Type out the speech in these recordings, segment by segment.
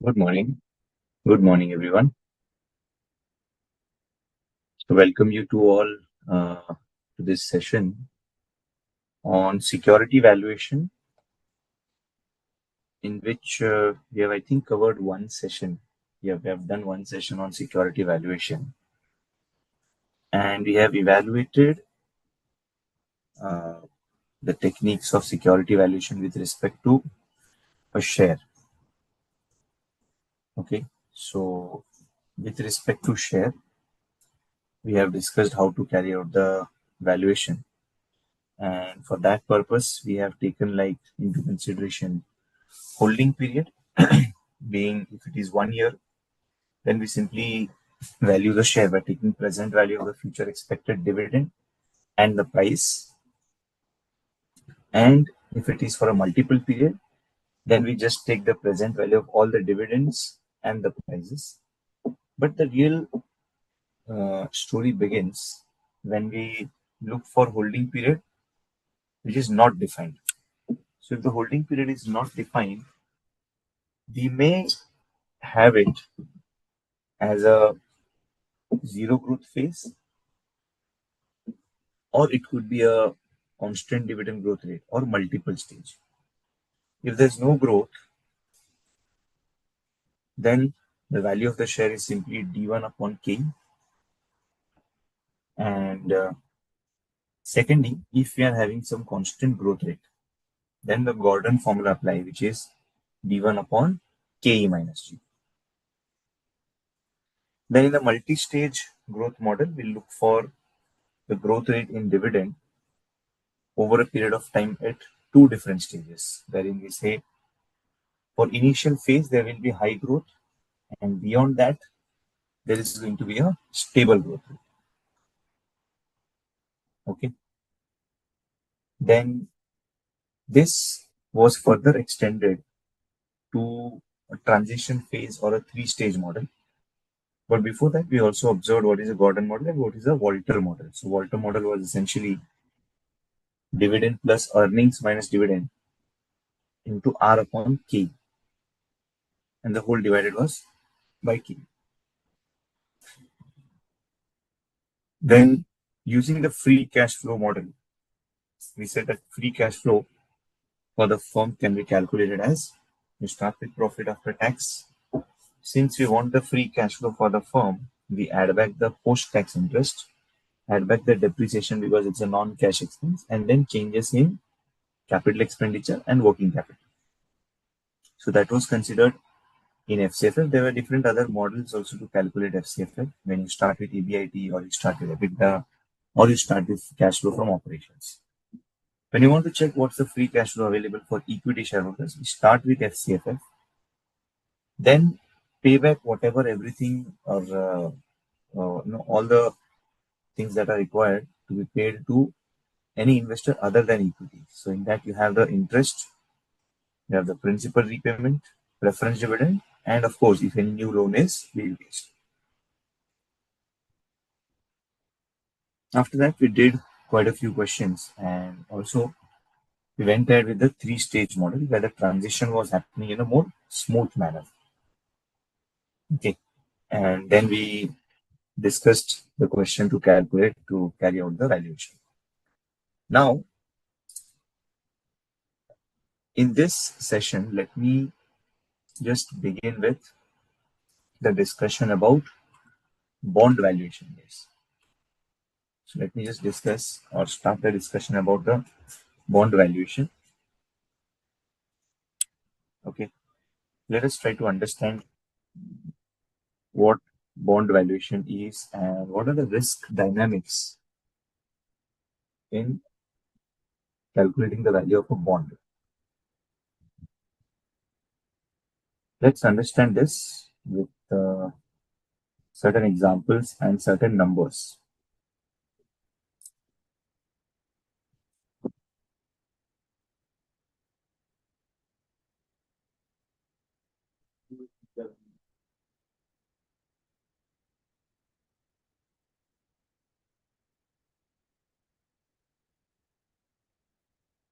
Good morning. Good morning, everyone. So welcome you to all to this session on security valuation, in which we have, I think, covered one session. Yeah, we have done one session on security valuation, and we have evaluated uh, the techniques of security valuation with respect to a share. Okay, so with respect to share, we have discussed how to carry out the valuation, and for that purpose, we have taken like into consideration holding period being if it is 1 year, then we simply value the share by taking present value of the future expected dividend and the price. And if it is for a multiple period, then we just take the present value of all the dividends and the prices. But the real story begins when we look for holding period, which is not defined. So if the holding period is not defined, we may have it as a zero growth phase, or it could be a constant dividend growth rate or multiple stage. If there's no growth, then the value of the share is simply D1 upon K. And secondly, if we are having some constant growth rate, then the Gordon formula apply, which is D1 upon Ke minus G. Then in the multi-stage growth model, we look for the growth rate in dividend over a period of time at two different stages, wherein we say for initial phase, there will be high growth, and beyond that, there is going to be a stable growth rate. Okay. Then this was further extended to a transition phase or a three-stage model. But before that, we also observed what is a Gordon model and what is a Walter model. So Walter model was essentially dividend plus earnings minus dividend into R upon K. And the whole divided was by K. Then using the free cash flow model, we said that free cash flow for the firm can be calculated as you start with profit after tax. Since we want the free cash flow for the firm, we add back the post-tax interest, add back the depreciation because it's a non-cash expense, and then changes in capital expenditure and working capital. So that was considered in FCFF. There were different other models also to calculate FCFF when you start with EBIT or you start with EBITDA or you start with cash flow from operations. When you want to check what's the free cash flow available for equity shareholders, we start with FCFF, then pay back whatever everything or all the things that are required to be paid to any investor other than equity. So in that you have the interest, you have the principal repayment, preference dividend, and of course, if any new loan is being raised. After that, we did quite a few questions, and also we went ahead with the three-stage model where the transition was happening in a more smooth manner. Okay, and then we discussed the question to calculate to carry out the valuation. Now, in this session, let me just begin with the discussion about bond valuation base. So let me just discuss or start the discussion about the bond valuation. Okay, let us try to understand what bond valuation is and what are the risk dynamics in calculating the value of a bond. Let's understand this with certain examples and certain numbers.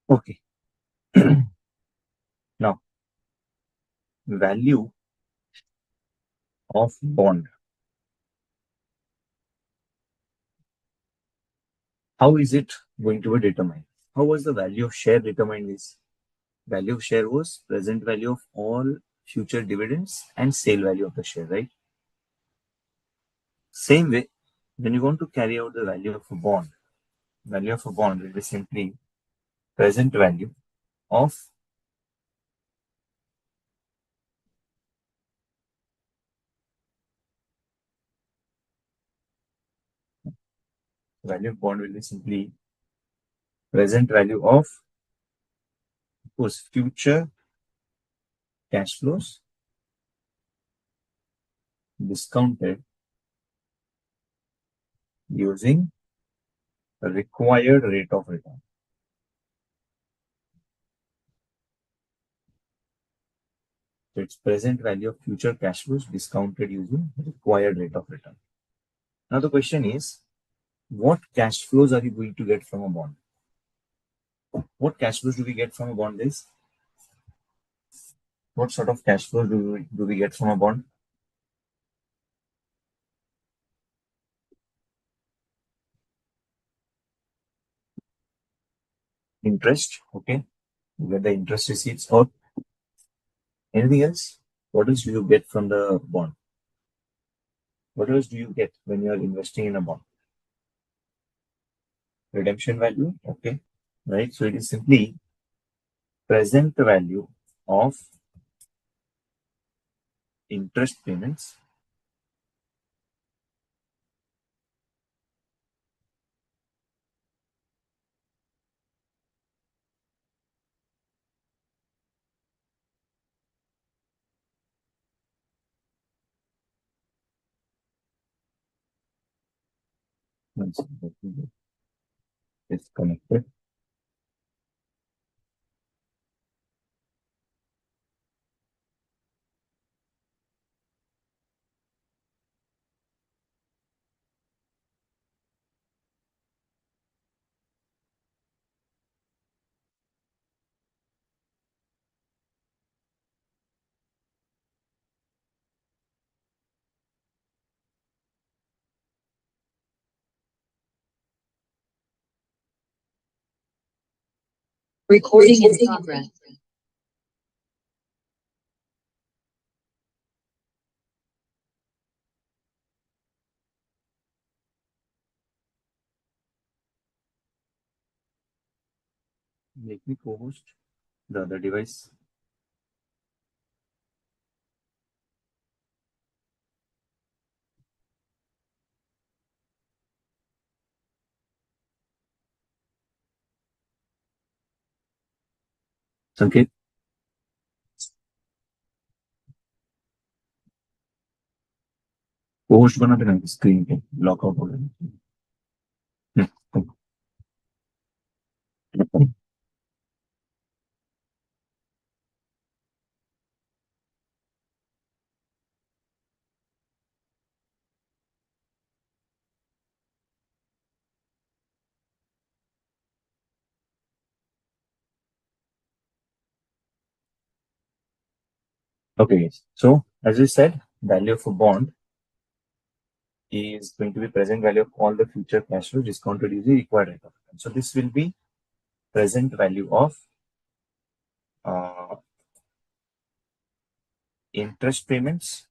Okay, now value of bond. How is it going to be determined? How was the value of share determined? Is value of share was present value of all future dividends and sale value of the share, right? Same way, when you want to carry out the value of a bond will be simply present value of value of bond will be simply present value of whose future cash flows discounted using the required rate of return. So it's present value of future cash flows discounted using required rate of return. Now the question is, what cash flows are you going to get from a bond? What cash flows do we get from a bond is? What sort of cash flows do we get from a bond? Interest, okay. You get the interest receipts or anything else? What else do you get from the bond? What else do you get when you are investing in a bond? Redemption value, okay. Right. So it is simply present value of interest payments is connected. Recording in progress. Make me co-host the other device. Sanket, co-host बना देना screen पे lockout हो गया. Okay, so as we said, value of a bond is going to be present value of all the future cash flows discounted using required rate of return. So this will be present value of uh, interest payments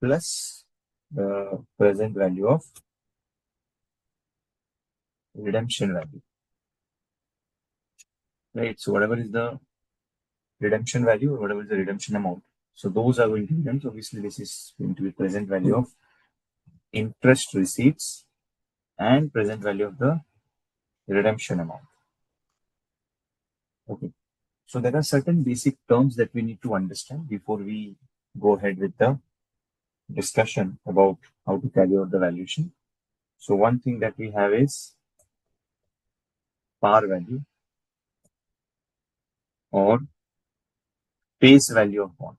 plus the present value of redemption value. Right. So whatever is the redemption value or whatever is the redemption amount. So those are going to be done. So obviously this is going to be present value of interest receipts and present value of the redemption amount. Okay. So there are certain basic terms that we need to understand before we go ahead with the discussion about how to carry out the valuation. So one thing that we have is par value or face value of bond.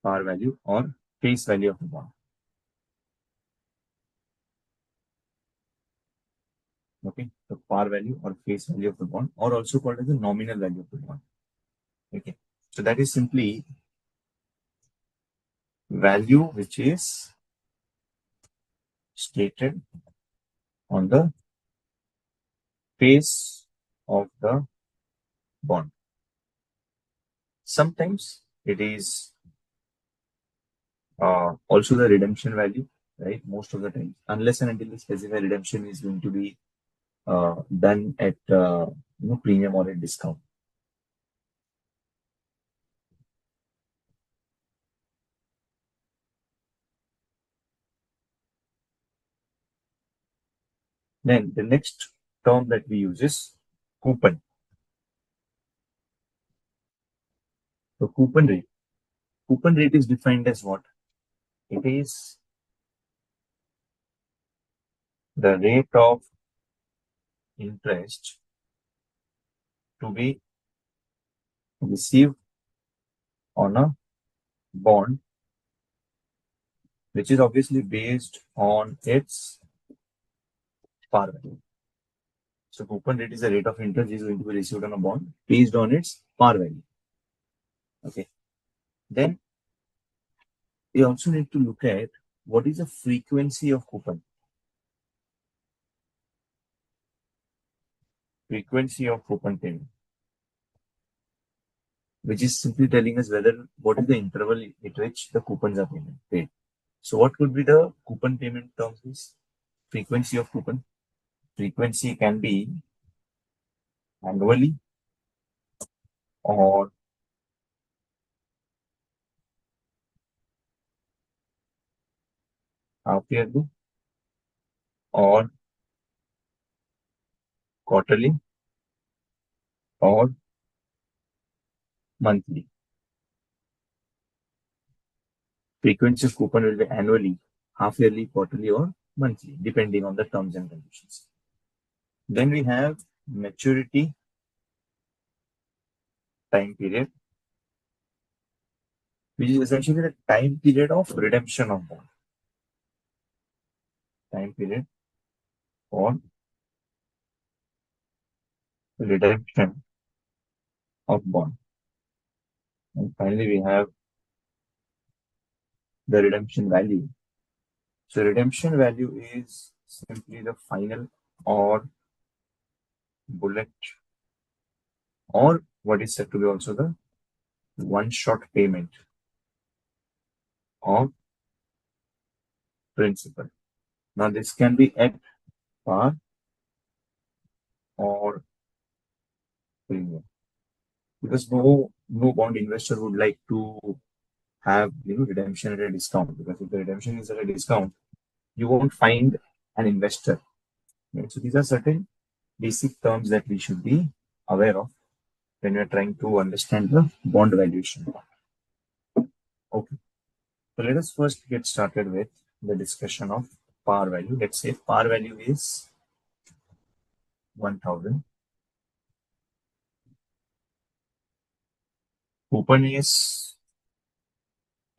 Par value or face value of the bond. Okay, the par value or face value of the bond, or also called as the nominal value of the bond. Okay, so that is simply value which is stated on the face of the bond. Sometimes it is also the redemption value, right? Most of the time, unless and until the specified redemption is going to be done at premium or a discount. Then the next term that we use is coupon. So coupon rate. Coupon rate is defined as what? It is the rate of interest to be received on a bond, which is obviously based on its par value. So coupon rate is the rate of interest is going to be received on a bond based on its par value. Okay. Then we also need to look at what is the frequency of coupon. Frequency of coupon payment, which is simply telling us whether what is the interval at which the coupons are paid. So what could be the coupon payment terms is? Frequency of coupon. Frequency can be annually or half yearly or quarterly or monthly. Frequency of coupon will be annually, half yearly, quarterly, or monthly, depending on the terms and conditions. Then we have maturity time period, which is essentially the time period of redemption of bond. Time period for redemption of bond. And finally, we have the redemption value. So redemption value is simply the final or bullet, or what is said to be also the one-shot payment of principal. Now this can be at par or premium, because no bond investor would like to have redemption at a discount, because if the redemption is at a discount, you won't find an investor. Right? So these are certain basic terms that we should be aware of when we are trying to understand the bond valuation. Okay, so let us first get started with the discussion of par value. Let's say par value is 1000. Coupon is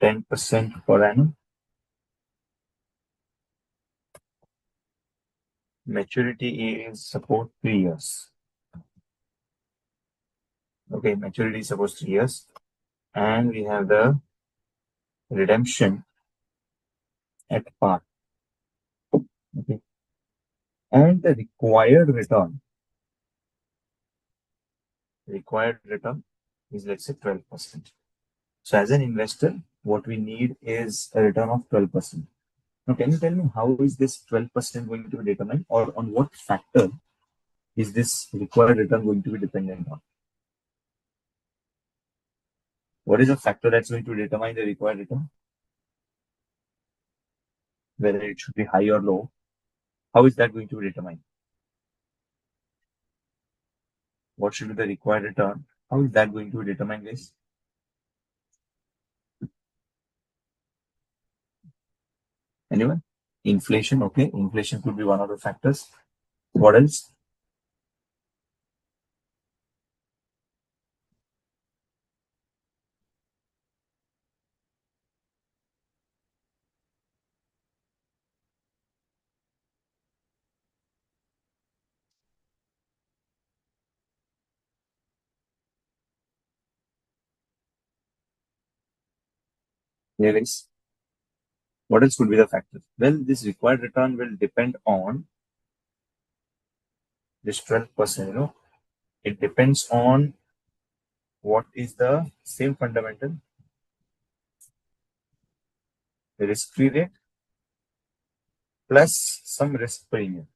10% per annum. Maturity is suppose 3 years. Okay, maturity is suppose 3 years. And we have the redemption at par. Okay. And the required return is, let's say, 12%. So as an investor, what we need is a return of 12%. Now, can you tell me how is this 12% going to be determined, or on what factor is this required return going to be dependent on? What is the factor that's going to determine the required return? Whether it should be high or low. How is that going to be determined? What should be the required return? How is that going to be determined, guys? Anyone? Inflation, okay. Inflation could be one of the factors. What else? Here is what else could be the factor? Well, this required return will depend on this 12%. It depends on what is the same fundamental, the risk-free rate plus some risk premium.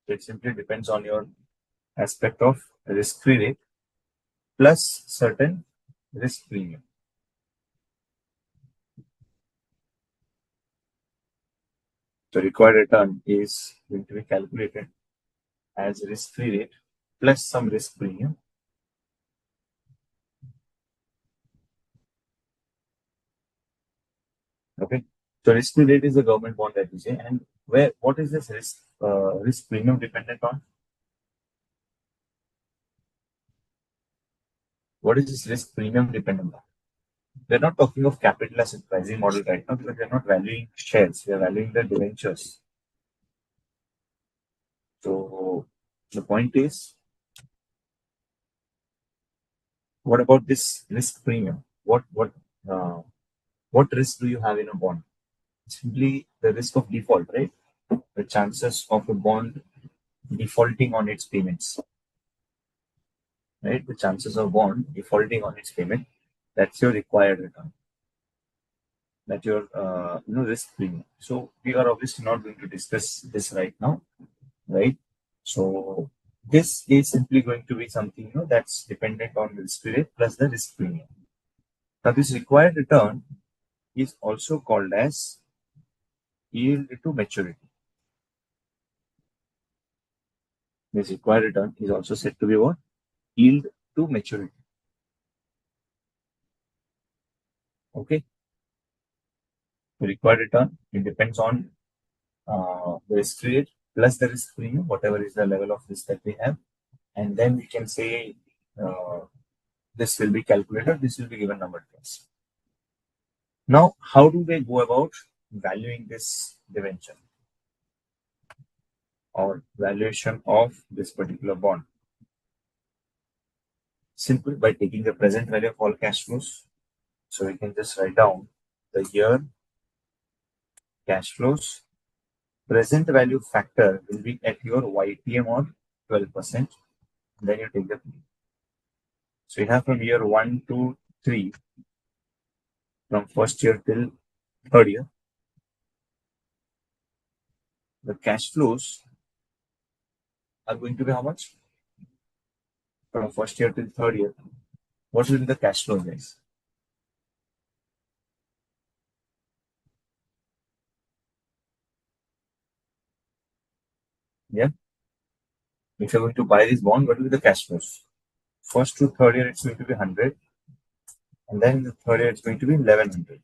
So it simply depends on your aspect of risk-free rate plus certain risk premium. So required return is going to be calculated as risk-free rate plus some risk premium. Okay. So risk-free rate is the government bond that we say, and what is this risk premium dependent on? What is this risk premium dependent on? We're not talking of capital asset pricing model right now because we're not valuing shares, we are valuing the debentures. So the point is, what about this risk premium? Uh, what risk do you have in a bond? Simply the risk of default, right? The chances of a bond defaulting on its payments, right? The chances of bond defaulting on its payment. That's your required return. That's your risk premium. So we are obviously not going to discuss this right now, right? So this is simply going to be something that's dependent on the risk rate plus the risk premium. Now this required return is also called as yield to maturity. This required return is also said to be what? Yield to maturity. Okay. The required return, it depends on the risk rate plus the risk premium, whatever is the level of risk that we have. And then we can say uh, this will be calculated, this will be given number to us. Now, how do they go about valuing this debenture or valuation of this particular bond? Simply by taking the present value of all cash flows. So we can just write down the year cash flows. Present value factor will be at your YTM or 12%. Then you take the P. So you have from year 1 to 3, from first year till third year, the cash flows are going to be how much? From first year till third year. What will be the cash flows, guys? Yeah. If you're going to buy this bond, what will be the cash flows? First to third year, it's going to be 100. And then in the third year, it's going to be 1100.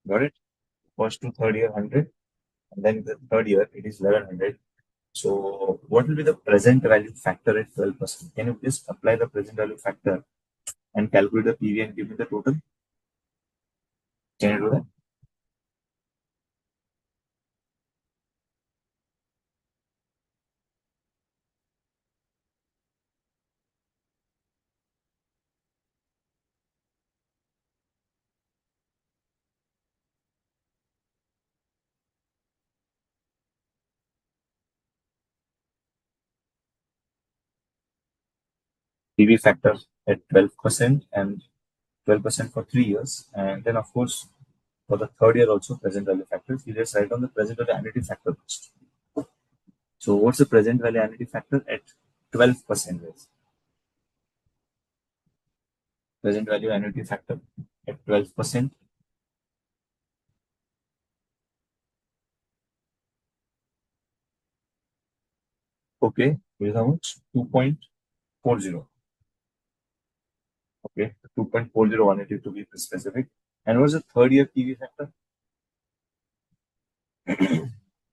Got it? First to third year, 100. And then in the third year, it is 1100. So what will be the present value factor at 12%? Can you please apply the present value factor and calculate the PV and give me the total? Can you do that? PV factor at 12% and 12% for 3 years. And then, of course, for the third year also, present value factors. You just write down the present value annuity factor first. So what's the present value annuity factor at 12%? Present value annuity factor at 12%. Okay, here's how much? 2.40. Okay, 2.40180 to be specific. And what's the third year PV factor?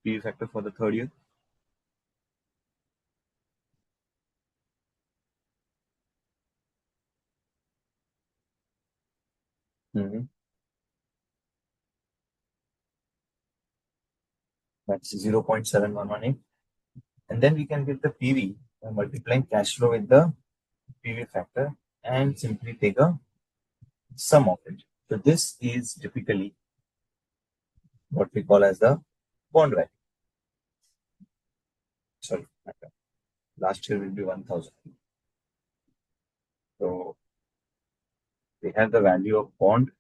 PV factor for the third year. Mm-hmm. That's 0.7118. And then we can get the PV by multiplying cash flow with the PV factor and simply take a sum of it. So this is typically what we call as the bond value. Sorry, last year will be 1000. So we have the value of bond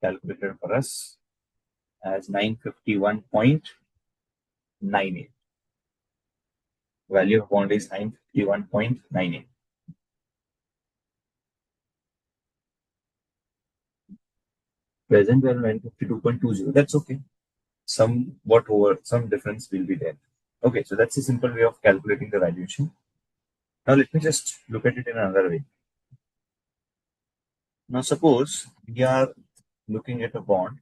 calculated for us as 951.98. Value of bond is 951.98. Present value 952.20. That's okay. Some difference will be there. Okay, so that's a simple way of calculating the valuation. Now let me just look at it in another way. Now suppose we are looking at a bond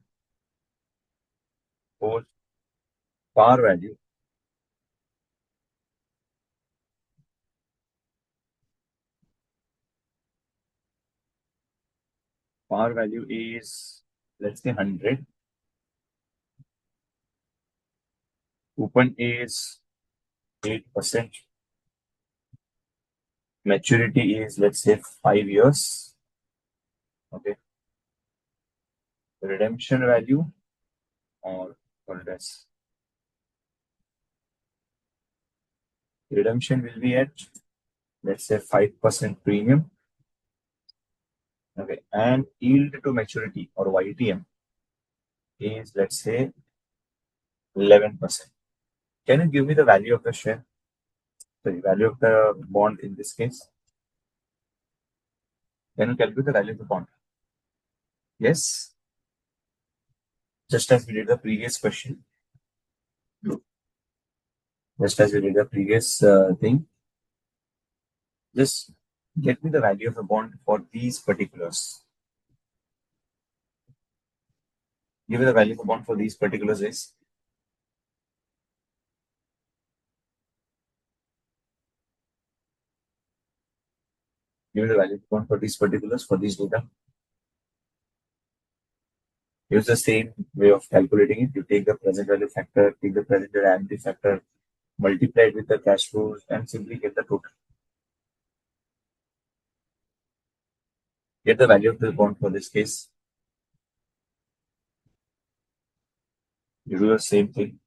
for par value. Par value is, let's say, 100. Coupon is 8%. Maturity is, let's say, 5 years. Okay. Redemption value, or what it is, redemption will be at, let's say, 5% premium. Okay. And yield to maturity, or YTM, is, let's say, 11%. Can you give me the value of the share? Sorry, value of the bond in this case? Can you calculate the value of the bond? Yes. Just as we did the previous question. Just as we did the previous thing. Just get me the value of the bond for these particulars. Give me the value of the bond for these particulars is. Give me the value of the bond for these particulars, for these data. Use the same way of calculating it. You take the present value factor, take the present liability factor, multiply it with the cash flows, and simply get the total. Get the value of the bond for this case. You do the same thing.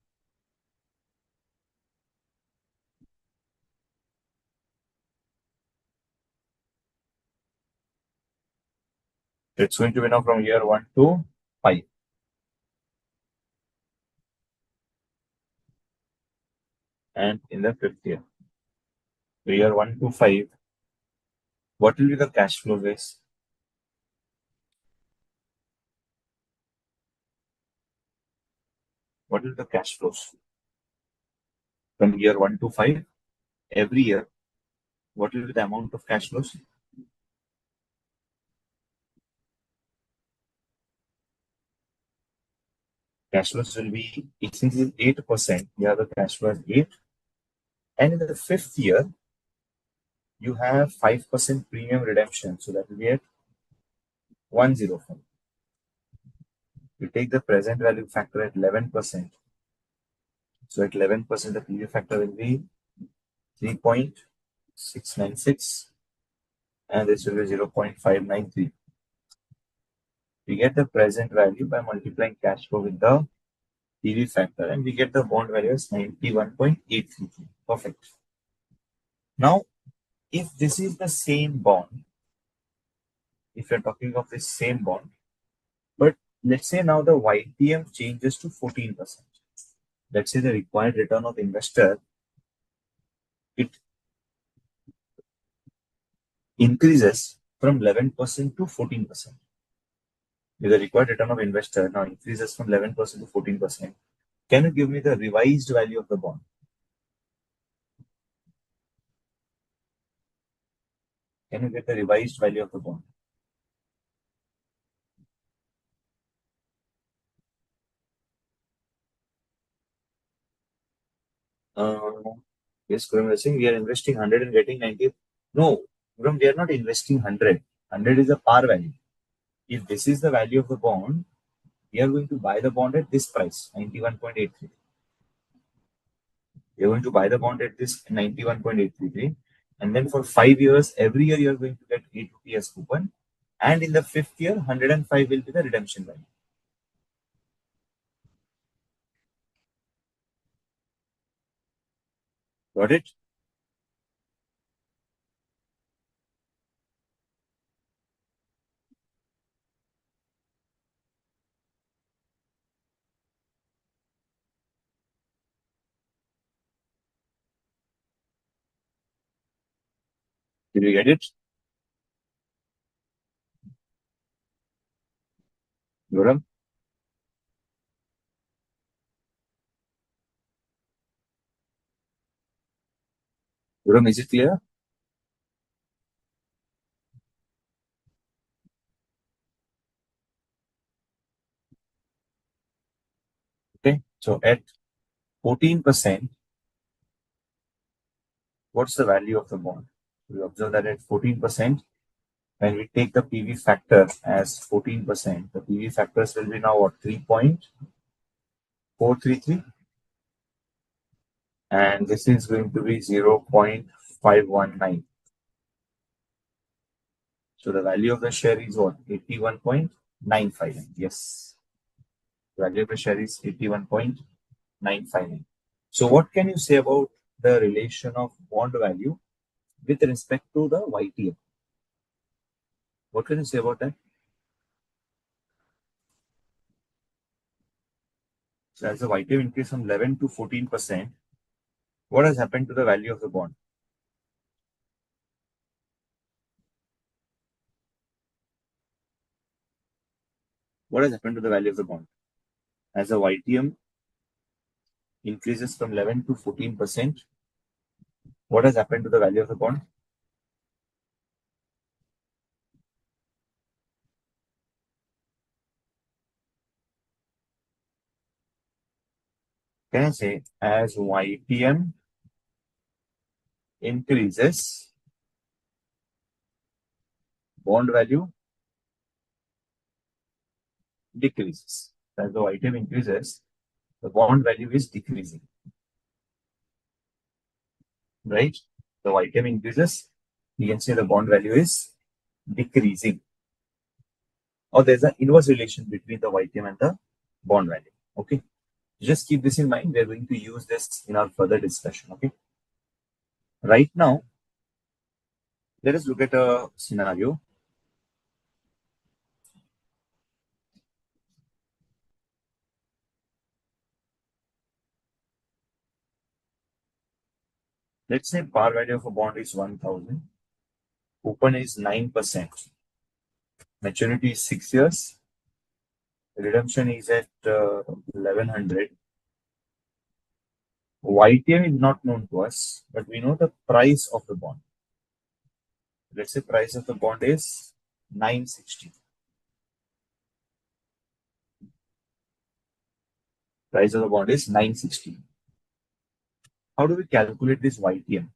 It's going to be now from year 1 to 5. And in the 5th year. So year 1 to 5, what will be the cash flow base? What will be the cash flows? From year 1 to 5, every year, what will be the amount of cash flows? Cash flows will be, since it is 8%, you have the cash flow as 8. And in the 5th year, you have 5% premium redemption. So that will be at 105. You take the present value factor at 11%. So at 11%, the PV factor will be 3.696. And this will be 0.593. We get the present value by multiplying cash flow with the PV factor, and we get the bond value as 91.833. Perfect. Now, if this is the same bond, if you're talking of this same bond, but let's say now the YTM changes to 14%. Let's say the required return of investor, it increases from 11% to 14%. If the required return of investor now increases from 11% to 14%, can you give me the revised value of the bond? Can you get the revised value of the bond? Yes, Kuram is saying we are investing 100 and getting 90. No, Kuram, we are not investing 100. 100 is a par value. If this is the value of the bond, we are going to buy the bond at this price, 91.83. You're going to buy the bond at this 91.833. And then for 5 years, every year you're going to get 8 rupees as coupon. And in the fifth year, 105 will be the redemption value. Got it? Did you get it? Guram? Guram, is it clear? Okay. So at 14%, what's the value of the bond? We observe that at 14%, when we take the PV factor as 14%, the PV factors will be now what? 3.433. And this is going to be 0.519. So the value of the share is what? 81.959. Yes. The value of the share is 81.959. So what can you say about the relation of bond value with respect to the YTM? What can you say about that? So as the YTM increased from 11 to 14%, what has happened to the value of the bond? What has happened to the value of the bond? As the YTM increases from 11 to 14%, what has happened to the value of the bond? Can I say as YTM increases, bond value decreases. As the YTM increases, the bond value is decreasing, right? The YTM increases, you can say the bond value is decreasing. Or there's an inverse relation between the YTM and the bond value. Okay. Just keep this in mind. We're going to use this in our further discussion. Okay. Right now, let us look at a scenario. Let's say par value of a bond is 1000, coupon is 9%, maturity is 6 years, redemption is at 1100. YTM is not known to us, but we know the price of the bond. Let's say price of the bond is 960. Price of the bond is 960. How do we calculate this YTM?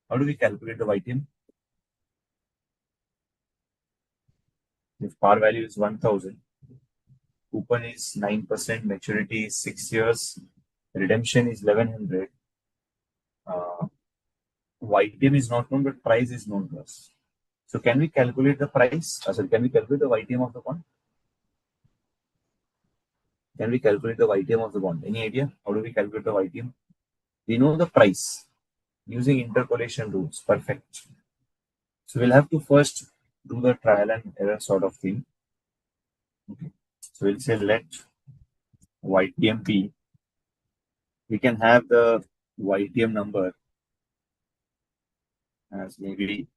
How do we calculate the YTM? If par value is 1000, coupon is 9%, maturity is 6 years, redemption is 1100. YTM is not known, but price is known to us. So can we calculate the price? Can we calculate the YTM of the bond? Can we calculate the YTM of the bond? Any idea? How do we calculate the YTM? We know the price using interpolation rules. Perfect. So we'll have to first do the trial and error sort of thing. Okay. So we'll say let YTM be. We can have the YTM number as maybe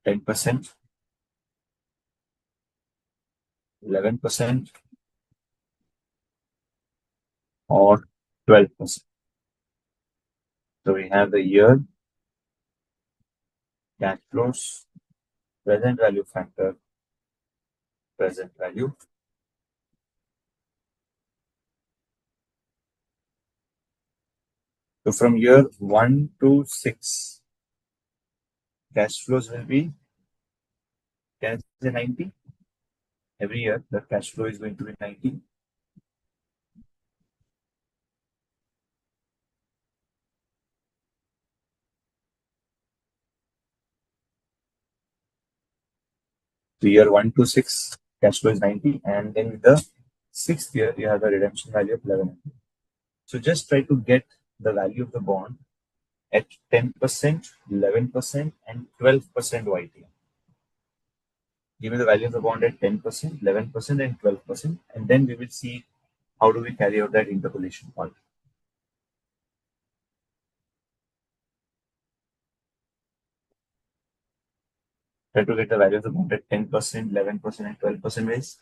10%, 11%, or 12%. So we have the year, cash flows, present value factor, present value. So from year 1 to 6, cash flows will be, can I say 90? Every year, the cash flow is going to be 90. So year 1 to 6, cash flow is 90, and then in the sixth year, you have the redemption value of 1100. So just try to get the value of the bond at 10%, 11%, and 12% YTM. Give me the value of the bond at 10%, 11%, and 12%, and then we will see how do we carry out that interpolation part. Try to get the value of the bond at 10%, 11%, and 12% ways.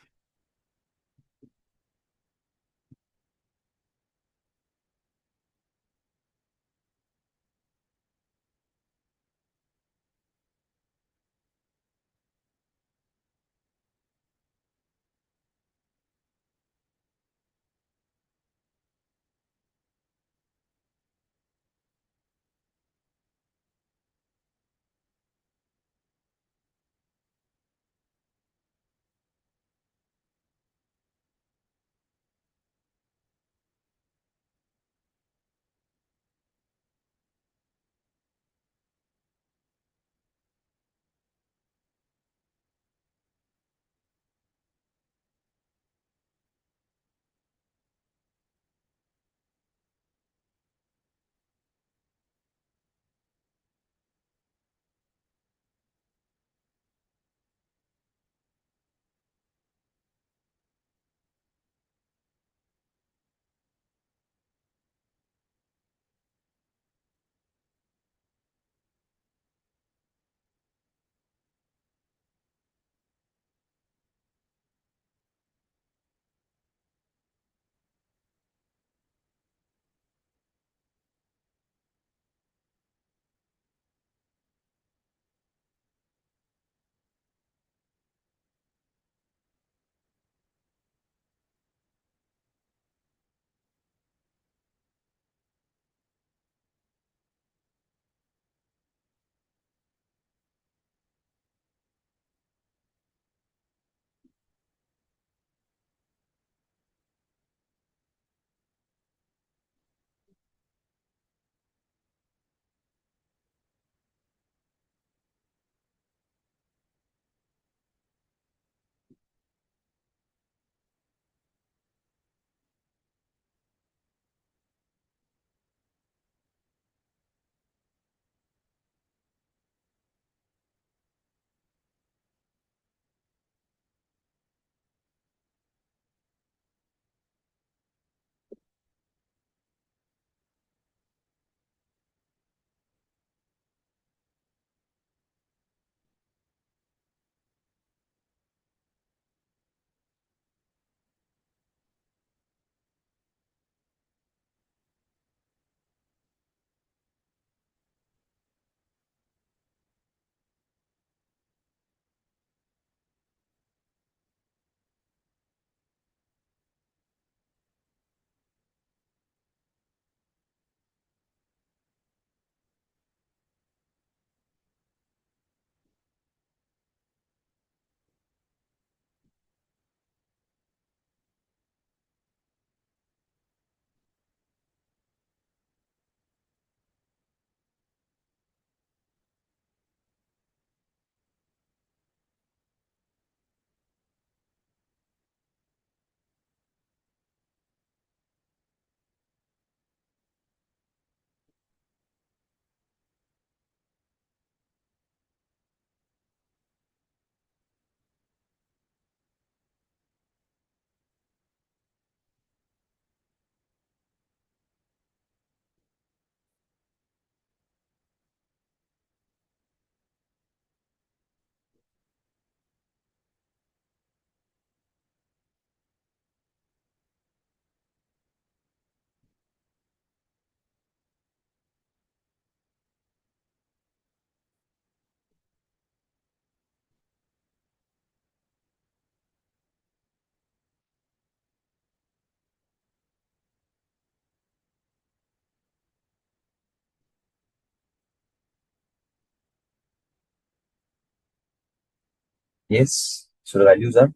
Yes. So the values are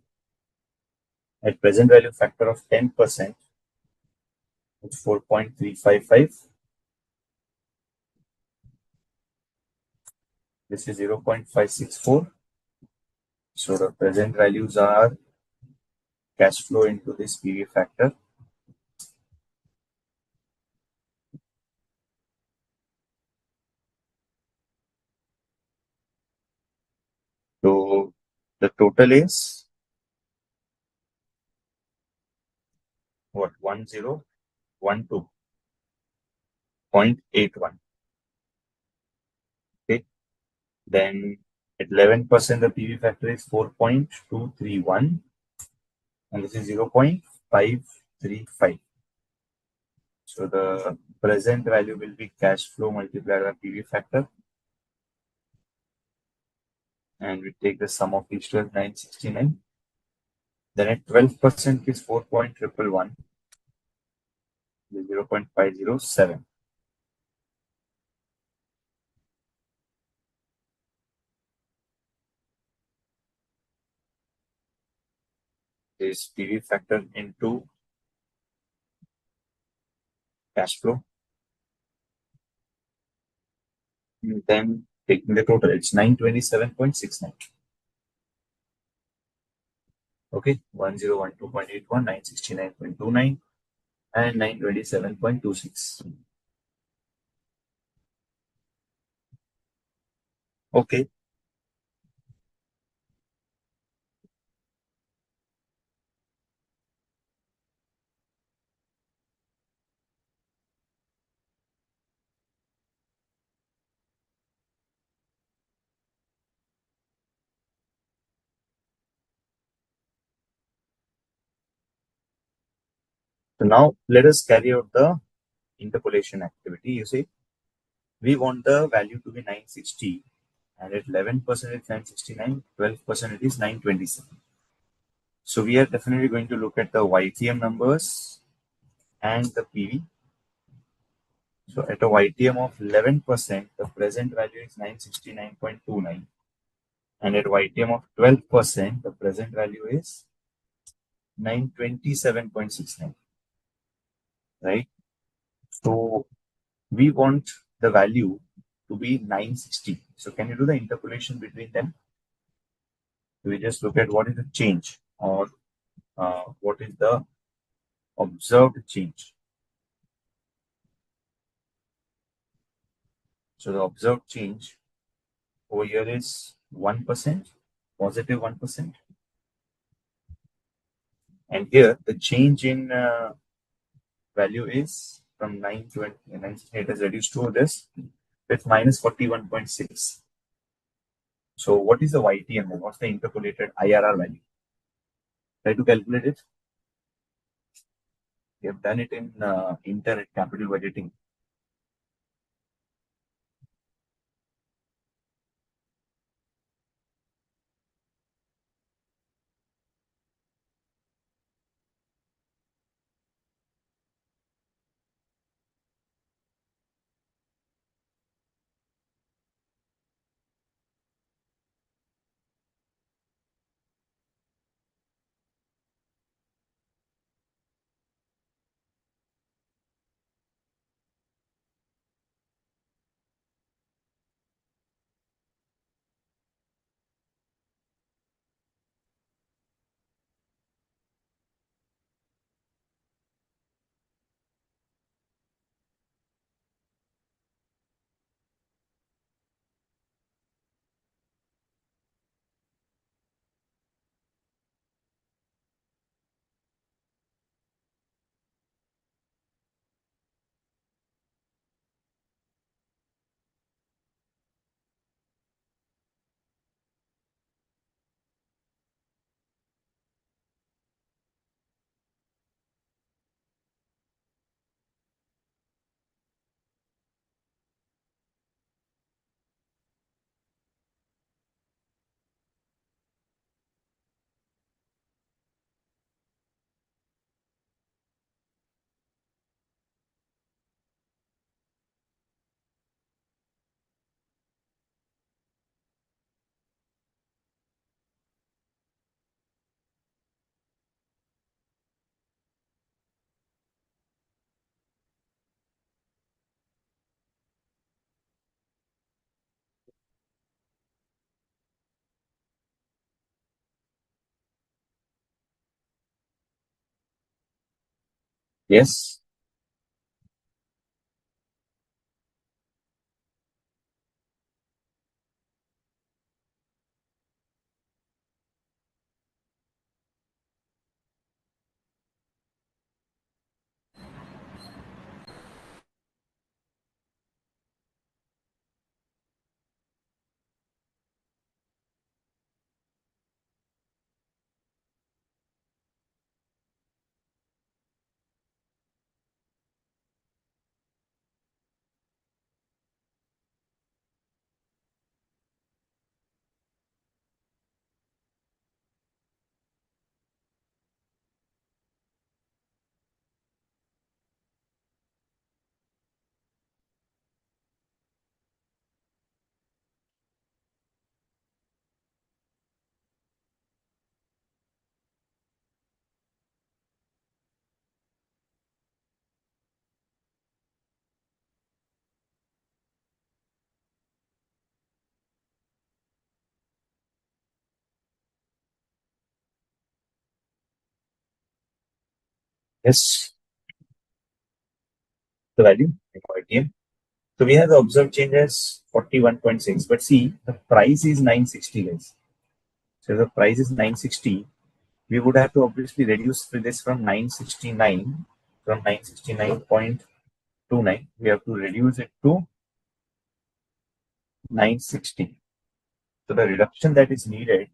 at present value factor of 10%, it's 4.355. This is 0.564. So the present values are cash flow into this PV factor. So the total is what? 1012.81. Okay. Then at 11%, the PV factor is 4.231, and this is 0.535. So the present value will be cash flow multiplied by PV factor, and we take the sum of these two as 969. Then at 12% is 4.111, 0.507. Is PV factor into cash flow. And then taking the total, it's 927.69. Okay, 1012.81, 969.29, and 927.26. Okay, so now let us carry out the interpolation activity. You see, we want the value to be 960, and at 11% it's 969, 12% it is 927. So we are definitely going to look at the YTM numbers and the PV. So at a YTM of 11%, the present value is 969.29. And at YTM of 12%, the present value is 927.69, right? So we want the value to be 960. So can you do the interpolation between them? We just look at what is the change, or what is the observed change. So the observed change over here is 1%, positive 1%. And here the change in value is from 920, it has reduced to this with minus 41.6. So what is the YTM then? What's the interpolated IRR value? Try to calculate it. We have done it in internet capital budgeting. Yes. Yes. The value in YTM. So we have the observed change as 41.6, but see, the price is 960, guys. So if the price is 960, we would have to obviously reduce this from 969, from 969.29. We have to reduce it to 960. So the reduction that is needed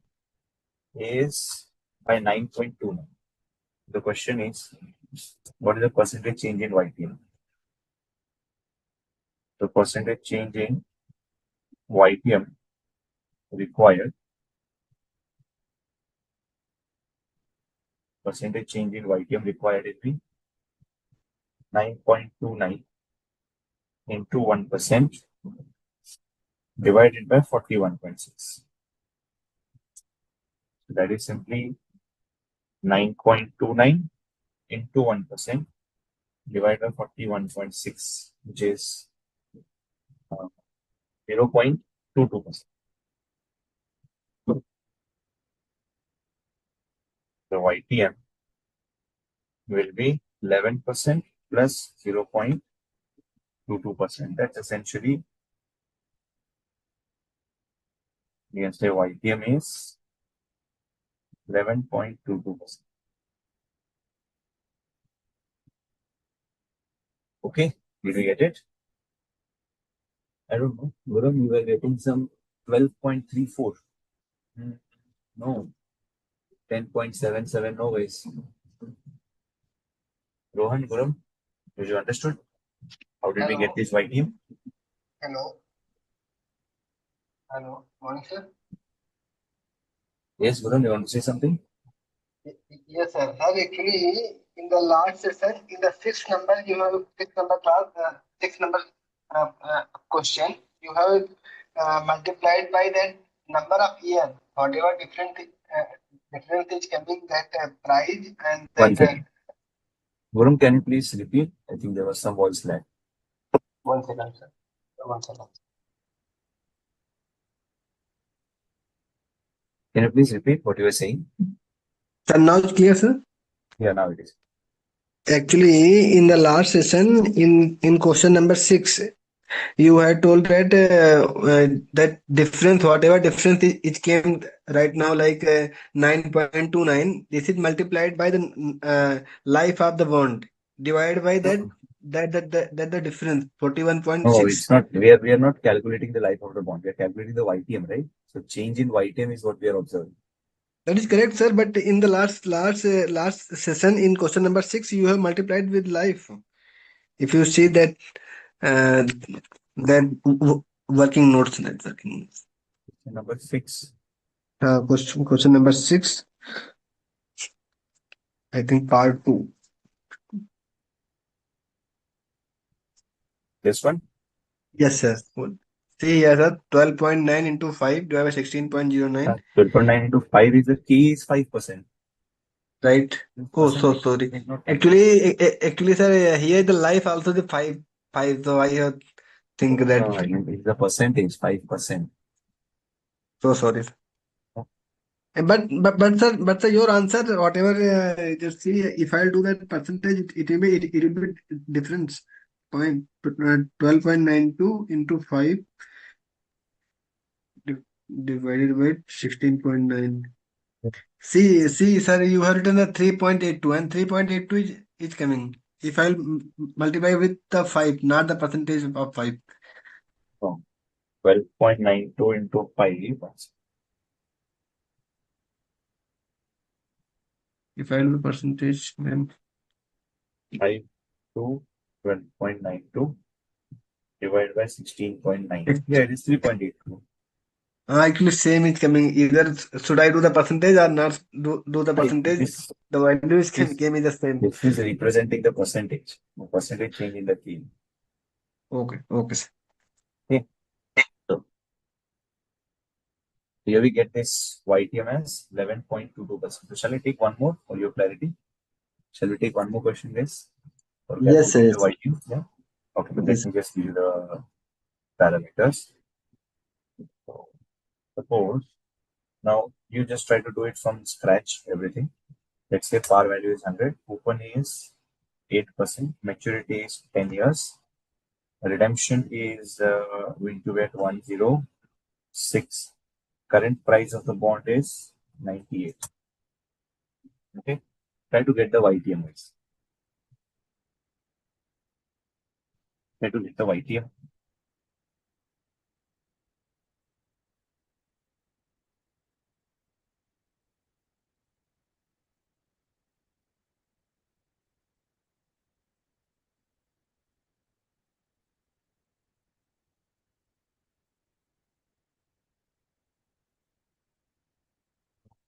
is by 9.29. The question is, what is the percentage change in YTM? The percentage change in YTM required, percentage change in YTM required is be 9.29 into 1% divided by 41.6. So that is simply 9.29 into 1% divided by 41.6, which is 0.22%. The YTM will be 11% plus 0.22%. That's essentially, we can say YTM is 11.22%. Okay, did we get it? I don't know. Guram, you were getting some 12.34. No, 10.77. No ways. Rohan, Guram, did you understood? How did we get this YTM? Hello. Hello. Morning, sir. Yes, Guram, you want to say something? Yes, sir. Sir, actually, in the last session, in the sixth number, you have sixth number class, sixth number question, you have multiplied by that number of year. Whatever difference is coming that price and One that. second. Guram, can you please repeat? I think there was some voice lag. 1 second, sir. 1 second. Can you please repeat what you were saying? Sir, now it's clear, sir. Yeah, now it is. Actually, in the last session, in question number 6, you had told that that difference, whatever difference it came right now, like 9.29, this is multiplied by the life of the bond, divided by that the difference No, 41.6. it's not. We are not calculating the life of the bond. We are calculating the YTM, right? So change in YTM is what we are observing. That is correct, sir. But in the last session, in question number 6, you have multiplied with life. If you see that uh, working notes, that working notes. Number 6. Question number 6, I think part 2. This one? Yes, sir. Good. See here, sir. 12.9 into 5 divided by 16.09. 12.9 into 5 is the key is 5%. Right. Oh, so Percentage sorry. is not Actually, sir, here the life also the 5. 5. So I have think no, that. I mean, it's the percentage, 5%. So sorry, sir. But sir, your answer, whatever you see, if I'll do that percentage, it will be difference point 12.92 into 5 divided by 16.9. See, sir, you have written a 3.82 and 3.82 is coming. If I'll multiply with the 5, not the percentage of 5. So 12.92 into 5, If I'll do percentage, then 5 to 12.92 divided by 16.9. Yeah, it is 3.82. actually same is coming. Either should I do the percentage or not do the percentage? This The value is is came is the same. this is representing the percentage change in the key. Okay, okay, sir. Okay. So here we get this YTM as 11.22%. So shall we take one more for your clarity? Shall we take one more question, guys, for Yes, sir, calculating the yes. YTM? Yeah. Okay, but let Yes. me just give you the parameters. So suppose now you just try to do it from scratch, everything. Let's say par value is 100, coupon is 8%, maturity is 10 years, redemption is going to get 106. Current price of the bond is 98. Okay. Try to get the YTM guys. Try to get the YTM.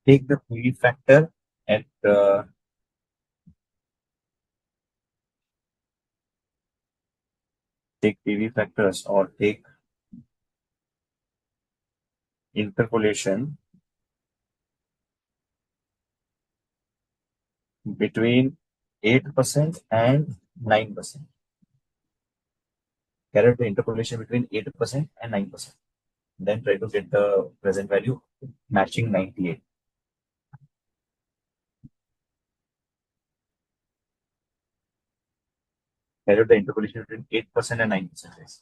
Take the PV factor at take PV factors or take interpolation between 8% and 9%. Carry out the interpolation between 8% and 9%. Then try to get the present value matching 98. Carry out the interpolation between 8% and 9%. Guys.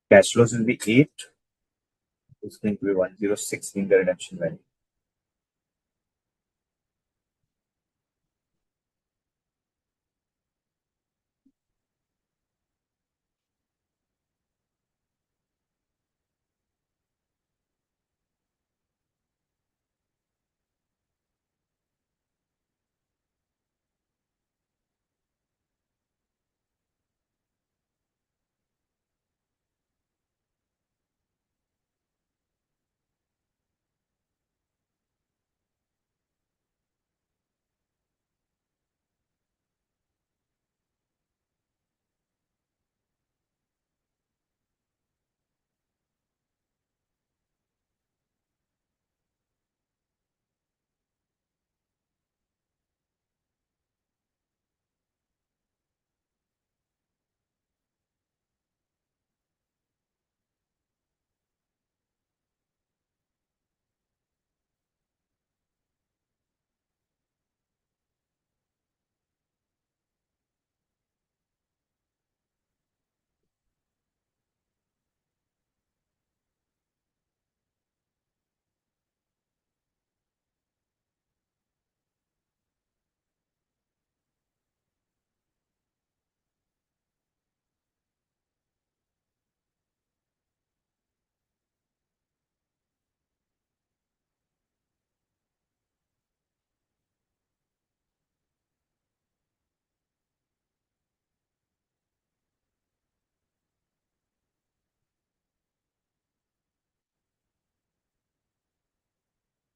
Cash flows will be 8. It's going to be 106 in the redemption value.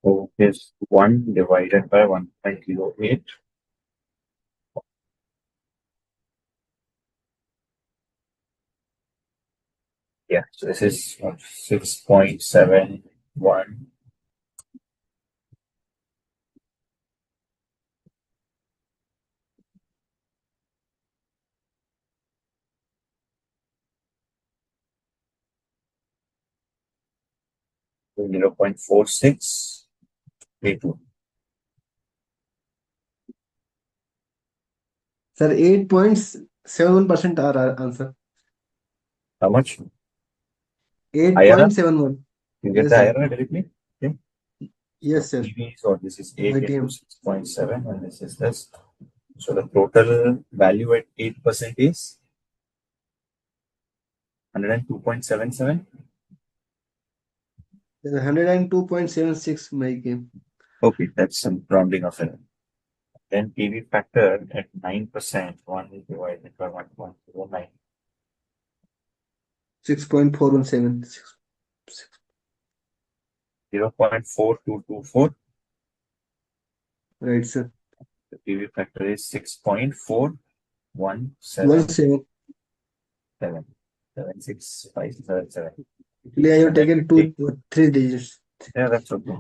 So is 1 divided by 1.08. Yeah, so this is 6.71. To 0.4632. Sir, 8.71% are our answer. How much? IRR? 8.71. You get Yes, the sir. IRR directly? Okay. So Yes, sir. PV, so this is 8 into YTM. 6.7 and this is this. So the total value at 8% is 102.77. 102.76 my game. Okay, that's some rounding of error. Then PV factor at 9%, 1 divided by 1.09. 6.417. 0.4224. Right, sir. The PV factor is 6.4177. 17. 76577. Actually, I have And then taken we take, 3 digits. yeah, that's okay.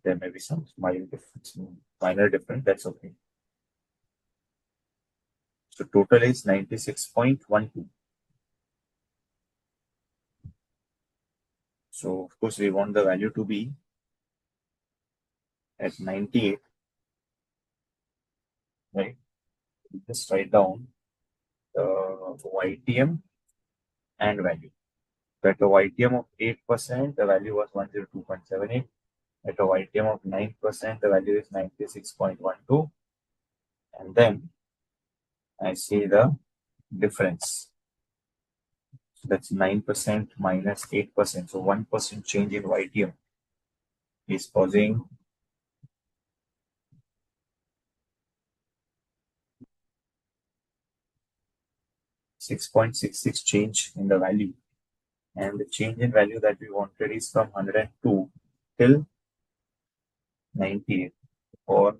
There may be some minor difference, minor difference, that's okay. So total is 96.12. So of course we want the value to be at 98, right? Just write down the YTM and value. So at a YTM of 8%, the value was 102.78. At a YTM of 9%, the value is 96.12. And then I see the difference. So that's 9% minus 8%. So 1% change in YTM is causing 6.66 change in the value. And the change in value that we wanted is from 102 till 98 or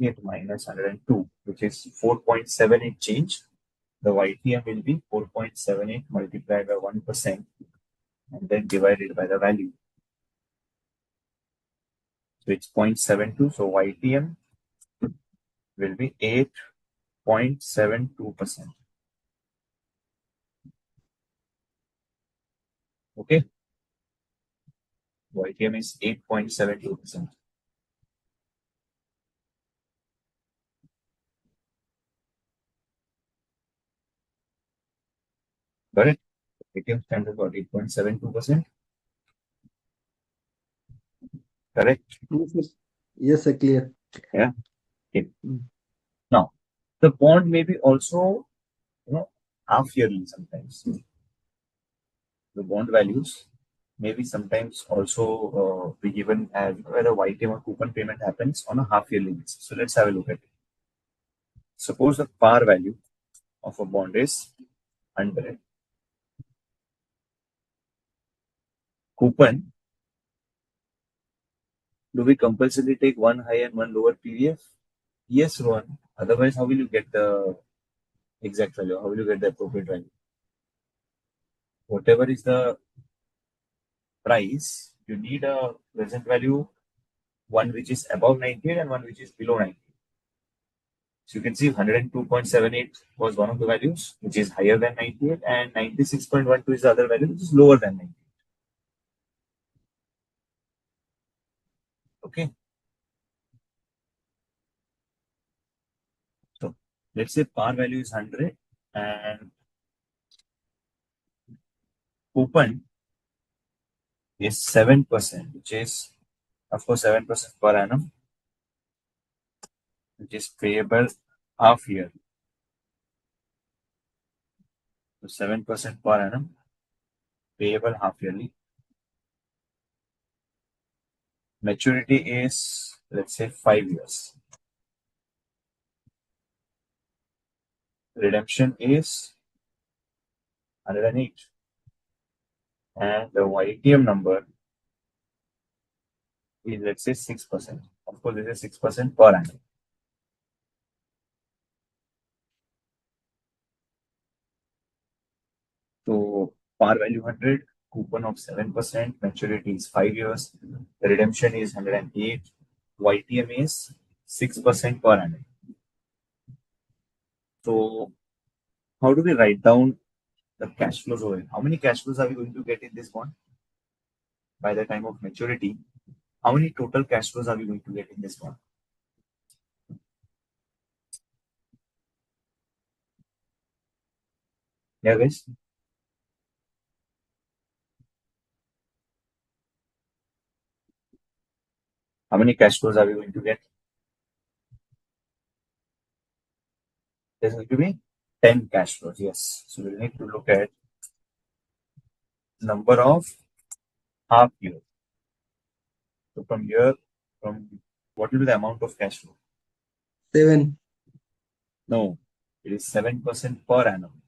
8 minus 102, which is 4.78 change. The YTM will be 4.78 multiplied by 1% and then divided by the value. So it's 0.72. So YTM will be 8.72%. Okay. YTM is 8.72%. Got it? YTM stands at about 8.72%. Correct? Yes, sir. Yes, sir. Clear. Yeah. Okay. Mm. Now, the bond may be also, half yearly sometimes. The bond values may be sometimes also be given as where a YTM or coupon payment happens on a half yearly basis. So let's have a look at it. Suppose the par value of a bond is 100. Coupon, do we compulsorily take one high and one lower PVF? Yes, Rohan. Otherwise, how will you get the exact value? How will you get the appropriate value? Whatever is the price, you need a present value, one which is above 98 and one which is below 90. So you can see 102.78 was one of the values, which is higher than 98, and 96.12 is the other value, which is lower than 98. Okay. So let's say par value is 100 and coupon is 7%, which is, of course, 7% per annum, which is payable half year. So 7% per annum, payable half yearly. Maturity is, let's say, 5 years. Redemption is 108. And the YTM number is, let's say, 6%. Of course, this is 6% per annum. So par value 100, coupon of 7%, maturity is 5 years, the redemption is 108, YTM is 6% per annum. So how do we write down the cash flows over here? How many cash flows are we going to get in this bond by the time of maturity? How many total cash flows are we going to get in this bond? Yeah, guys. How many cash flows are we going to get? There's going to be 10 cash flows. Yes. So we need to look at number of half years. So from here, from what will be the amount of cash flow? 7. No, it is 7% per annum.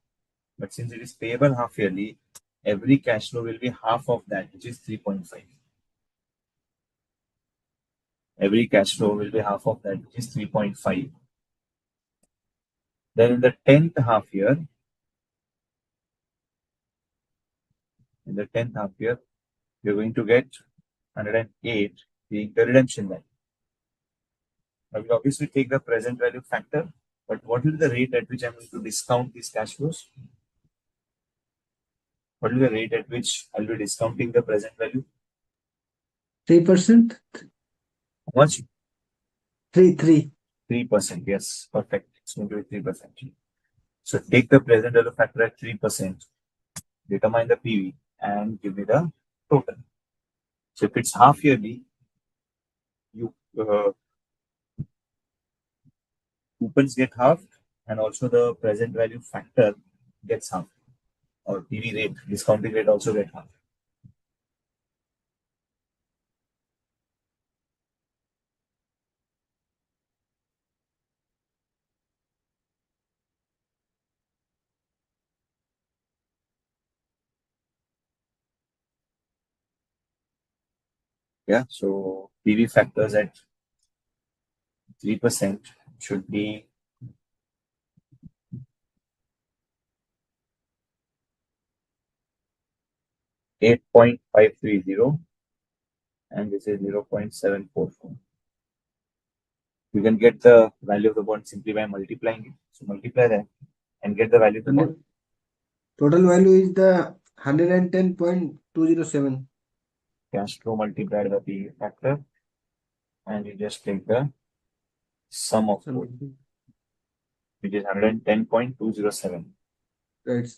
But since it is payable half yearly, every cash flow will be half of that, which is 3.5. Every cash flow will be half of that, which is 3.5. Then in the 10th half year, you're going to get 108 being the redemption value. Now we obviously take the present value factor, but what will be the rate at which I'm going to discount these cash flows? What will be the rate at which I'll be discounting the present value? 3%. How much? 3. 3%. Yes, perfect. It's going to be 3%. So take the present value factor at 3%, determine the PV, and give me the total. So if it's half yearly, you coupons get halved, and also the present value factor gets halved, or PV rate, discounting rate also get halved. Yeah, so PV factors at 3% should be 8.530, and this is 0.744. You can get the value of the bond simply by multiplying it. So multiply that and get the value of the bond. Total value is the 110.207. Cash flow multiplied by PV factor, and you just take the sum of both, which is 110.207. Right.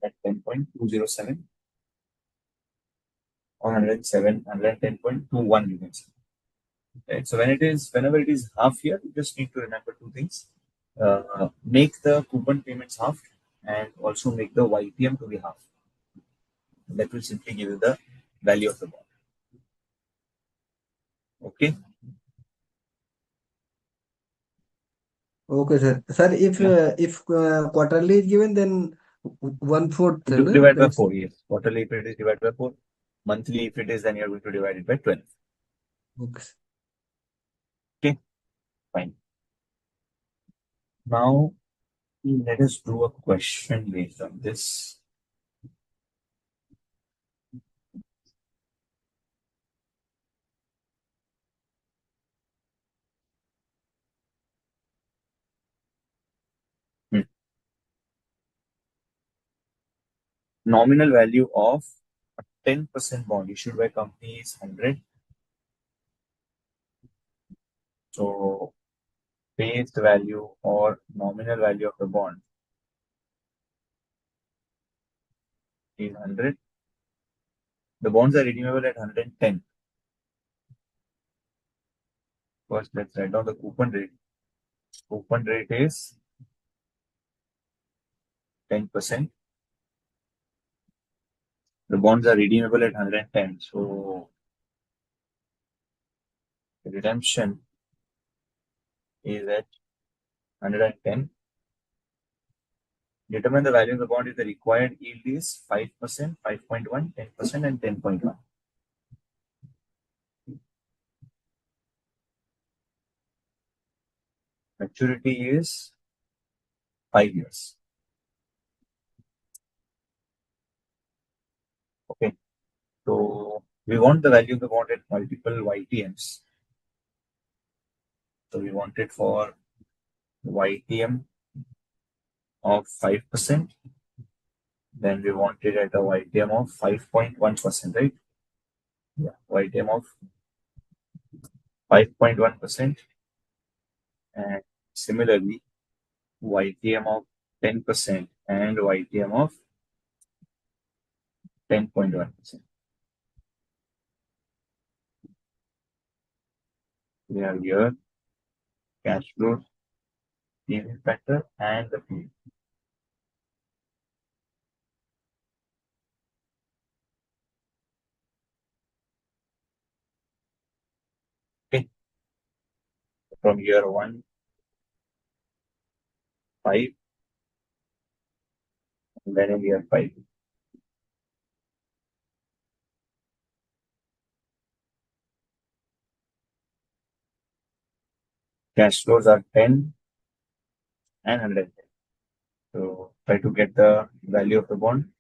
At 10.207 or 110.21, you can say. Right? So whenever it is half year, you just need to remember two things. Make the coupon payments half, and also make the YTM to be half. That will simply give you the value of the bond. Okay. Okay, sir. Sir, if quarterly is given, then 1/4. Divide by 4, yes. Quarterly, if it is divided by 4. Monthly, if it is, then you're going to divide it by 12. Okay. Okay, fine. Now, let us do a question based on this. Nominal value of a 10% bond issued by company is 100. So, face value or nominal value of the bond is 100. The bonds are redeemable at 110. First, let's write down the coupon rate. Coupon rate is 10%. The bonds are redeemable at 110. So, the redemption is at 110. Determine the value of the bond if the required yield is 5%, 5.1, 10%, and 10.1. Maturity is 5 years. Okay. So we want the value of the bond at multiple YTMs. So we want it for YTM of 5%. Then we want it at a YTM of 5.1%, right? Yeah, YTM of 5.1%. And similarly, YTM of 10% and YTM of 10.1%. We have here cash flow, PV factor, and the PV. Okay. From year 1, 5, and then in year 5. Cash flows are 10 and 100. So try to get the value of the bond.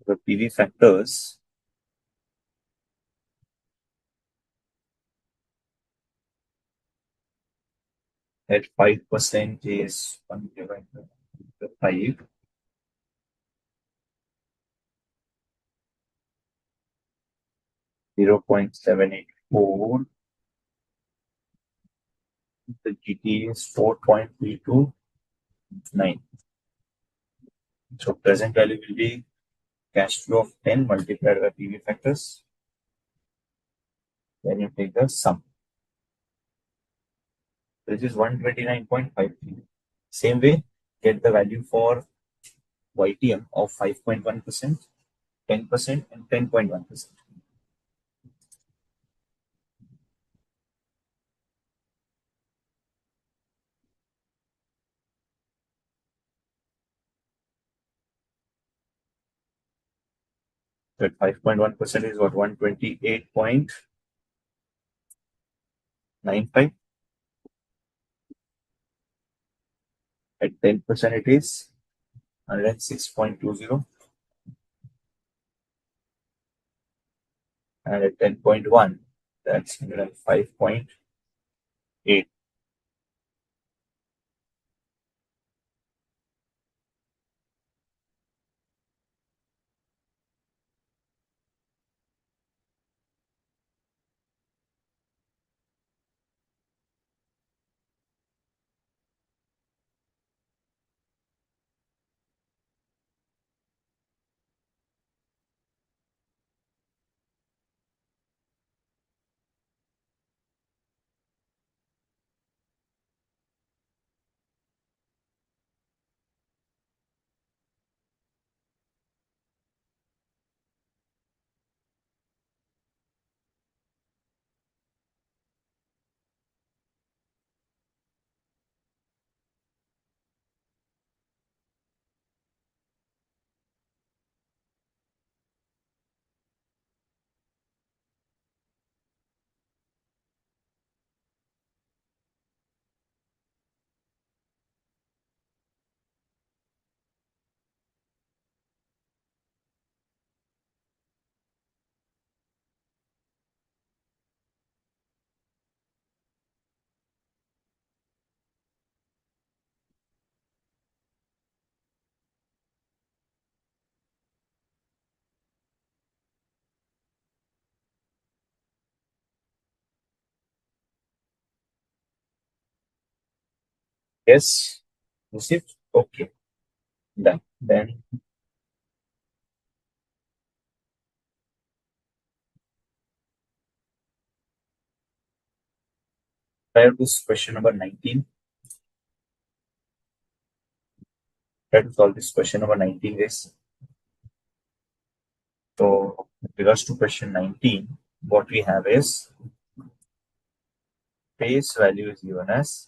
The PV factors at 5% is 1 divided by 5. 0.784. The GT is 4.329. So present value will be cash flow of 10 multiplied by PV factors. Then you take the sum. This is 129.53. Same way, get the value for YTM of 5.1%, 10%, and 10.1%. That 5.1% is what? 128.95. At 10% it is 106.20. And at 10.1, that's 105.8. Yes. Received. Okay. Done. Then try to question number 19. Try to solve this question number 19 is. So with regards to question 19, what we have is face value is given as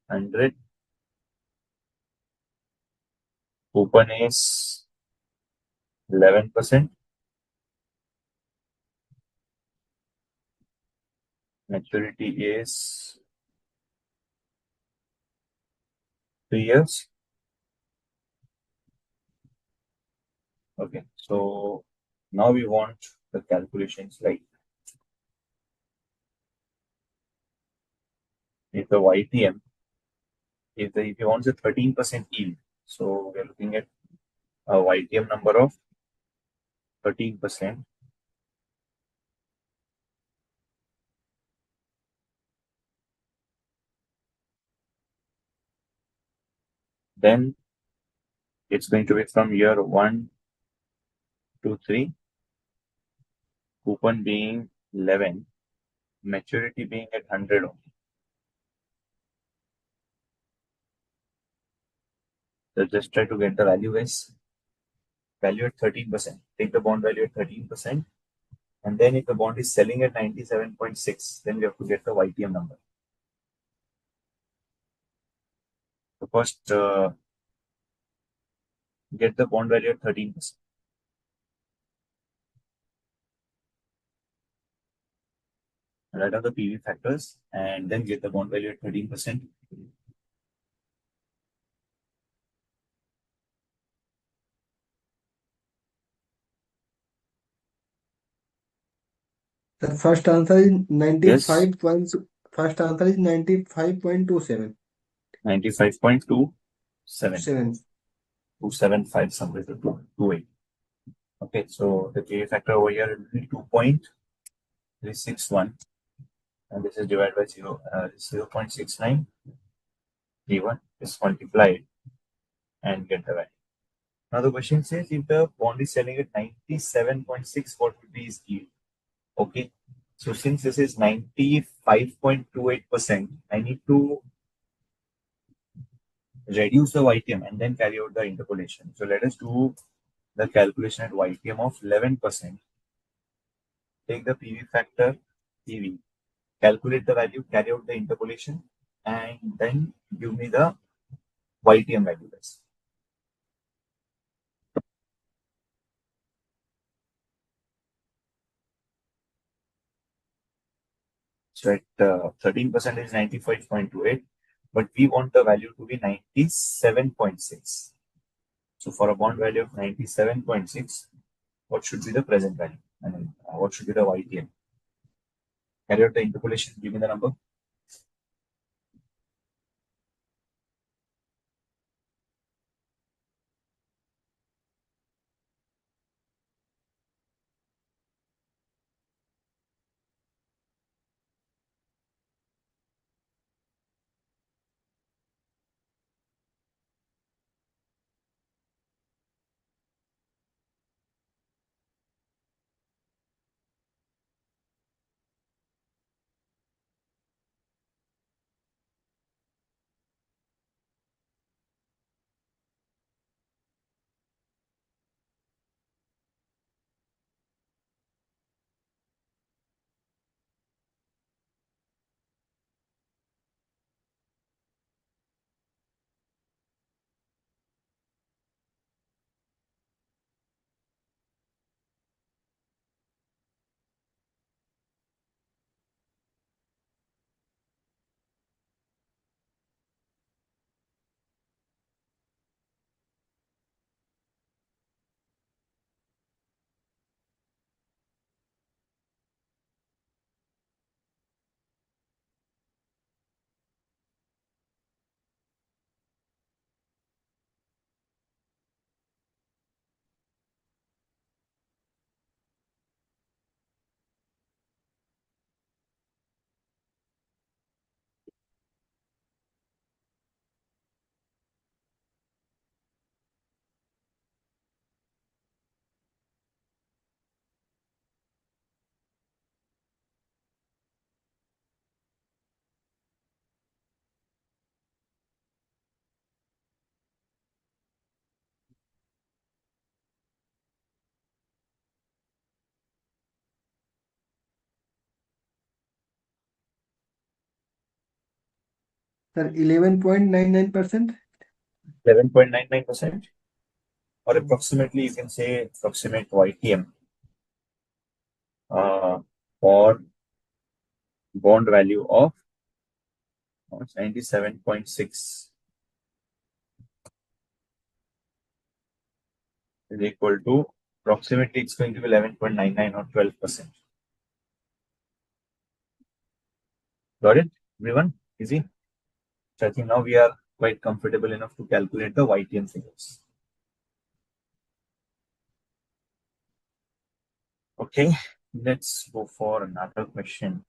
100. Coupon is 11%. Maturity is 3 years. Okay. So now we want the calculations like if the YTM, if you want the 13% yield, so we are looking at a YTM number of 13%. Then it's going to be from year 1 to 3, coupon being 11, maturity being at 100 only. So just try to get the value guys. Value at 13%. Take the bond value at 13%. And then if the bond is selling at 97.6, then we have to get the YTM number. So first, get the bond value at 13%. Write down the PV factors and then get the bond value at 13%. The first answer is Yes, 95 point, first answer is 95.27. 95.27. 7. 275 somewhere to 28. Okay, so the PV factor over here will be 2.361, and this is divided by 0.6931 is multiplied and get the value. Now the question says if the bond is selling at 97.6, what would be his yield? Okay, so since this is 95.28%, I need to reduce the YTM and then carry out the interpolation. So let us do the calculation at YTM of 11%. Take the PV factor, PV, calculate the value, carry out the interpolation, and then give me the YTM value. So at 13% is 95.28, but we want the value to be 97.6. So for a bond value of 97.6, what should be the present value? I mean, what should be the YTM? Carry out the interpolation, give me the number. Sir, 11.99%. 11.99%, or approximately you can say approximate YTM for bond value of 97.6 is equal to approximately it's going to be 11.99 or 12%. Got it, everyone? Easy. So I think now we are quite comfortable enough to calculate the YTM figures. Okay, let's go for another question.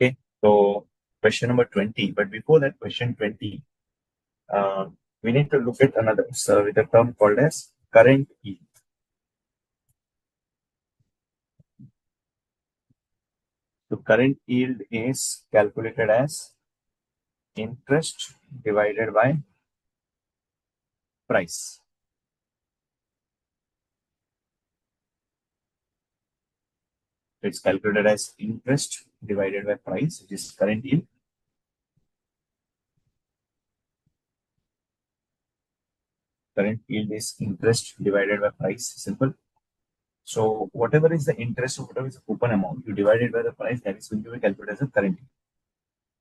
Okay, so question number 20. But before that, question 20, we need to look at another with a term called as current yield. So current yield is calculated as interest divided by price. It's calculated as interest divided by price, which is current yield. Current yield is interest divided by price. Simple. So whatever is the interest or whatever is the coupon amount, you divide it by the price, that is going to be calculated as a current yield.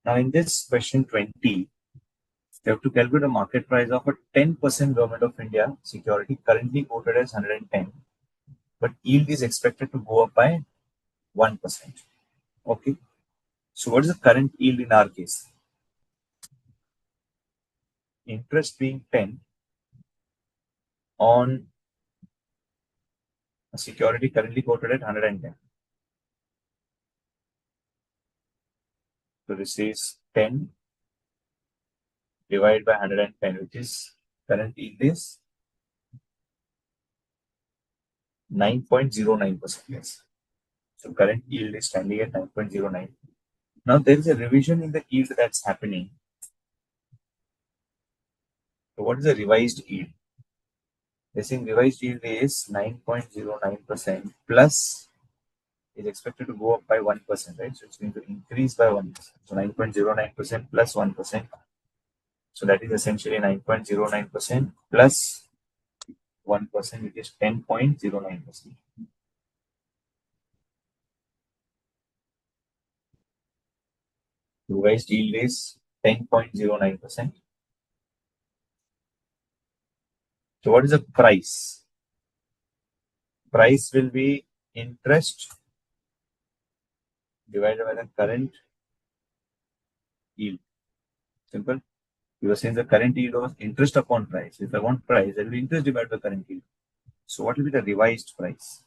Now in this question 20, you have to calculate a market price of a 10% Government of India security currently quoted as 110, but yield is expected to go up by 1%. Okay. So what is the current yield in our case? Interest being 10 on a security currently quoted at 110. So this is 10 divided by 110, which is current yield is 9.09%. Yes. So current yield is standing at 9.09. Now there is a revision in the yield that's happening. So what is the revised yield? They're saying revised yield is 9.09% plus is expected to go up by 1%, right? So it's going to increase by 1%. So 9.09% plus 1%. So that is essentially 9.09% plus 1%, which is 10.09%. Revised yield is 10.09%. So what is the price? Price will be interest divided by the current yield. Simple. You were saying the current yield was interest upon price. If I want price, that will be interest divided by current yield. So what will be the revised price?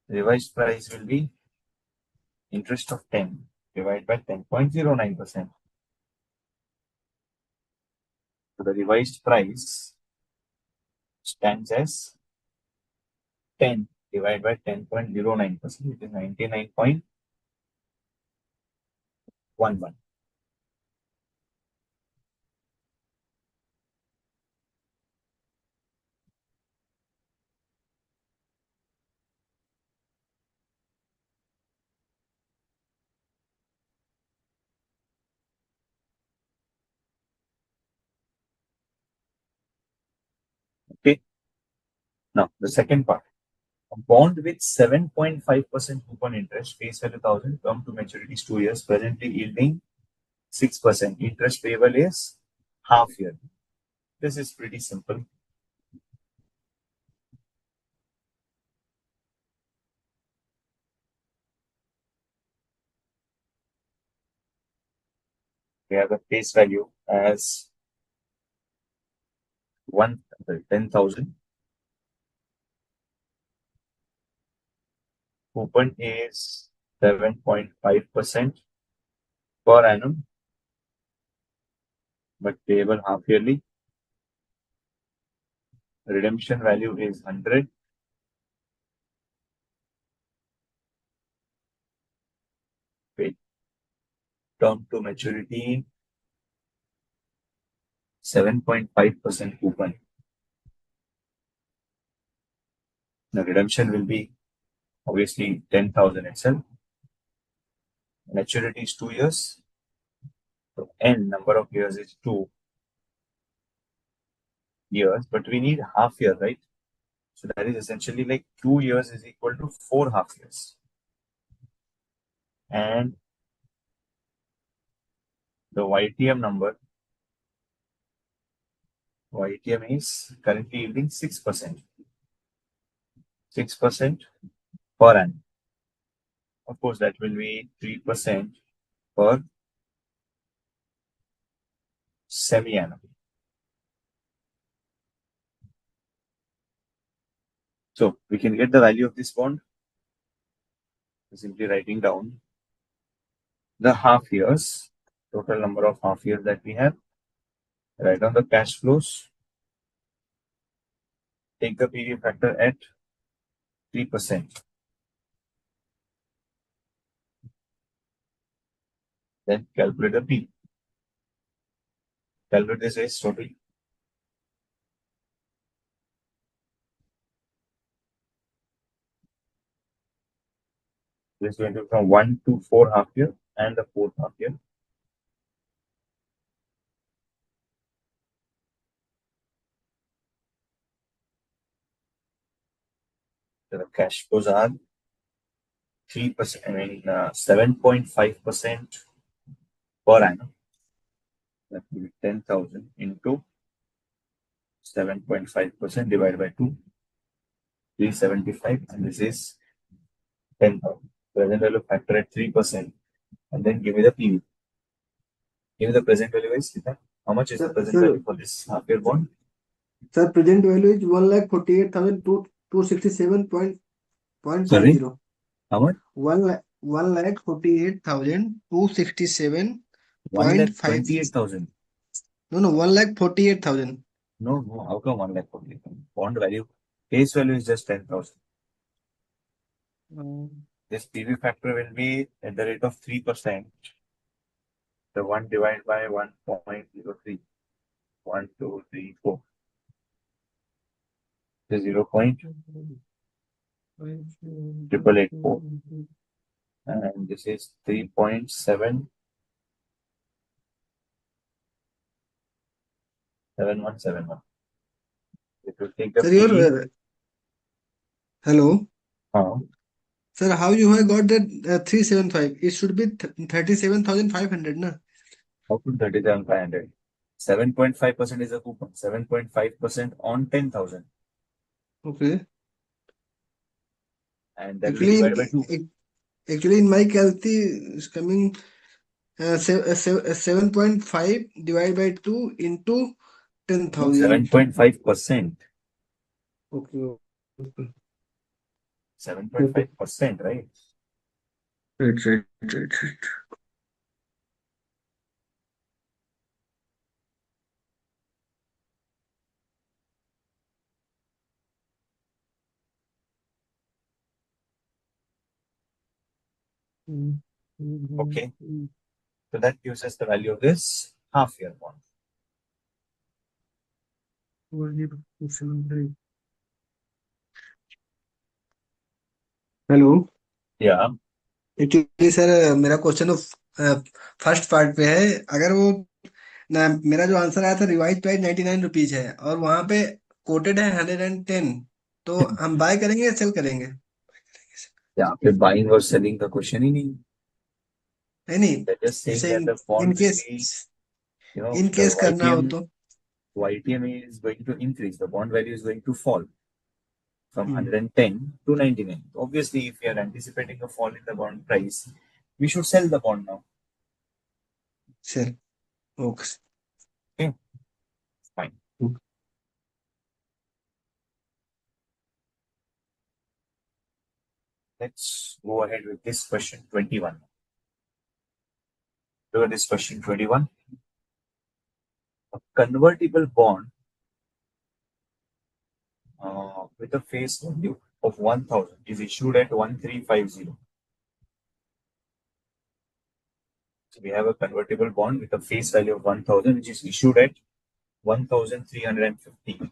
The revised price will be interest of 10 divided by 10.09%. So the revised price stands as 10 divided by 10.09%, which is 99.11. Okay. Now the second part. A bond with 7.5% coupon interest, face value 1,000, term to maturity is 2 years, presently yielding 6%. Interest payable is half year. This is pretty simple. We have the face value as 10,000. Coupon is 7.5% per annum, but payable half yearly. Redemption value is 100. Wait. Term to maturity, 7.5% coupon. The redemption will be obviously 10,000 itself. Maturity is 2 years. So N number of years is 2 years, but we need half year, right? So that is essentially like 2 years is equal to 4 half years. And the YTM number, YTM is currently yielding 6%. 6% per annum. Of course, that will be 3% per semi-annum. So we can get the value of this bond simply writing down the half years, total number of half years that we have, write down the cash flows, take the PV factor at 3%. Then calculate the P. Calculate this as total. This is going to be from 1 to 4 half year and the 4th half year. So the cash flows are 3%, 7.5% per annum. That will be 10,000 into 7.5% divided by 2, 375, and this is 10,000. Present value factor at 3%, and then give me the PV. Give me the present value is how much is the present value for this half year bond? Sir, present value is 1,48,267.50. Sorry, how much? 1,48,267.50. 1,28,000. No, 1,48,000. No, how come 1,48,000? Bond value, face value is just 10,000. This PV factor will be at the rate of 3%. The 1 divided by 1.03. 1, 2, 3, 4. The 0.884. And this is 3.77171. If you take the Sir, PE, hello. how Sir, how you have got that 375? It should be 37,500, na? could 37,500? 7.5% is a coupon. 7.5% on 10,000. Okay. And then we divide by 2. Actually, in my calculation, is coming 7.5 divided by 2 into 10,000. 7.5%. Okay. 7.5%, right? Right. Okay. So that gives us the value of this half year bond. Hello Yeah. Actually sir मेरा question first part पे है अगर वो ना मेरा जो answer आया था रिवाइज प्राइस 99 रुपीज है और वहां पे कोटेड है 110 तो हम बाय करेंगे या सेल करेंगे Yeah. फिर buying or selling का क्वेश्चन ही नहीं. नहीं They're just saying जैसे that the bond in will case be, in the case करना हो तो YTM is going to increase. The bond value is going to fall from hmm, 110 to 99. Obviously, if we are anticipating a fall in the bond price, we should sell the bond now. Sell okay Okay, fine. Let's go ahead with this question 21. Look at this question 21. A convertible bond with a face value of 1000 is issued at 1350. So we have a convertible bond with a face value of 1000 which is issued at 1350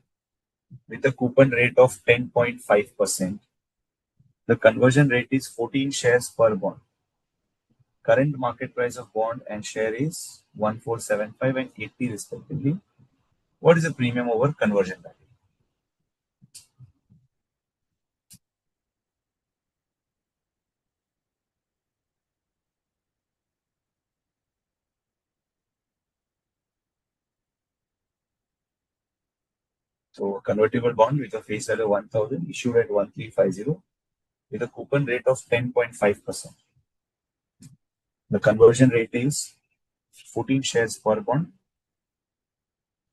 with a coupon rate of 10.5%. The conversion rate is 14 shares per bond. Current market price of bond and share is 1475 and 80 respectively. What is the premium over conversion value? So a convertible bond with a face value of 1000 issued at 1350 with a coupon rate of 10.5%. The conversion rate is 14 shares per bond.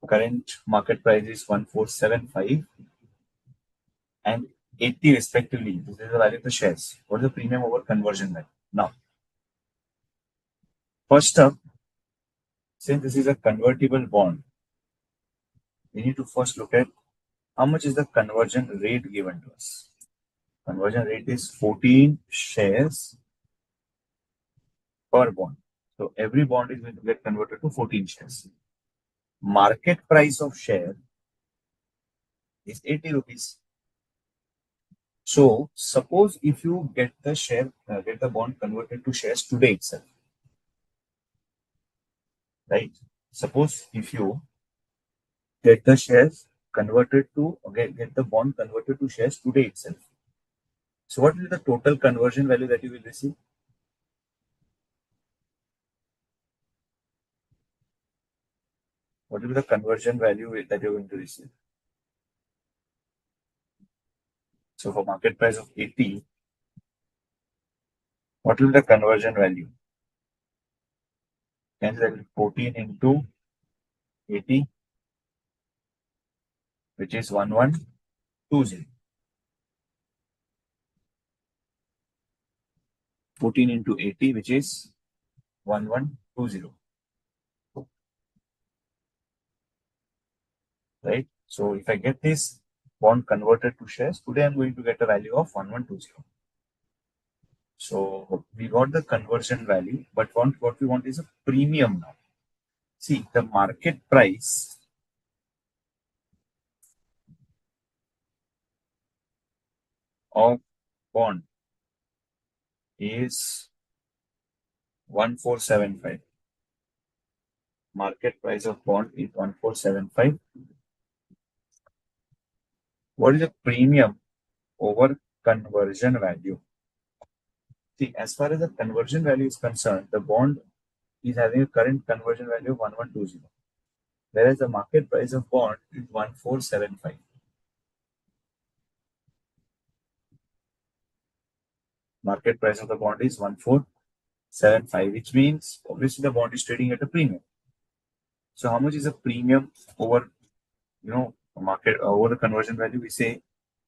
Current market price is 1475 and 80 respectively. This is the value of the shares. What is the premium over conversion value? Now, first up, since this is a convertible bond, we need to first look at how much is the conversion rate given to us. Conversion rate is 14 shares per bond. So every bond is going to get converted to 14 shares. Market price of share is 80 rupees. So suppose if you get the bond converted to shares today itself, right? Suppose if you get the shares converted to get the bond converted to shares today itself. So what will be the total conversion value that you will receive? What will be the conversion value that you're going to receive? So for market price of 80, what will be the conversion value? Hence that will be 14 into 80, which is 1120. 14 into 80, which is 1120. Right? So if I get this bond converted to shares, today I'm going to get a value of 1120. So we got the conversion value, but what we want is a premium now. See, the market price of bond is 1475. Market price of bond is 1475. What is the premium over conversion value? See, as far as the conversion value is concerned, the bond is having a current conversion value of 1120, whereas the market price of bond is 1475. Market price of the bond is 1475, which means obviously the bond is trading at a premium. So how much is a premium over market over the conversion value? We say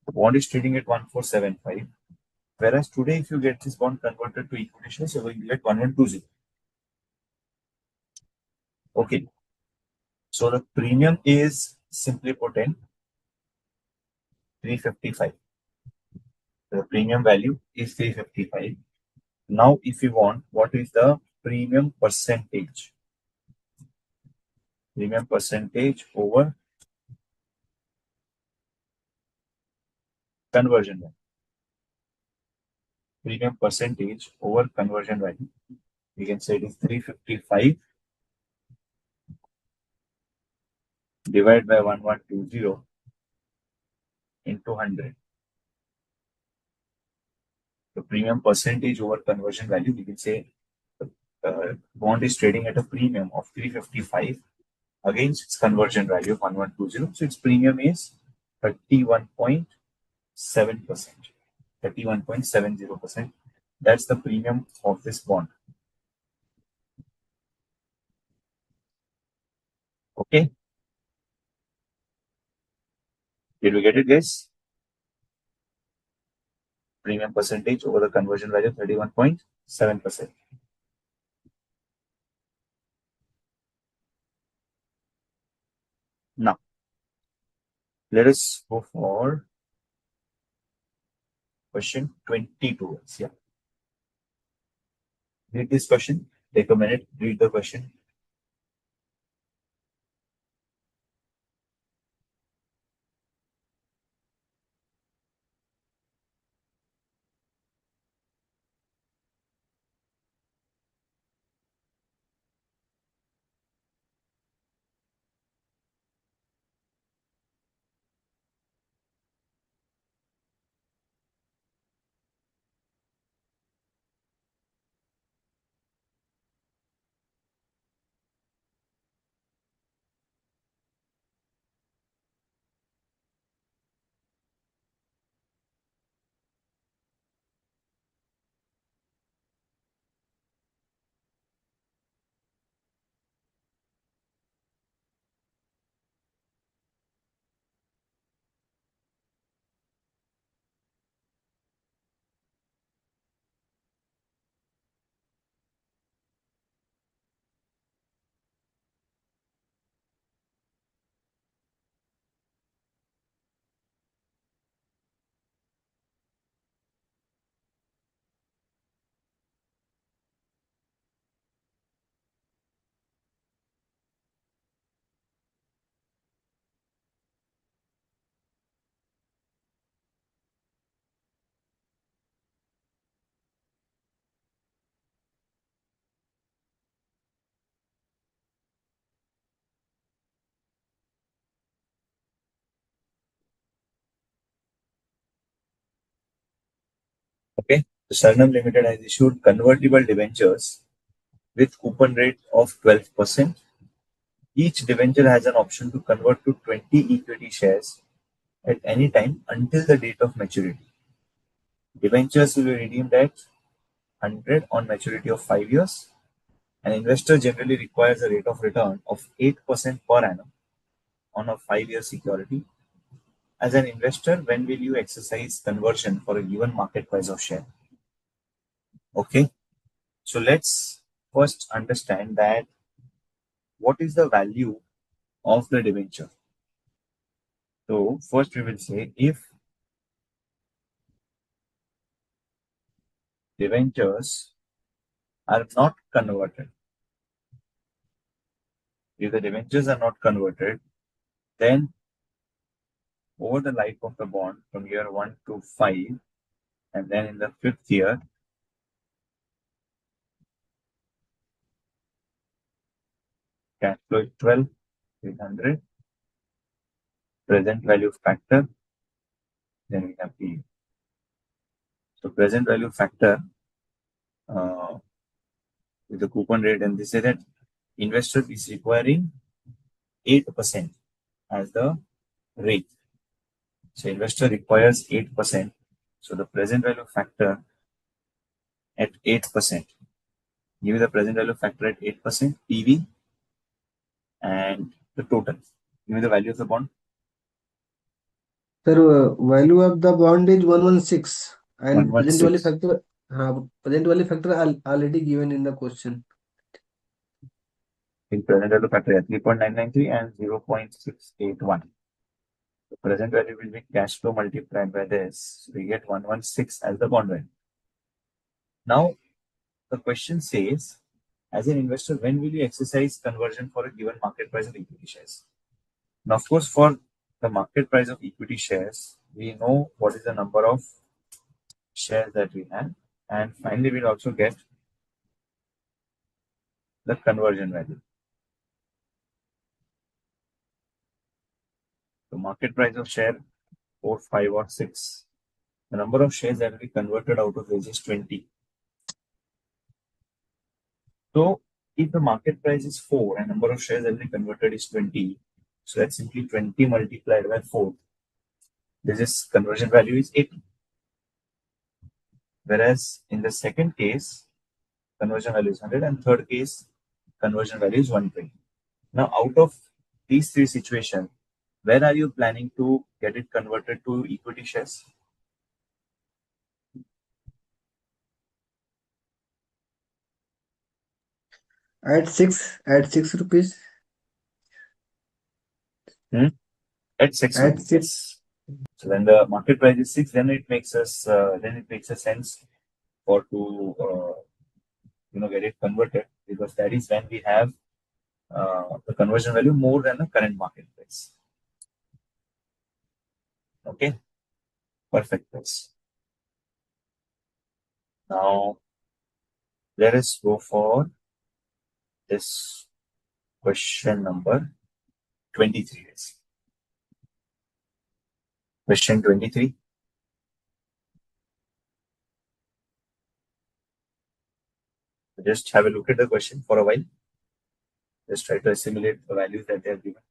the bond is trading at 1475, whereas today if you get this bond converted to equity shares, you're going to get 1120. Okay. So the premium is simply put in 355. The premium value is 355. Now, if you want, what is the premium percentage? Premium percentage over conversion value. Premium percentage over conversion value. We can say it is 355 divided by 1120 into 100. The premium percentage over conversion value, we can say bond is trading at a premium of 355 against its conversion value of 1120. So its premium is 31.7%. 31.70%. That's the premium of this bond. Okay. Did we get it, guys? premium percentage over the conversion value 31.7%. Now, let us go for question 22. Yeah. Read this question. Take a minute. Read the question. Okay. The Sarnam Limited has issued convertible debentures with coupon rate of 12%. Each debenture has an option to convert to 20 equity shares at any time until the date of maturity. Debentures will be redeemed at 100 on maturity of 5 years. An investor generally requires a rate of return of 8% per annum on a 5-year security. As an investor, when will you exercise conversion for a given market price of share? Okay, so let's first understand that what is the value of the debenture. So first we will say if debentures are not converted, if the debentures are not converted, then over the life of the bond from year 1 to 5, and then in the 5th year, cash flow is 12,800, present value factor, then we have P. So present value factor with the coupon rate, and they say that investor is requiring 8% as the rate. So investor requires 8%. So the present value factor at 8%. Give me the present value factor at 8%, PV, and the total. Give me the value of the bond. Sir, value of the bond is 116 and present value 116. factor, present value factor already given in the question. In present value factor 3.993 and 0.681. The present value will be cash flow multiplied by this. So we get 116 as the bond value. Now, the question says, as an investor, when will you exercise conversion for a given market price of equity shares? Now, of course, for the market price of equity shares, we know what is the number of shares that we have. And finally, we'll also get the conversion value. The market price of share 4, 5, or 6. The number of shares that will be converted out of this is 20. So, if the market price is 4 and number of shares that will be converted is 20, so that's simply 20 multiplied by 4. This is conversion value is 80. Whereas in the second case, conversion value is 100, and third case, conversion value is 120. Now, out of these three situations, where are you planning to get it converted to equity shares? At 6 rupees. Hmm? At 6 At rupees, 6. yes. So when the market price is 6, then it makes a sense for to get it converted, because that is when we have the conversion value more than the current market price. Okay, perfect. Yes. Now let us go for this question number 23. Yes. Question 23. Just have a look at the question for a while. Just try to assimilate the values that they have given.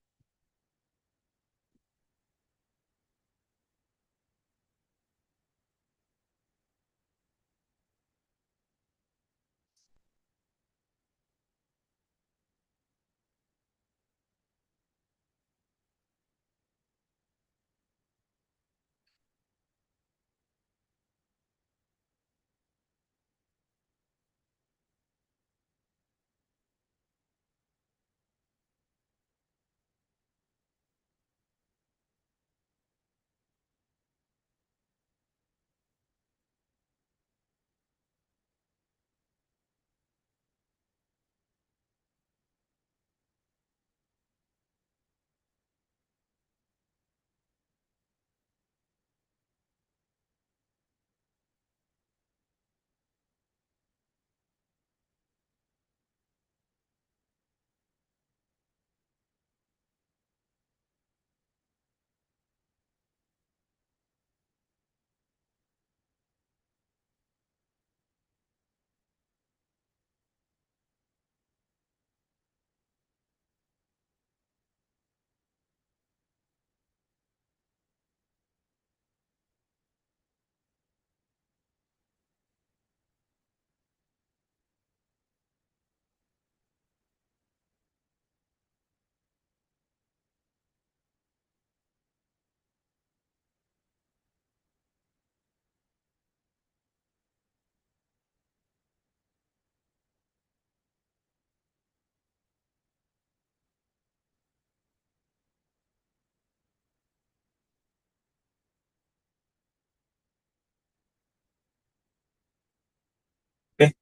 Okay.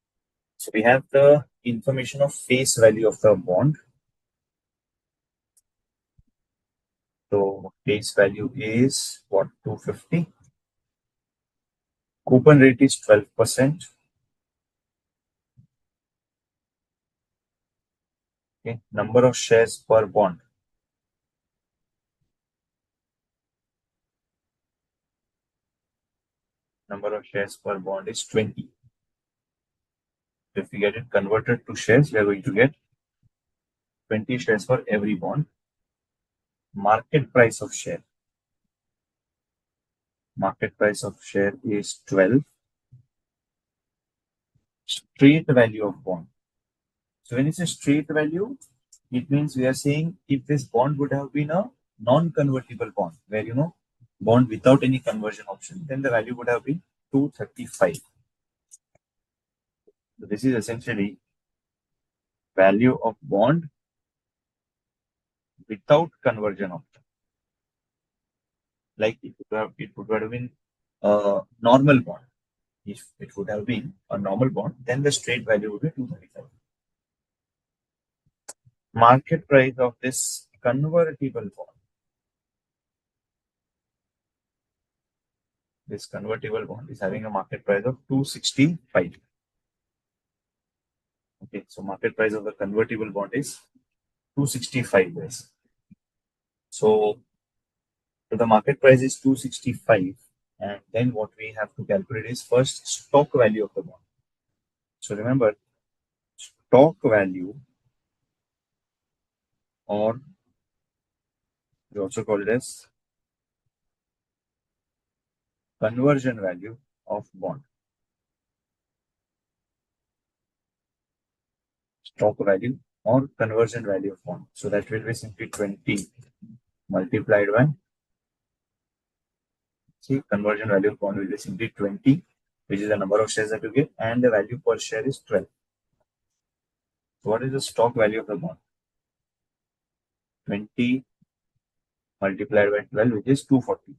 So we have the information of face value of the bond. So face value is what, 250. Coupon rate is 12%. Okay. Number of shares per bond. Number of shares per bond is 20. If we get it converted to shares, we are going to get 20 shares for every bond. Market price of share. Market price of share is 12. Straight value of bond. So when it's a straight value, it means we are saying if this bond would have been a non-convertible bond, where bond without any conversion option, then the value would have been 235. So this is essentially value of bond without conversion option. Like it would have been a normal bond. If it would have been a normal bond, then the straight value would be 235. Market price of this convertible bond. This convertible bond is having a market price of 265. Okay, so market price of the convertible bond is 265 days. So the market price is 265, and then what we have to calculate is first stock value of the bond. So remember, stock value, or we also call it as conversion value of bond. Stock value or conversion value of bond. So that will be simply 20 multiplied by, see, conversion value of bond will be simply 20, which is the number of shares that you get, and the value per share is 12. So what is the stock value of the bond? 20 multiplied by 12, which is 240.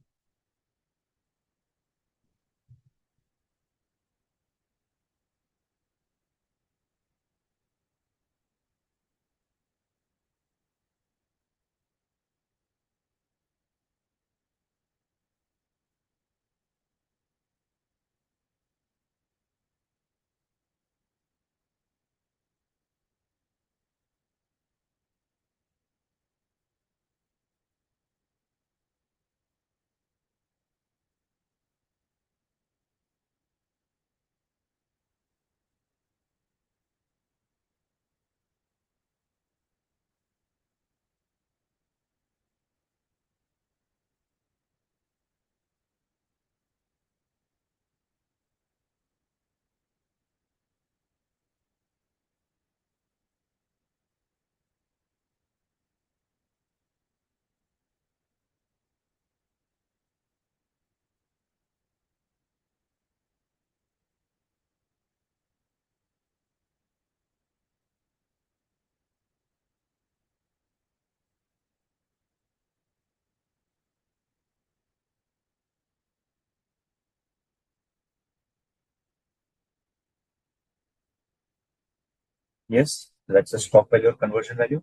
Yes, that's the stock value or conversion value.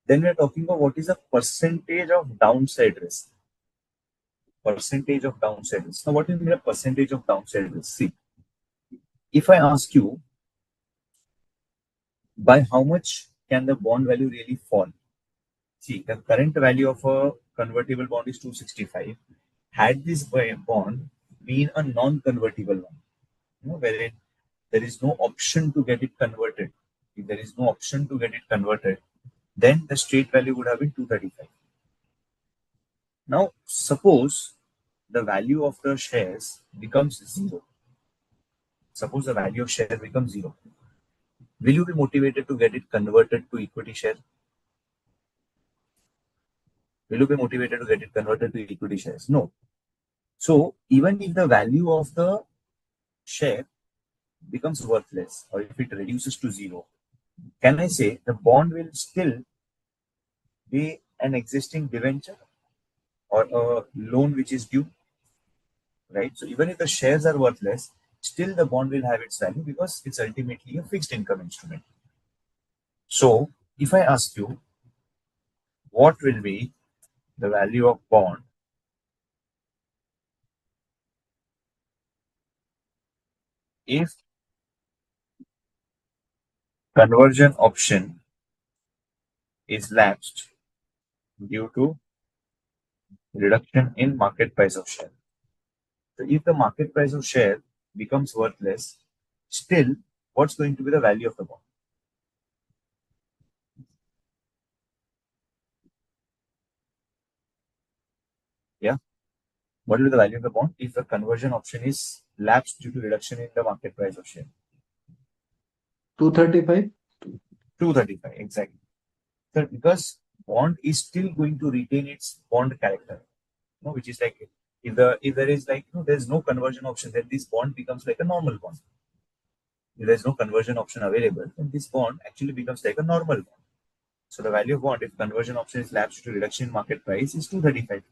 Then we're talking about what is the percentage of downside risk. Percentage of downside risk. Now, what is the percentage of downside risk? See, if I ask you by how much can the bond value really fall? See, the current value of a convertible bond is 265. Had this bond been a non-convertible one, wherein there is no option to get it converted. If there is no option to get it converted, then the straight value would have been 235. Now, suppose the value of the shares becomes zero. Suppose the value of share becomes zero. Will you be motivated to get it converted to equity share? Will you be motivated to get it converted to equity shares? No. So even if the value of the share becomes worthless or if it reduces to zero, can I say the bond will still be an existing debenture or a loan which is due, right? So even if the shares are worthless, still the bond will have its value because it's ultimately a fixed income instrument. So if I ask you what will be the value of bond if conversion option is lapsed due to reduction in market price of share. So if the market price of share becomes worthless, still what's going to be the value of the bond? Yeah. What will be the value of the bond if the conversion option is lapsed due to reduction in the market price of share? 235. 235, exactly. So because bond is still going to retain its bond character, which is like if there is like there's no conversion option, then this bond becomes like a normal bond. If there's no conversion option available, then this bond actually becomes like a normal bond. So the value of bond, if conversion option is lapsed to reduction in market price, is 235.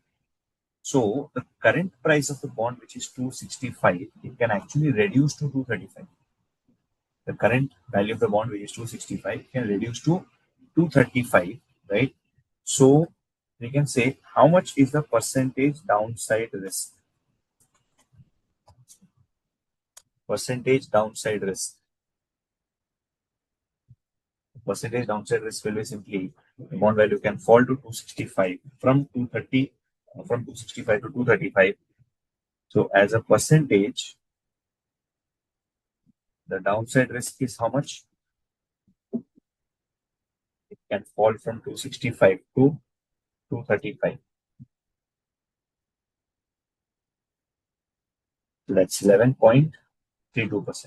So the current price of the bond, which is 265, it can actually reduce to 235. The current value of the bond, which is 265, can reduce to 235, right? So we can say how much is the percentage downside risk? Percentage downside risk. Percentage downside risk will be simply the bond value can fall to 265 from 230, from 265 to 235. So as a percentage, the downside risk is how much? It can fall from 265 to 235. So that's 11.32%.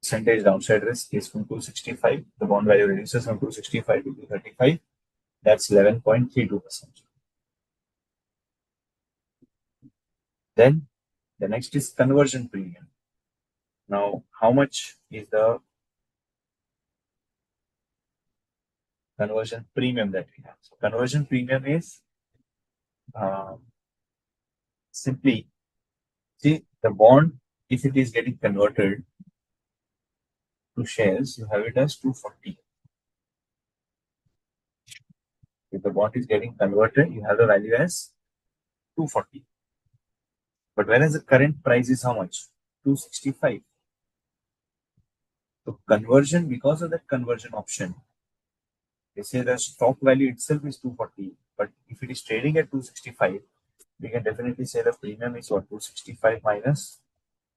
percentage downside risk is from 265. The bond value reduces from 265 to 235. That's 11.32%. Then the next is conversion premium. Now, how much is the conversion premium that we have? So conversion premium is simply, see, the bond, if it is getting converted to shares, you have it as 240. If the bond is getting converted, you have the value as 240. But whereas the current price is how much? 265. So conversion, because of that conversion option, they say the stock value itself is 240. But if it is trading at 265, we can definitely say the premium is what? 265 minus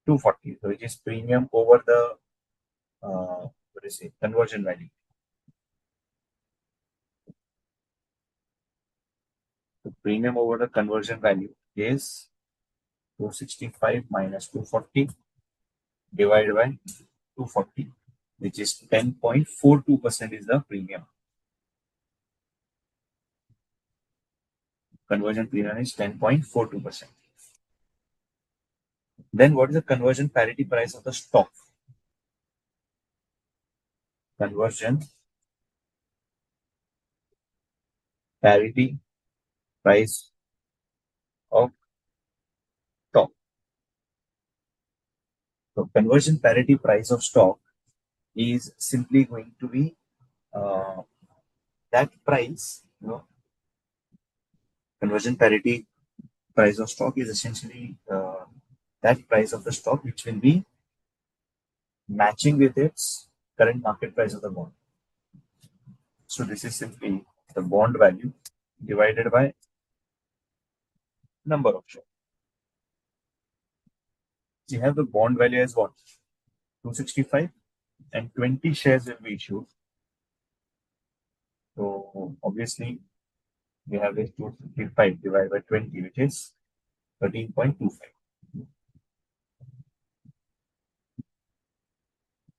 240. So which is premium over the conversion value. The premium over the conversion value is 265 minus 240 divided by 240, which is 10.42% is the premium. Conversion premium is 10.42%. Then what is the conversion parity price of the stock? Conversion parity price of stock. So conversion parity price of stock is simply going to be that price, conversion parity price of stock is essentially that price of the stock which will be matching with its current market price of the bond. So this is simply the bond value divided by number of shares. We have the bond value as what? 265 and 20 shares will be issued. So obviously we have this 265 divided by 20, which is 13.25.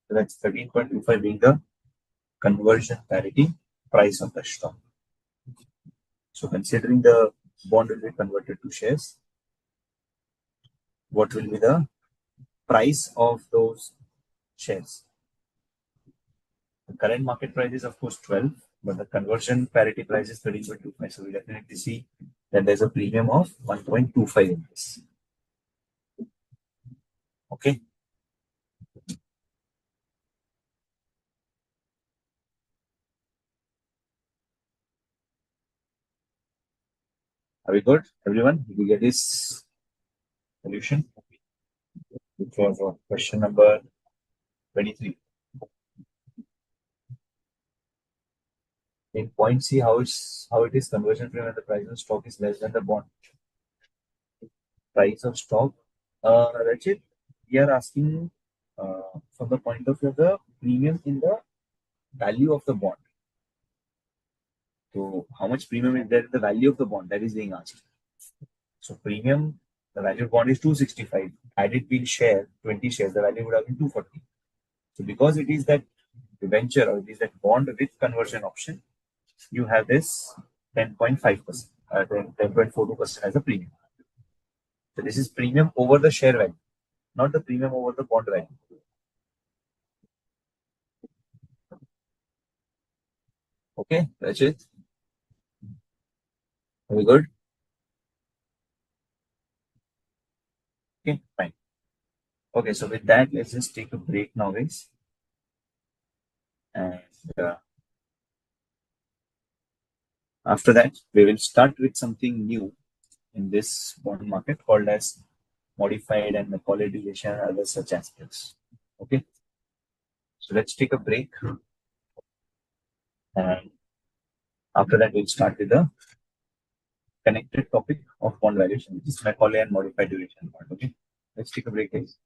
So that's 13.25 being the conversion parity price of the stock. So considering the bond will be converted to shares, what will be the price of those shares? The current market price is of course 12, but the conversion parity price is 13.25. So we definitely see that there's a premium of 1.25 in this. Okay. Are we good, everyone? Did you get this solution? Which was question number 23. In point C, how it is conversion premium when the price of stock is less than the bond price of stock. Rachit, we are asking from the point of view of the premium in the value of the bond. So how much premium is there in the value of the bond? That is being asked. So premium, the value of bond is 265. Had it been share, 20 shares, the value would have been 240. So because it is that debenture or it is that bond with conversion option, you have this 10.5%, 10.42% as a premium. So this is premium over the share value, not the premium over the bond value. Okay, that's it. Very good. Okay, fine. Okay, so with that, let's just take a break now, guys. And after that, we will start with something new in this bond market called as modified and Macaulay duration and other such aspects. Okay, so let's take a break. And after that, we'll start with the connected topic of bond valuation, which is Macaulay and modified duration part. Okay, let's take a break, guys.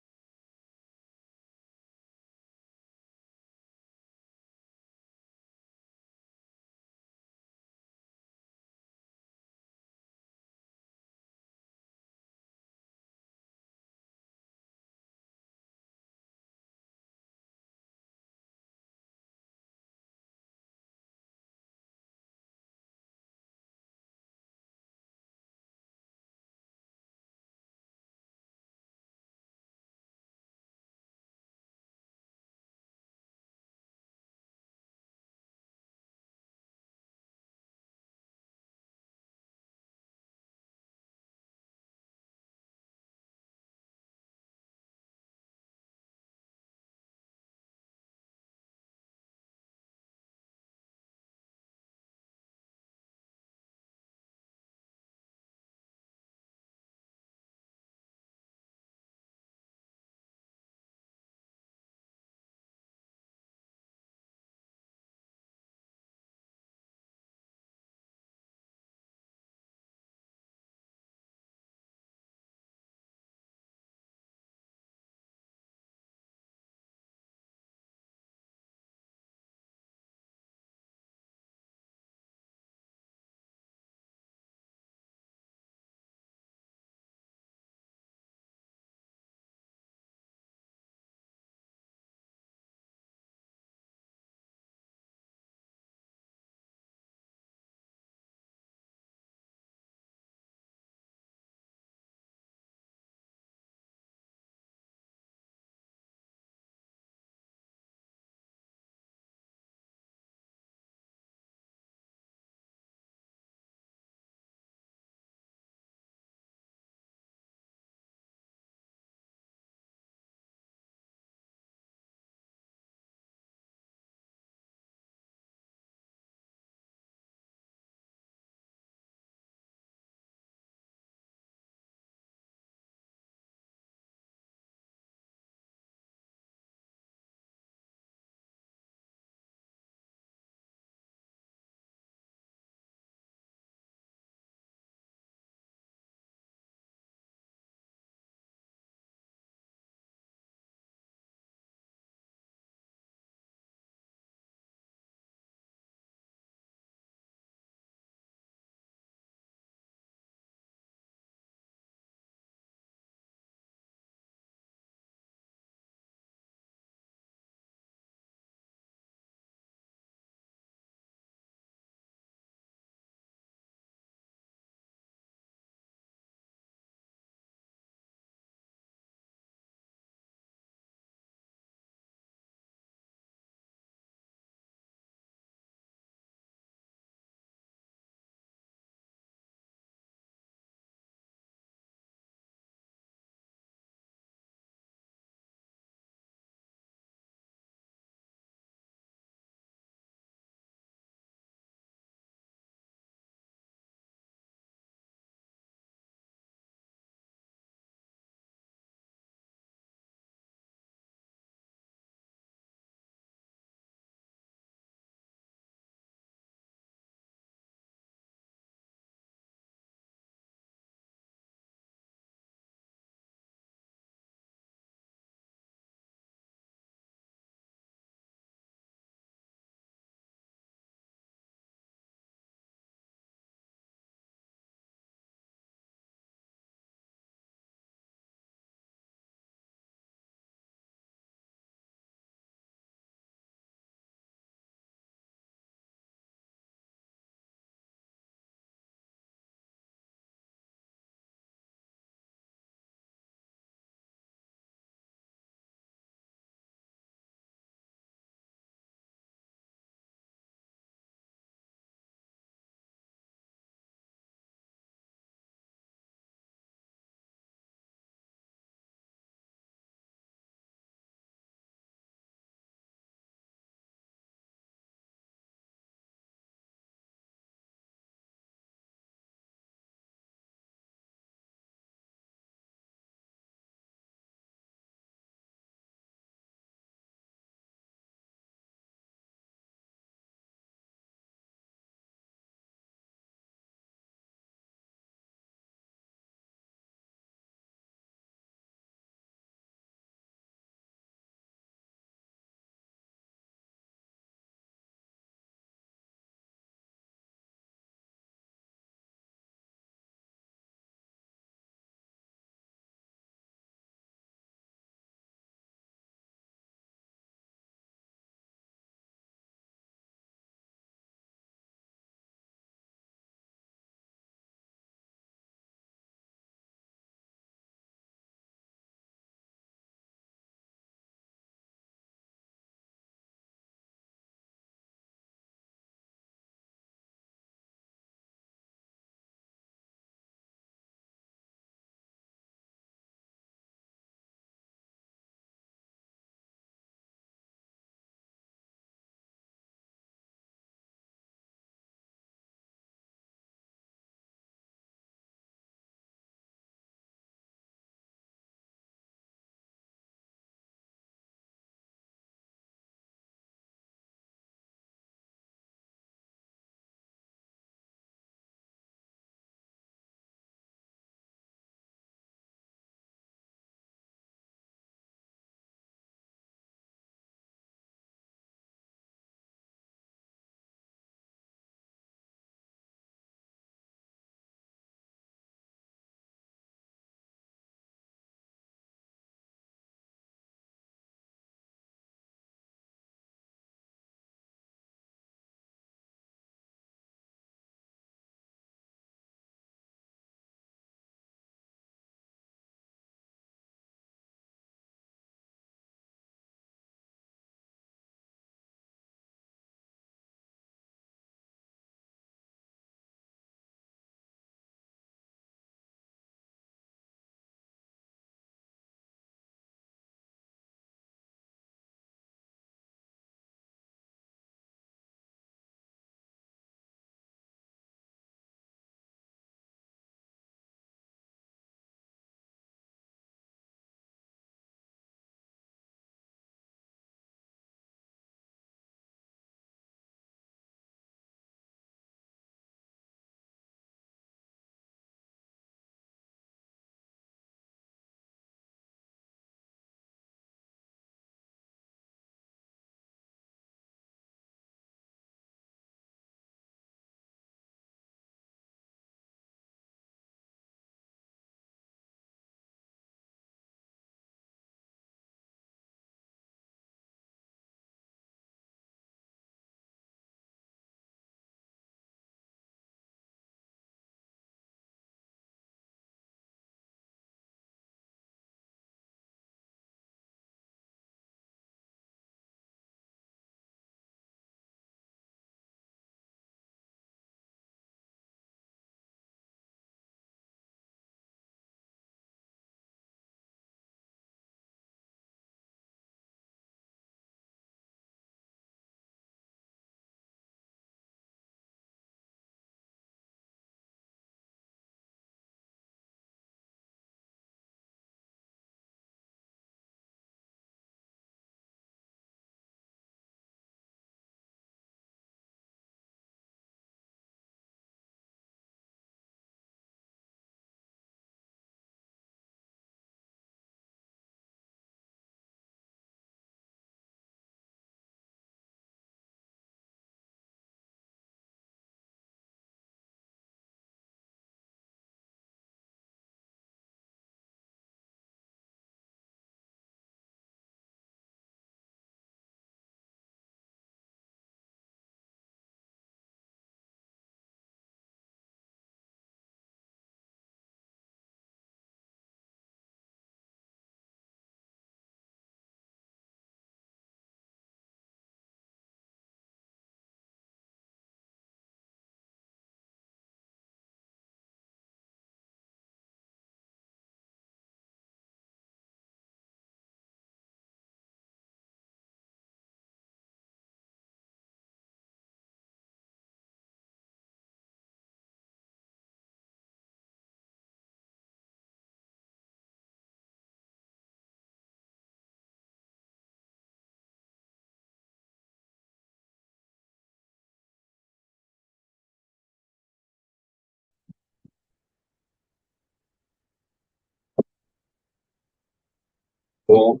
So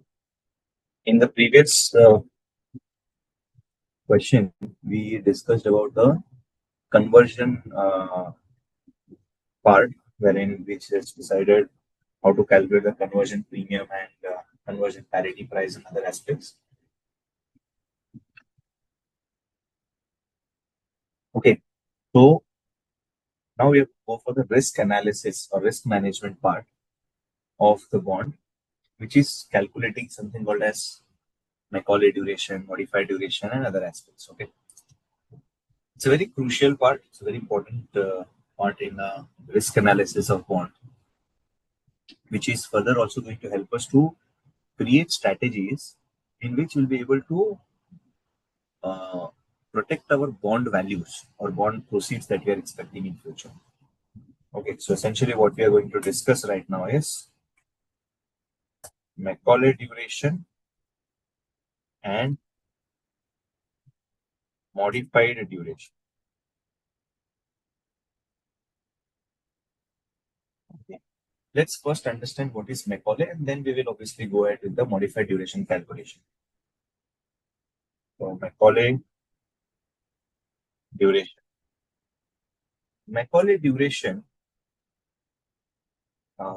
in the previous question, we discussed about the conversion part, wherein which is decided how to calculate the conversion premium and conversion parity price and other aspects. Okay, so now we have to go for the risk analysis or risk management part of the bond, which is calculating something called as Macaulay duration, modified duration, and other aspects. Okay, it's a very crucial part. It's a very important part in risk analysis of bond, which is further also going to help us to create strategies in which we'll be able to uh, protect our bond values or bond proceeds that we are expecting in future. Okay, so essentially what we are going to discuss right now is Macaulay duration and modified duration. Okay. Let's first understand what is Macaulay, and then we will obviously go ahead with the modified duration calculation. So Macaulay duration. Macaulay duration, uh,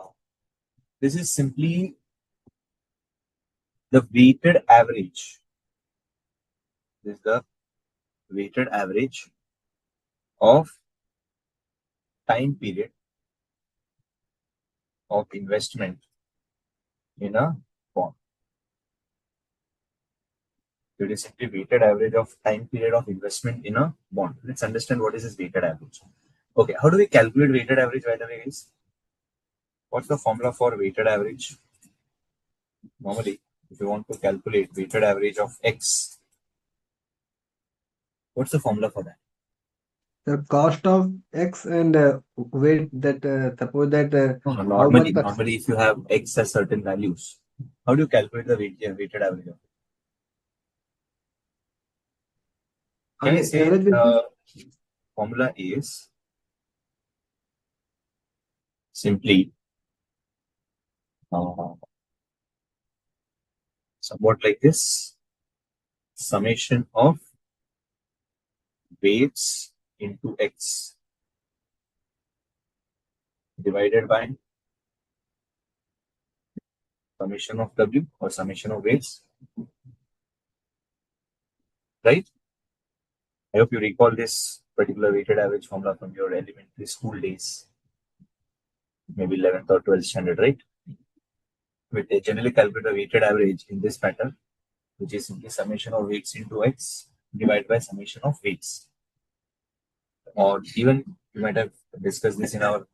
this is simply the weighted average. This is the weighted average of time period of investment in a bond. It is simply weighted average of time period of investment in a bond. Let's understand what is this weighted average. Okay, how do we calculate weighted average, by the way, guys? What's the formula for weighted average? Normally, if you want to calculate weighted average of X, what's the formula for that? The cost of X and weight that suppose that No, no, how much normally, if you have X as certain values, how do you calculate the weighted average of it? Can I say average basis? the formula is simply uh, somewhat like this: summation of weights into X divided by summation of W or summation of weights, right? I hope you recall this particular weighted average formula from your elementary school days, maybe 11th or 12th standard, right? We generally calculate the weighted average in this pattern, which is simply summation of weights into X divided by summation of weights. Or even you might have discussed this in our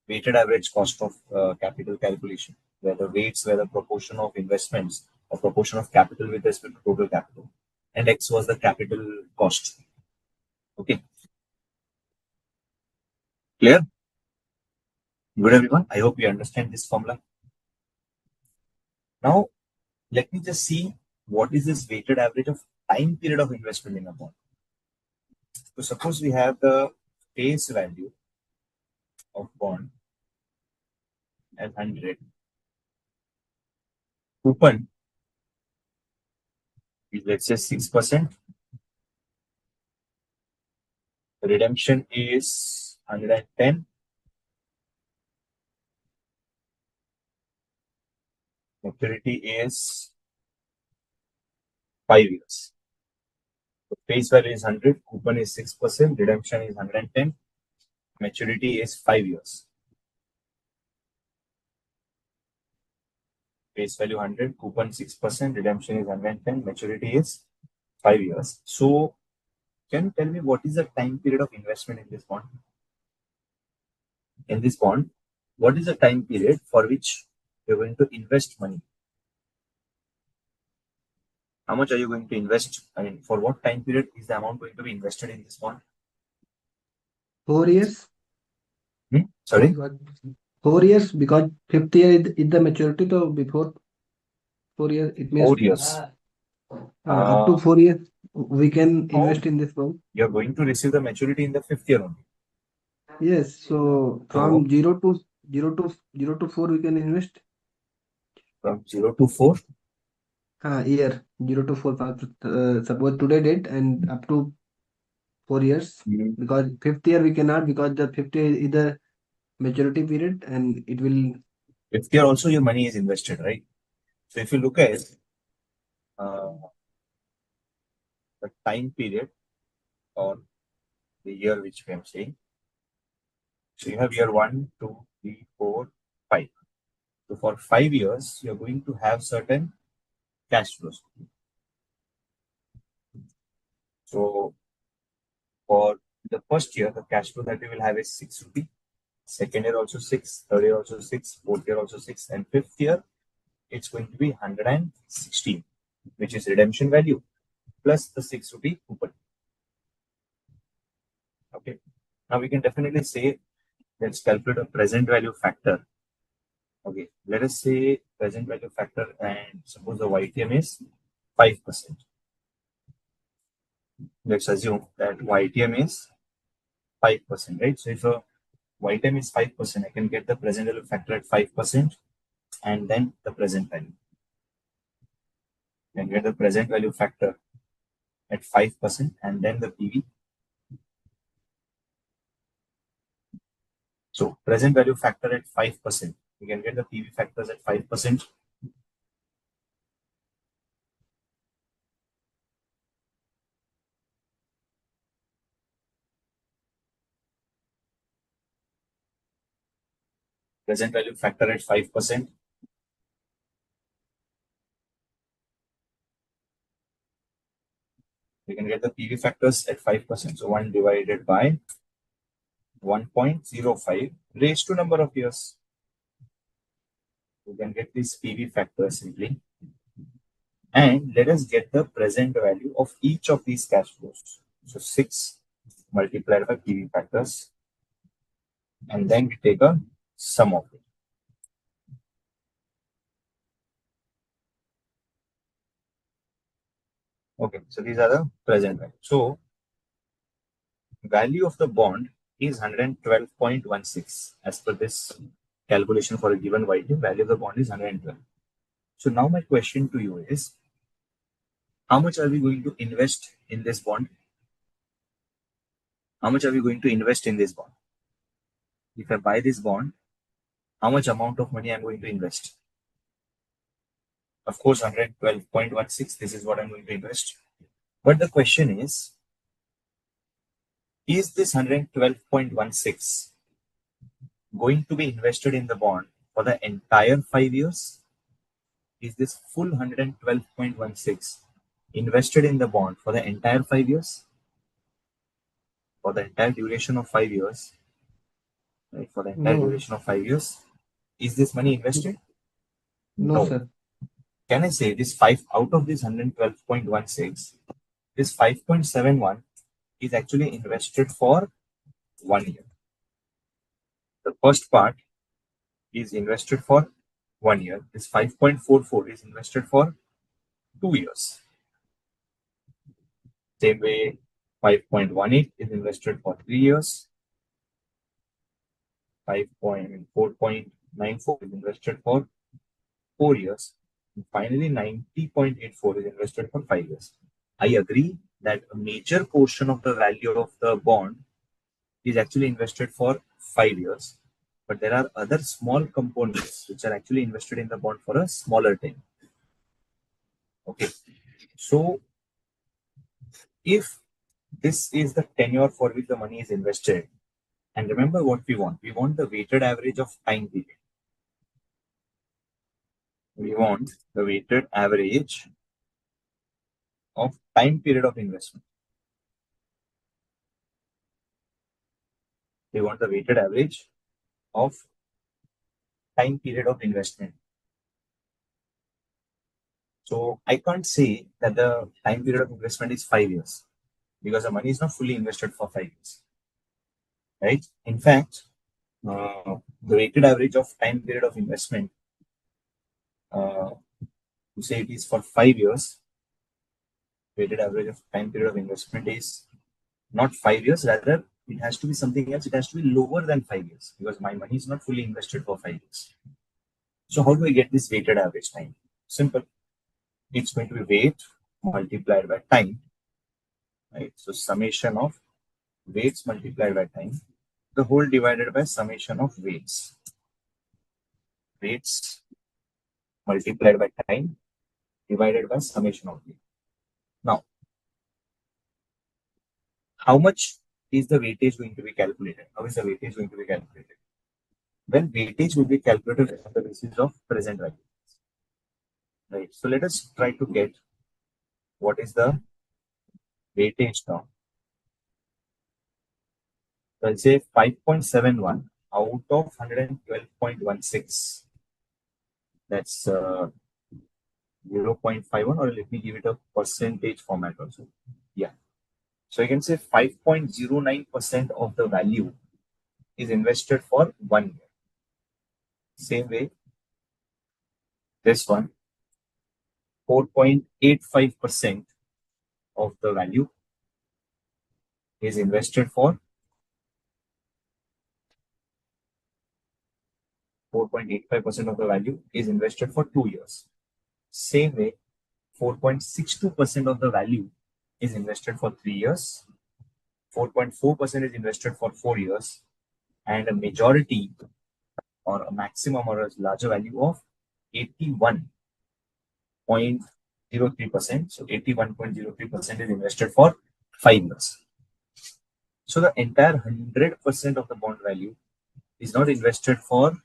weighted average cost of capital calculation, where the weights were the proportion of investments or proportion of capital with respect to total capital, and X was the capital cost. Okay, clear? Good, everyone. I hope you understand this formula. Now, let me just see what is this weighted average of time period of investment in a bond. So suppose we have the face value of bond at 100. Coupon is, let's say, 6%. Redemption is 110. Maturity is 5 years. So face value is 100. Coupon is 6%. Redemption is 110. Maturity is 5 years. Face value 100. Coupon 6%. Redemption is 110. Maturity is 5 years. So can you tell me what is the time period of investment in this bond? In this bond, what is the time period for which you're going to invest money? How much are you going to invest? I mean, for what time period is the amount going to be invested in this bond? 4 years. Sorry? Because 4 years, because fifth year is the maturity. So before 4 years, it means 4 years. up to 4 years we can invest in this bond. You're going to receive the maturity in the 5th year only. Yes. So from So 0 to 4 we can invest. from 0 to 4. Year 0 to 4. Suppose today date and up to 4 years. Because fifth year we cannot, because the fifth year is the maturity period and it will. Fifth year also your money is invested, right? So if you look at uh, the time period or the year which we are saying, so you have year 1, 2, 3, 4, 5. So for 5 years, you're going to have certain cash flows. So for the first year, the cash flow that we will have is 6 rupee. Second year also 6, third year also 6, fourth year also 6, and fifth year it's going to be 116, which is redemption value plus the 6 rupee coupon. Okay. Now we can definitely say, let's calculate a present value factor. Okay. Let us say present value factor, and suppose the YTM is 5%. Let's assume that YTM is 5%, right? So if a YTM is 5%, I can get the present value factor at 5% and then the present value. And get the present value factor at 5% and then the PV. So present value factor at 5%. We can get the PV factors at 5%. Present value factor at 5%. We can get the PV factors at 5%. So 1 divided by 1.05 raised to number of years. We can get these PV factors simply. And let us get the present value of each of these cash flows. So 6 multiplied by PV factors. And then we take a sum of it. Okay, so these are the present value. So value of the bond is 112.16 as per this calculation for a given YT. Value of the bond is 112. So now my question to you is, how much are we going to invest in this bond? How much are we going to invest in this bond? If I buy this bond, how much amount of money I'm going to invest? Of course, 112.16, this is what I'm going to invest. But the question is this 112.16 going to be invested in the bond for the entire 5 years? Is this full 112.16 invested in the bond for the entire 5 years? For the entire duration of 5 years, right? For the entire duration of 5 years, is this money invested? No, sir. Can I say this 5 out of this 112.16, this 5.71 is actually invested for 1 year? The first part is invested for 1 year. This 5.44 is invested for 2 years. Same way, 5.18 is invested for 3 years. 4.94 is invested for 4 years. And finally, 90.84 is invested for 5 years. I agree that a major portion of the value of the bond is actually invested for 5 years. But there are other small components which are actually invested in the bond for a smaller time. Okay. So if this is the tenure for which the money is invested, and remember what we want. We want the weighted average of time period. We want the weighted average of time period of investment. We want the weighted average of time period of investment. So I can't say that the time period of investment is 5 years because the money is not fully invested for 5 years. Right? In fact, the weighted average of time period of investment, to say it is for 5 years, weighted average of time period of investment is not 5 years, rather it has to be something else. It has to be lower than 5 years because my money is not fully invested for 5 years. So how do we get this weighted average time? Simple. It's going to be weight multiplied by time, right? So summation of weights multiplied by time, the whole divided by summation of weights. Weights multiplied by time divided by summation of weight. Now, how much is the weightage going to be calculated? How is the weightage going to be calculated? Well, weightage will be calculated on the basis of present value. Right. So let us try to get what is the weightage now. So I'll say 5.71 out of 112.16. That's 0.51, or let me give it a percentage format also. Yeah. So you can say 5.09% of the value is invested for 1 year. Same way, this one, 4.85% of the value is invested for 4.85% of the value is invested for 2 years. Same way, 4.62% of the value is invested for 3 years, 4.4% is invested for 4 years, and a majority or a maximum or a larger value of 81.03%. So 81.03% is invested for 5 years. So the entire 100% of the bond value is not invested for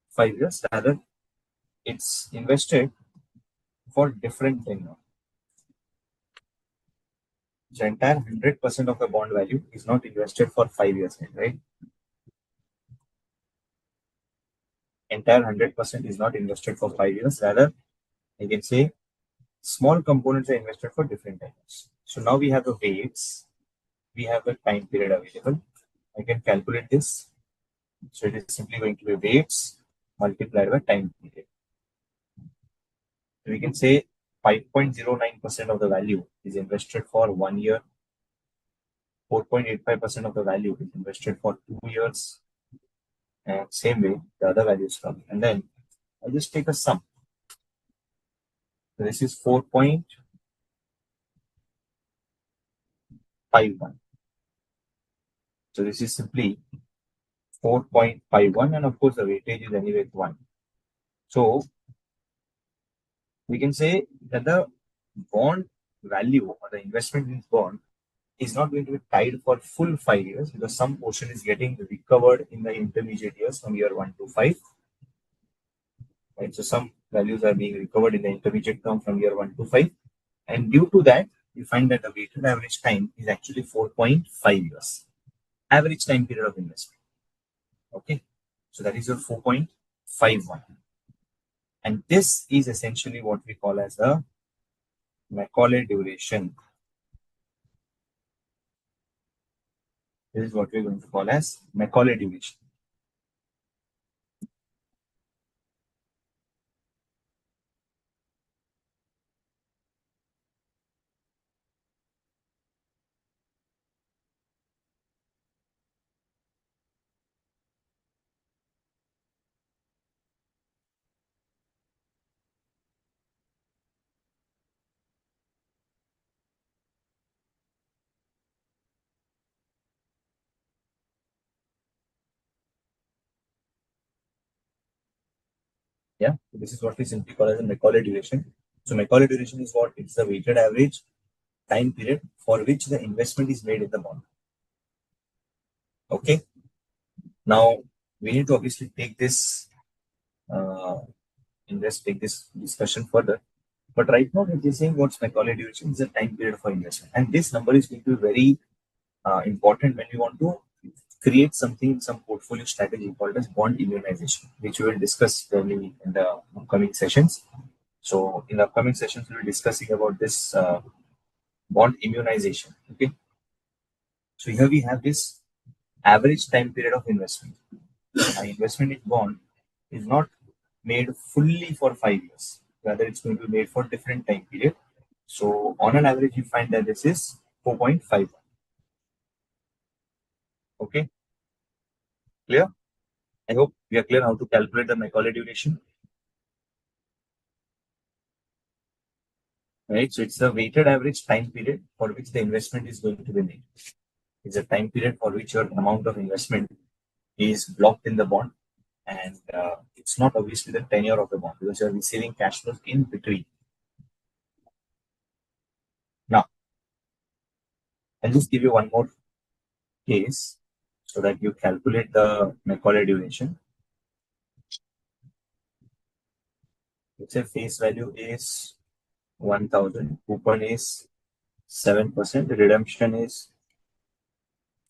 5 years, rather it's invested for different tenure. So entire 100% of the bond value is not invested for 5 years, right? Entire 100% is not invested for 5 years. Rather, I can say small components are invested for different times. So now we have the weights, we have the time period available. I can calculate this. So it is simply going to be weights multiplied by time period. So we can say 5.09% of the value is invested for 1 year, 4.85% of the value is invested for 2 years, and same way the other values come. And then I just take a sum. So this is 4.51. So this is simply 4.51, and of course the weightage is anyway 1. So we can say that the bond value or the investment in bond is not going to be tied for full 5 years, because some portion is getting recovered in the intermediate years from year 1 to 5. Right? So some values are being recovered in the intermediate term from year 1 to 5. And due to that, you find that the weighted average time is actually 4.5 years. Average time period of investment. Okay. So that is your 4.51. And this is essentially what we call as a Macaulay duration. This is what we're going to call as Macaulay duration. Yeah, so this is what we simply call as a Macaulay duration. So Macaulay duration is what? It's the weighted average time period for which the investment is made in the bond. Okay. Now we need to obviously take this take this discussion further. But right now we're just saying what's Macaulay duration is a time period for investment, and this number is going to be very important when you want to create something, some portfolio strategy called as bond immunization, which we will discuss probably in the upcoming sessions. So in the upcoming sessions, we'll be discussing about this bond immunization. Okay. So here we have this average time period of investment. An investment in bond is not made fully for 5 years. Rather, it's going to be made for different time period. So on an average, you find that this is 4.51. Okay. Clear? I hope we are clear how to calculate the Macaulay duration. right? So it's the weighted average time period for which the investment is going to be made. It's a time period for which your amount of investment is blocked in the bond, and it's not obviously the tenure of the bond because you're receiving cash flows in between. Now, I'll just give you one more case so that you calculate the Macaulay duration. Let's say face value is 1000, coupon is 7%, redemption is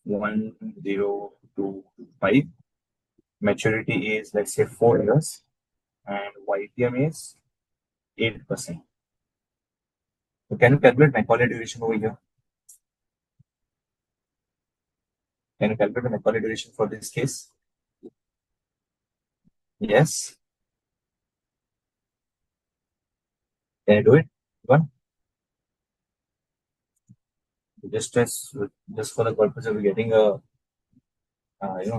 10225, maturity is let's say 4 years, and YTM is 8%. So can you calculate Macaulay duration over here? Can you calculate the Macaulay duration for this case? Yes. Can you do it? One. Just for the purpose of getting a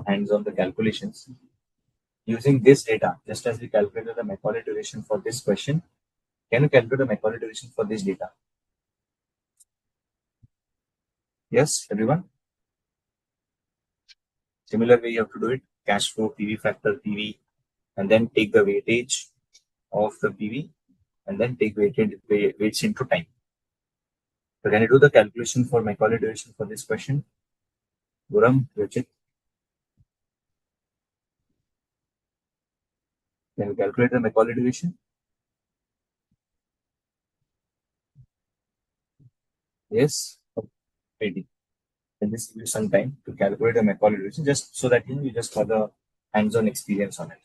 hands on the calculations using this data, just as we calculated the Macaulay duration for this question, can you calculate the Macaulay duration for this data? Yes, everyone. Similar way you have to do it: cash flow, PV factor, PV, and then take the weightage of the PV, and then take weights into time. So can you do the calculation for Macaulay duration for this question? Guram, Rachit, can you calculate the Macaulay duration? Yes. Ready. Then just give you some time to calculate the Macaulay duration, just so that you just have the hands-on experience on it.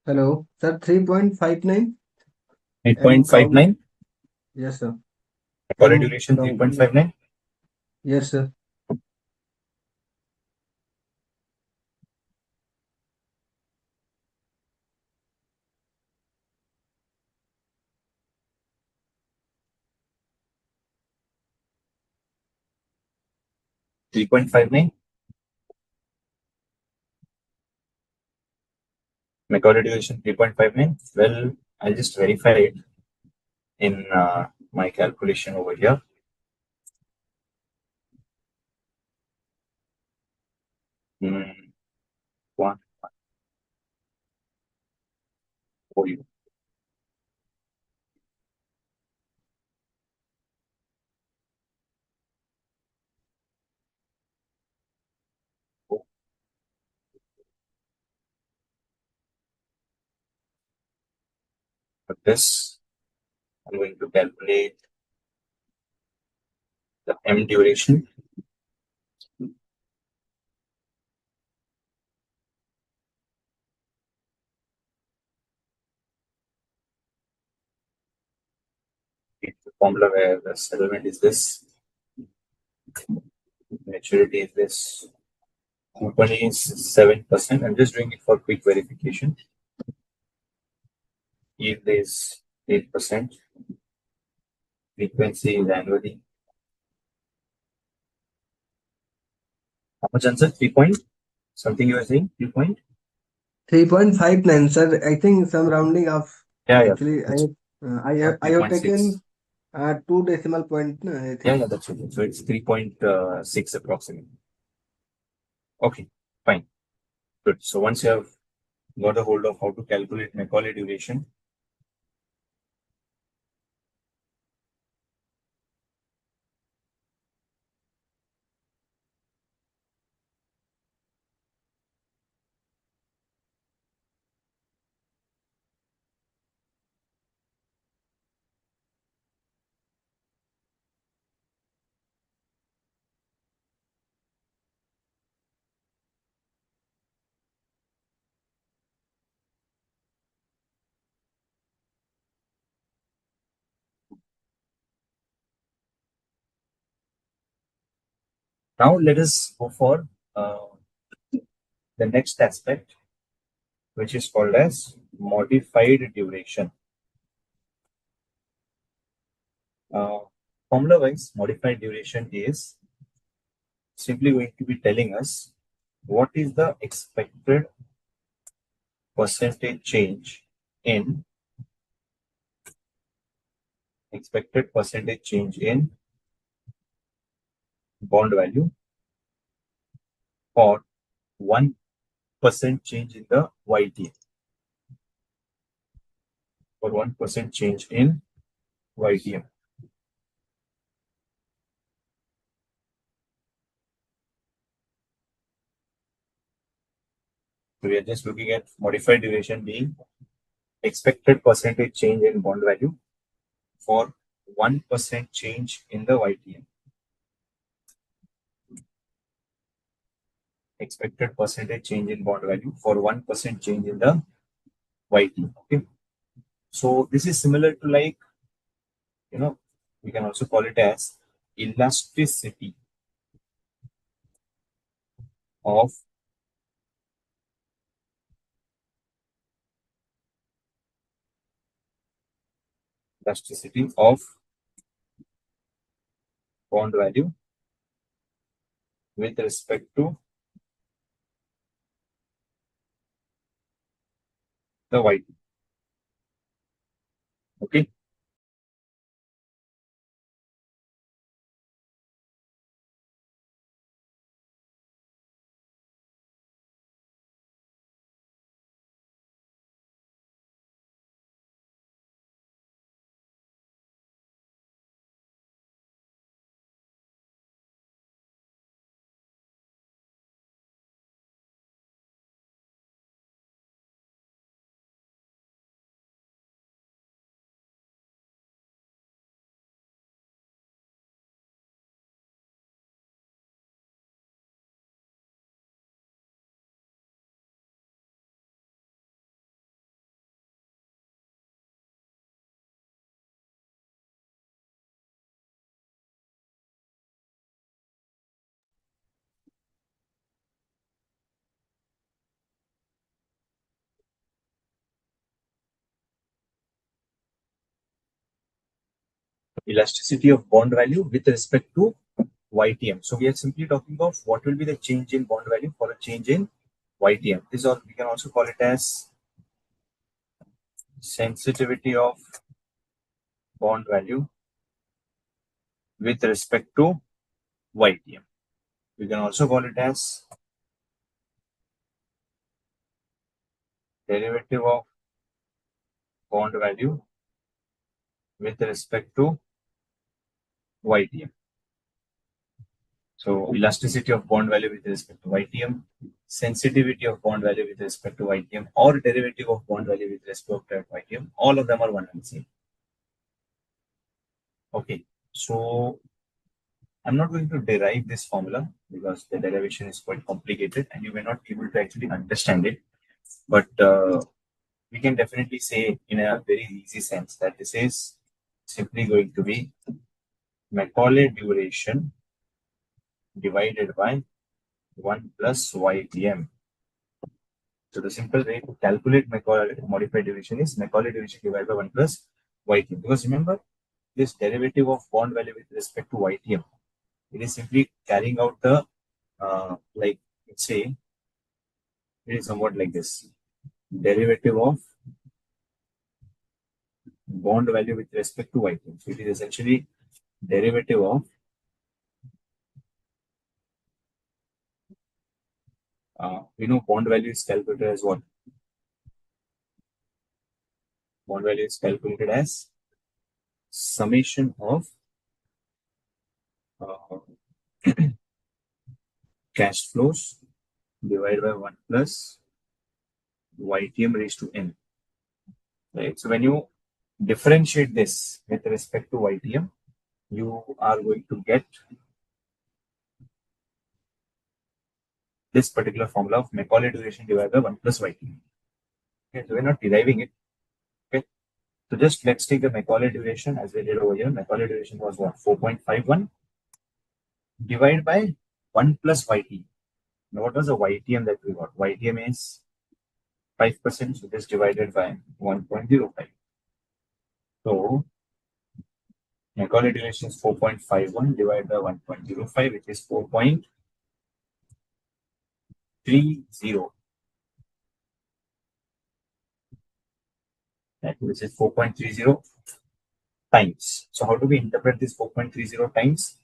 Hello, sir. 3.59 and count. 8.59, Yes, sir. Macaulay duration From 3.59. yes, sir. 3.59. Macaulay duration 3.59. Well, I'll just verify it in my calculation over here. One for you. For this, I'm going to calculate the M duration. The formula where the settlement is this, maturity is this, coupon is 7%. I'm just doing it for quick verification. Yield is 8%. Frequency is annually. How much answer? 3 point? Something you were saying? 3 point? 3.59, sir. I think some rounding off. Yeah, Actually, That's I have 3.6. taken 2 decimal point. I think. Yeah, that's okay. So it's 3.6 approximately. Okay, fine. Good. So once you have got a hold of how to calculate Macaulay duration, now let us go for the next aspect, which is called as modified duration. Uh, Formula wise, modified duration is simply going to be telling us what is the expected percentage change in bond value for 1% change in the YTM. For 1% change in YTM. So we are just looking at modified duration being expected percentage change in bond value for 1% change in the YTM. Expected percentage change in bond value for 1% change in the YTM. Okay. So this is similar to, like, we can also call it as elasticity of bond value with respect to the YTM. Okay. Elasticity of bond value with respect to YTM. So we are simply talking of what will be the change in bond value for a change in YTM. This, or we can also call it as sensitivity of bond value with respect to YTM. We can also call it as derivative of bond value with respect to YTM. So elasticity of bond value with respect to YTM, sensitivity of bond value with respect to YTM, or derivative of bond value with respect to YTM, all of them are one and the same. Okay, so I'm not going to derive this formula because the derivation is quite complicated and you may not be able to actually understand it. But we can definitely say in a very easy sense that this is simply going to be Macaulay duration divided by 1 plus YTM. So the simple way to calculate Macaulay modified duration is Macaulay duration divided by 1 plus YTM. Because remember, this derivative of bond value with respect to YTM, it is simply carrying out the, like, let's say, it is somewhat like this. Derivative of bond value with respect to YTM. So it is essentially derivative of we know bond value is calculated as what? Bond value is calculated as summation of cash flows divided by 1 plus YTM raised to n. Right. So when you differentiate this with respect to YTM, you are going to get this particular formula of Macaulay duration divided by 1 plus YTM. Okay, so we're not deriving it. Okay. So just let's take the Macaulay duration as we did over here. Macaulay duration was what? 4.51 divided by 1 plus YTM. Now what was the YTM that we got? YTM is 5%, so this divided by 1.05. So Macaulay duration is 4.51 divided by 1.05, which is 4.30. Right? Which is 4.30 times. So how do we interpret this 4.30 times?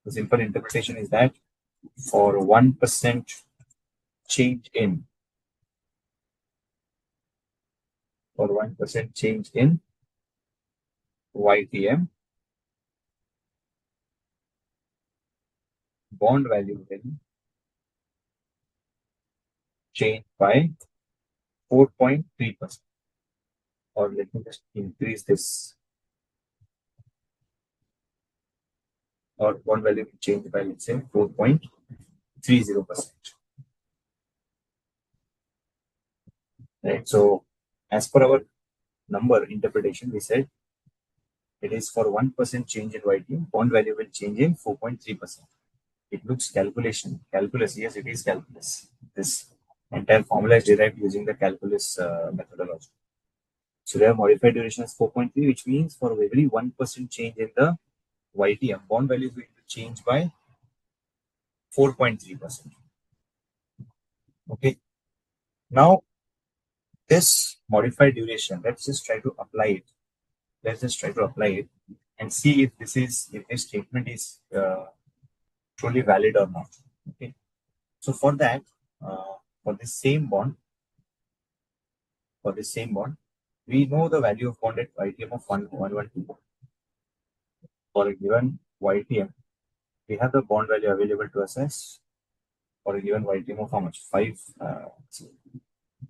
The simple interpretation is that for 1% change in YTM, bond value will change by 4.3%. Or let me just increase this. Or bond value will change by, let's say, 4.30%. Right. So as per our number interpretation, we said it is for 1% change in YTM, bond value will change in 4.3%. It looks calculus. Yes, it is calculus. This entire formula is derived using the calculus methodology. So their modified duration is 4.3, which means for every 1% change in the YTM, bond value is going to change by 4.3%. Okay. Now, this modified duration, let's just try to apply it. And see if this statement is truly valid or not. Okay. So for that, for this same bond, we know the value of bond at YTM of 112. For a given YTM, we have the bond value available to us as for a given YTM of how much? 5.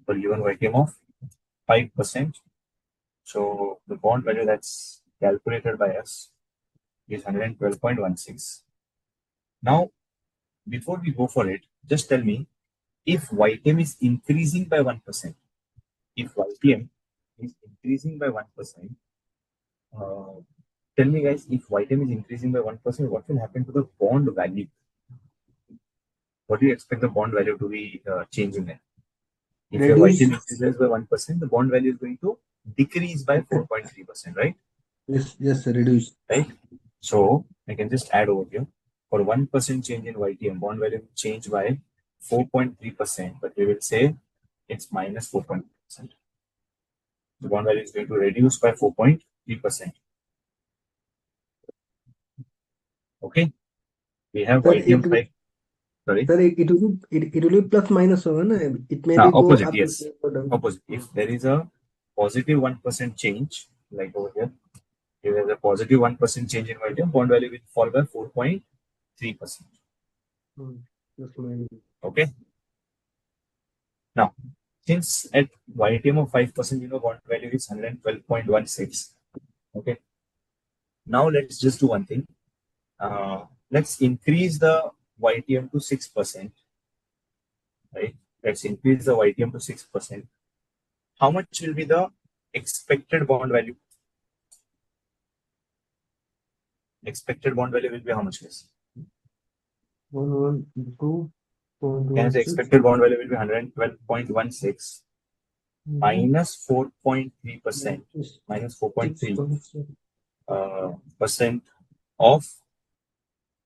For a given YTM of 5%. So the bond value that's calculated by us is 112.16. Now, before we go for it, just tell me if YTM is increasing by 1%. If YTM is increasing by 1%, tell me guys, if YTM is increasing by 1%, what will happen to the bond value? What do you expect the bond value to be changing there? If your YTM increases by 1%, the bond value is going to decrease by 4.3%, right? Yes, reduce. Right. So I can just add over here. For 1% change in YTM, bond value will change by 4.3%, but we will say it's minus 4.3%. The bond value is going to reduce by 4.3%. Okay, we have Sir, YTM 5. Sorry. sir, it will be plus minus one. It may be go Opposite, up, it yes. may go down. Opposite. If there is a positive 1% change, like over here, if there is a positive 1% change in YTM, bond value will fall by 4.3%. Plus minus. Okay. Now, since at YTM of 5%, bond value is 112.16. Okay. Now let's just do one thing. Let's increase the YTM to 6%. Right? Let's increase the YTM to 6%. How much will be the expected bond value? Expected bond value will be how much, guys? 112.16 Can I say expected bond value will be 112.16 minus 4.3%, minus 4.3 percent of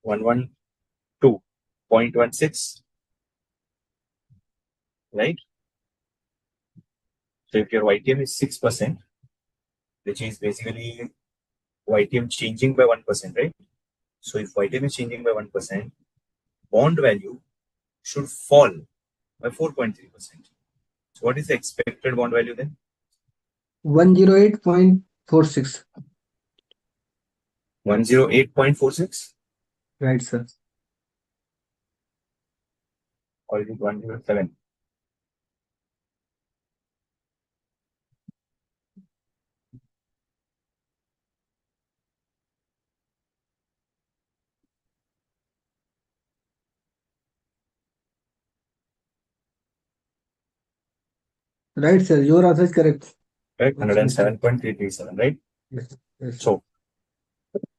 112.16, right? So if your YTM is 6%, which is basically YTM changing by 1%, right? So if YTM is changing by 1%, bond value should fall by 4.3%. So what is the expected bond value then? 108.46. 108.46, Right, sir. or is it 107? Right, sir. Your answer is correct. Correct? 107.337, right? Yes, yes. So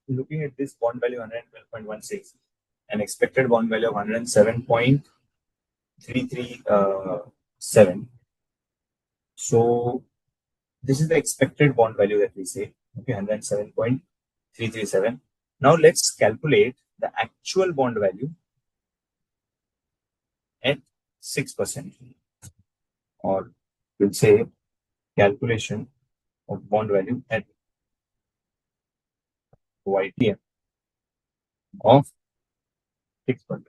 looking at this bond value 112.16 and expected bond value of 107.337. So this is the expected bond value that we say. Okay, 107.337. Now let's calculate the actual bond value at 6%, or we'll say calculation of bond value at YTM of 6%.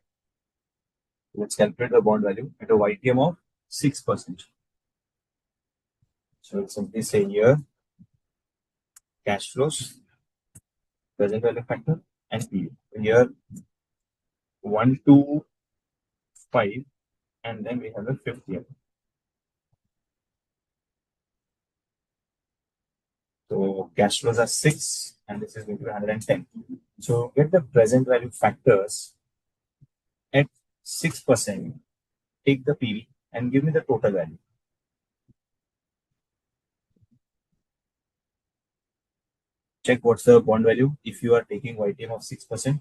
Let's calculate the bond value at a YTM of 6%. So we'll simply say here cash flows, present value factor, and PU. Here 1, 2, 5, and then we have a fifth year. So cash flows are 6, and this is going to be 110. So get the present value factors at 6%, take the PV, and give me the total value. Check what's the bond value if you are taking YTM of 6%.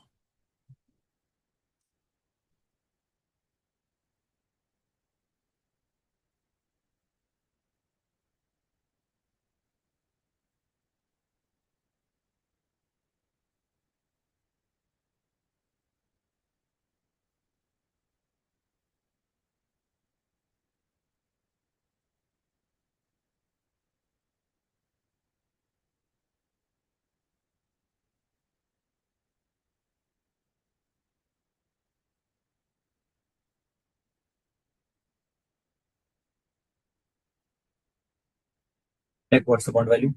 Check what's the bond value.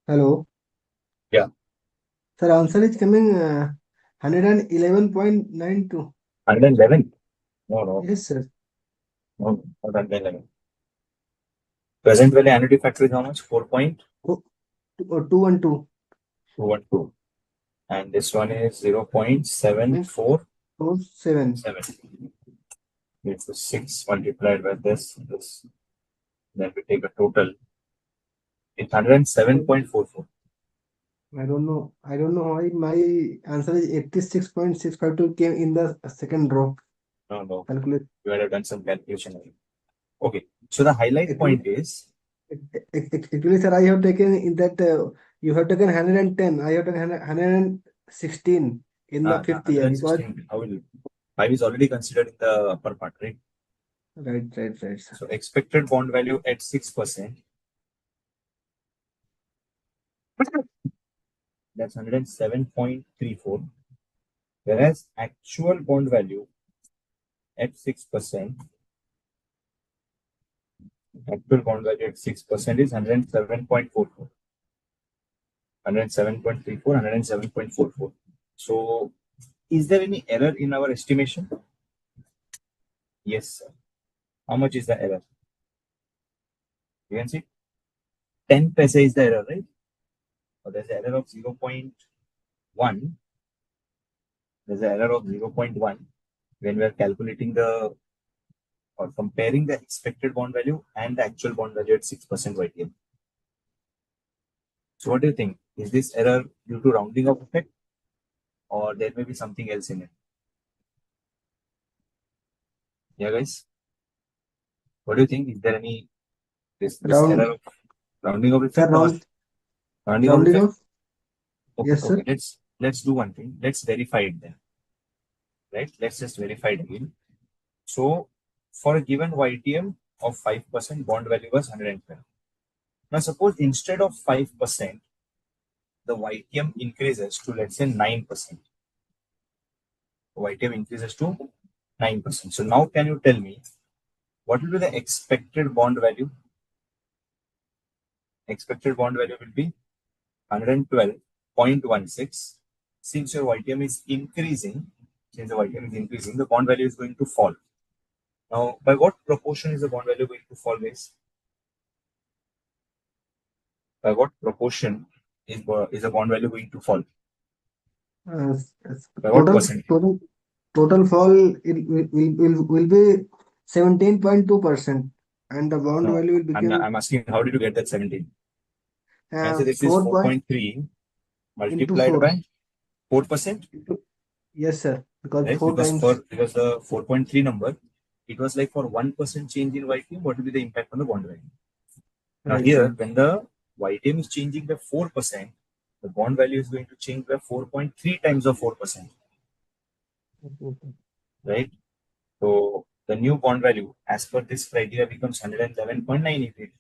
Hello. Yeah. Sir, answer is coming 111.92. 111? No, no. Yes, sir. No, not under 11. Present value annuity factor is how much? 4.212. 2 And this one is 0.747. 7. It's 6 multiplied by this. Then we take a total. It's 107.44. I don't know. I don't know why my answer is 86.652 came in the second row. No. Calculate. You would have done some calculation. Okay. So the highlight point is. Actually, sir, I have taken in that you have taken 110. I have taken 116 in the fifth year because 116. How will 5 is already considered in the upper part, right? right, sir. So expected bond value at 6%. That's 107.34. Whereas actual bond value at 6%, actual bond value at 6% is 107.44. 107.34, 107.44. So is there any error in our estimation? Yes, sir. How much is the error? You can see 10 paise is the error, right? So there's an error of 0.1. There's an error of 0.1 when we are calculating the or comparing the expected bond value and the actual bond value at 6% YTM. So what do you think? Is this error due to rounding off effect or there may be something else in it? Yeah, guys. What do you think? Is there any this error of rounding off effect or rounding off rounding effect? off? Yes, sir. Okay. Let's do one thing. Let's verify it then. Right? Let's just verify it again. So for a given YTM of 5%, bond value was 112. Now suppose instead of 5%, the YTM increases to let's say 9%. YTM increases to 9%. So now can you tell me what will be the expected bond value? Expected bond value will be 112.16. Since your YTM is increasing, the bond value is going to fall. Now, by what proportion is the bond value going to fall, guys? By what proportion is the bond value going to fall? By what percent? Total fall will be 17.2%, and the bond No, value will become I'm asking how did you get that 17? Answer this is 4 4.3 into multiplied 4. by 4%. Yes, sir. Because Right? 4 times. Because the 4.3 number, it was like for 1% change in YTM, what will be the impact on the bond value? Now Right, here, right. when the YTM is changing by 4%, the bond value is going to change by 4.3 times of 4%. Right? So the new bond value as per this criteria becomes 111.988.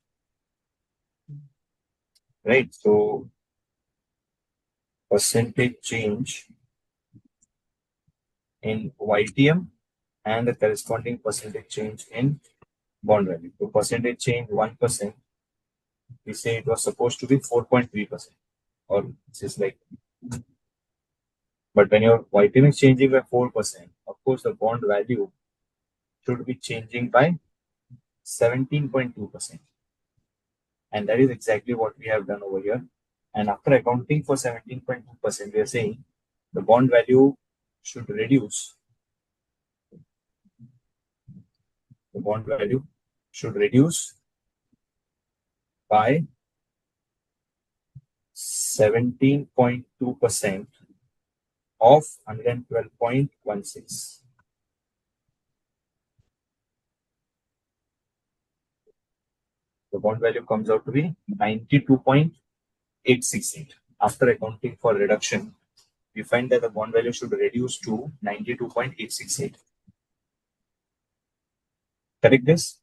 Right? So percentage change in YTM and the corresponding percentage change in bond value. So percentage change 1%, we say it was supposed to be 4.3%, or this is like, but when your YTM is changing by 4%, of course the bond value should be changing by 17.2%. And that is exactly what we have done over here. And after accounting for 17.2%, we are saying the bond value should reduce. The bond value should reduce by 17.2% of 112.16. The bond value comes out to be 92.868. After accounting for reduction, we find that the bond value should reduce to 92.868. Correct this?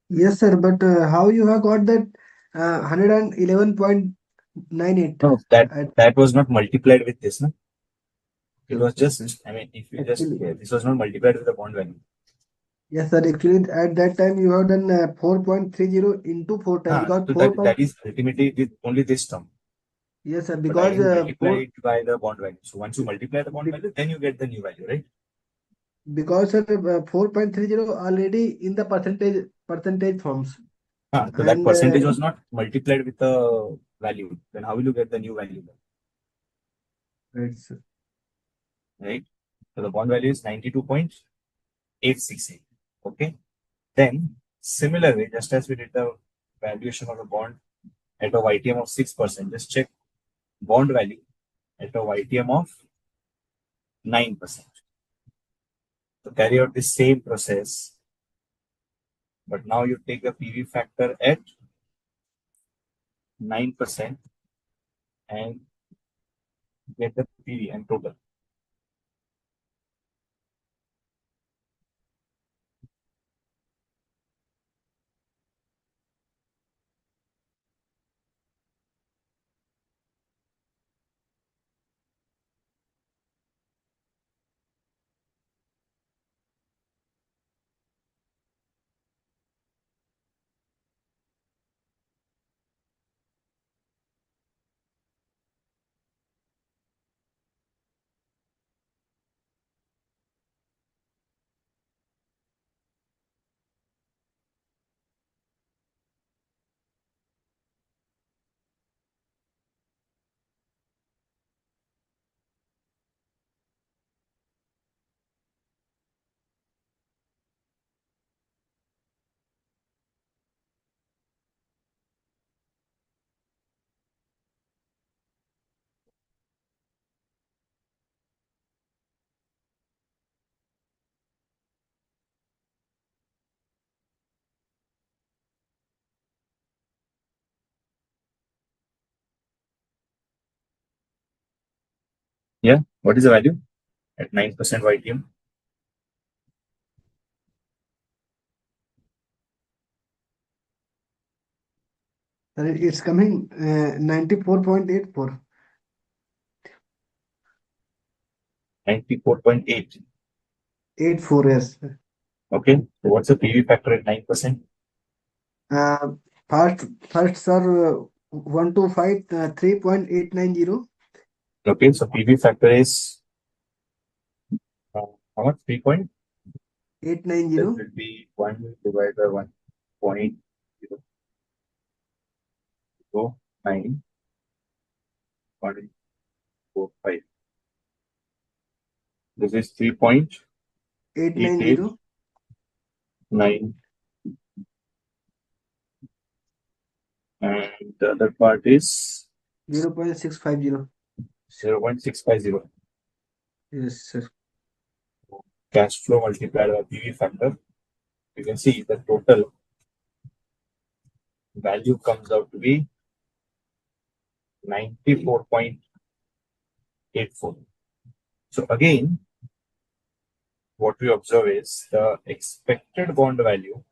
Yes, sir. But how you have got that 111.98? No, that was not multiplied with this, no? It was just, I mean, if you just, Actually, this was not multiplied with the bond value. yes, sir. Actually, at that time you have done 4.30 into 4 times because So 4 that is ultimately with only this term. yes, sir. But I Because didn't multiply 4 it by the bond value. So once you multiply the bond value, then you get the new value, right? Because sir, 4.30 already in the percentage forms. So that And percentage was not multiplied with the value. Then how will you get the new value? right, sir. Right? So the bond value is 92.868. Okay. Then similarly, just as we did the valuation of the bond at a YTM of 6%, just check bond value at a YTM of 9%. So carry out the same process, but now you take the PV factor at 9% and get the PV and total. Yeah. What is the value at 9% YTM? Sir, it's coming 94.84. 94.8. 84, yes. Okay. So what's the PV factor at 9%? Uh, first, sir, 125 3.890. Okay. So PV factor is how much? 3 point? That 890. will be 1 divided by 1.0945. This is 3.889. 890. And the other part is 0.650. 0.650. Yes, sir. Cash flow multiplied by PV factor. You can see the total value comes out to be 94.84. So again, what we observe is the expected bond value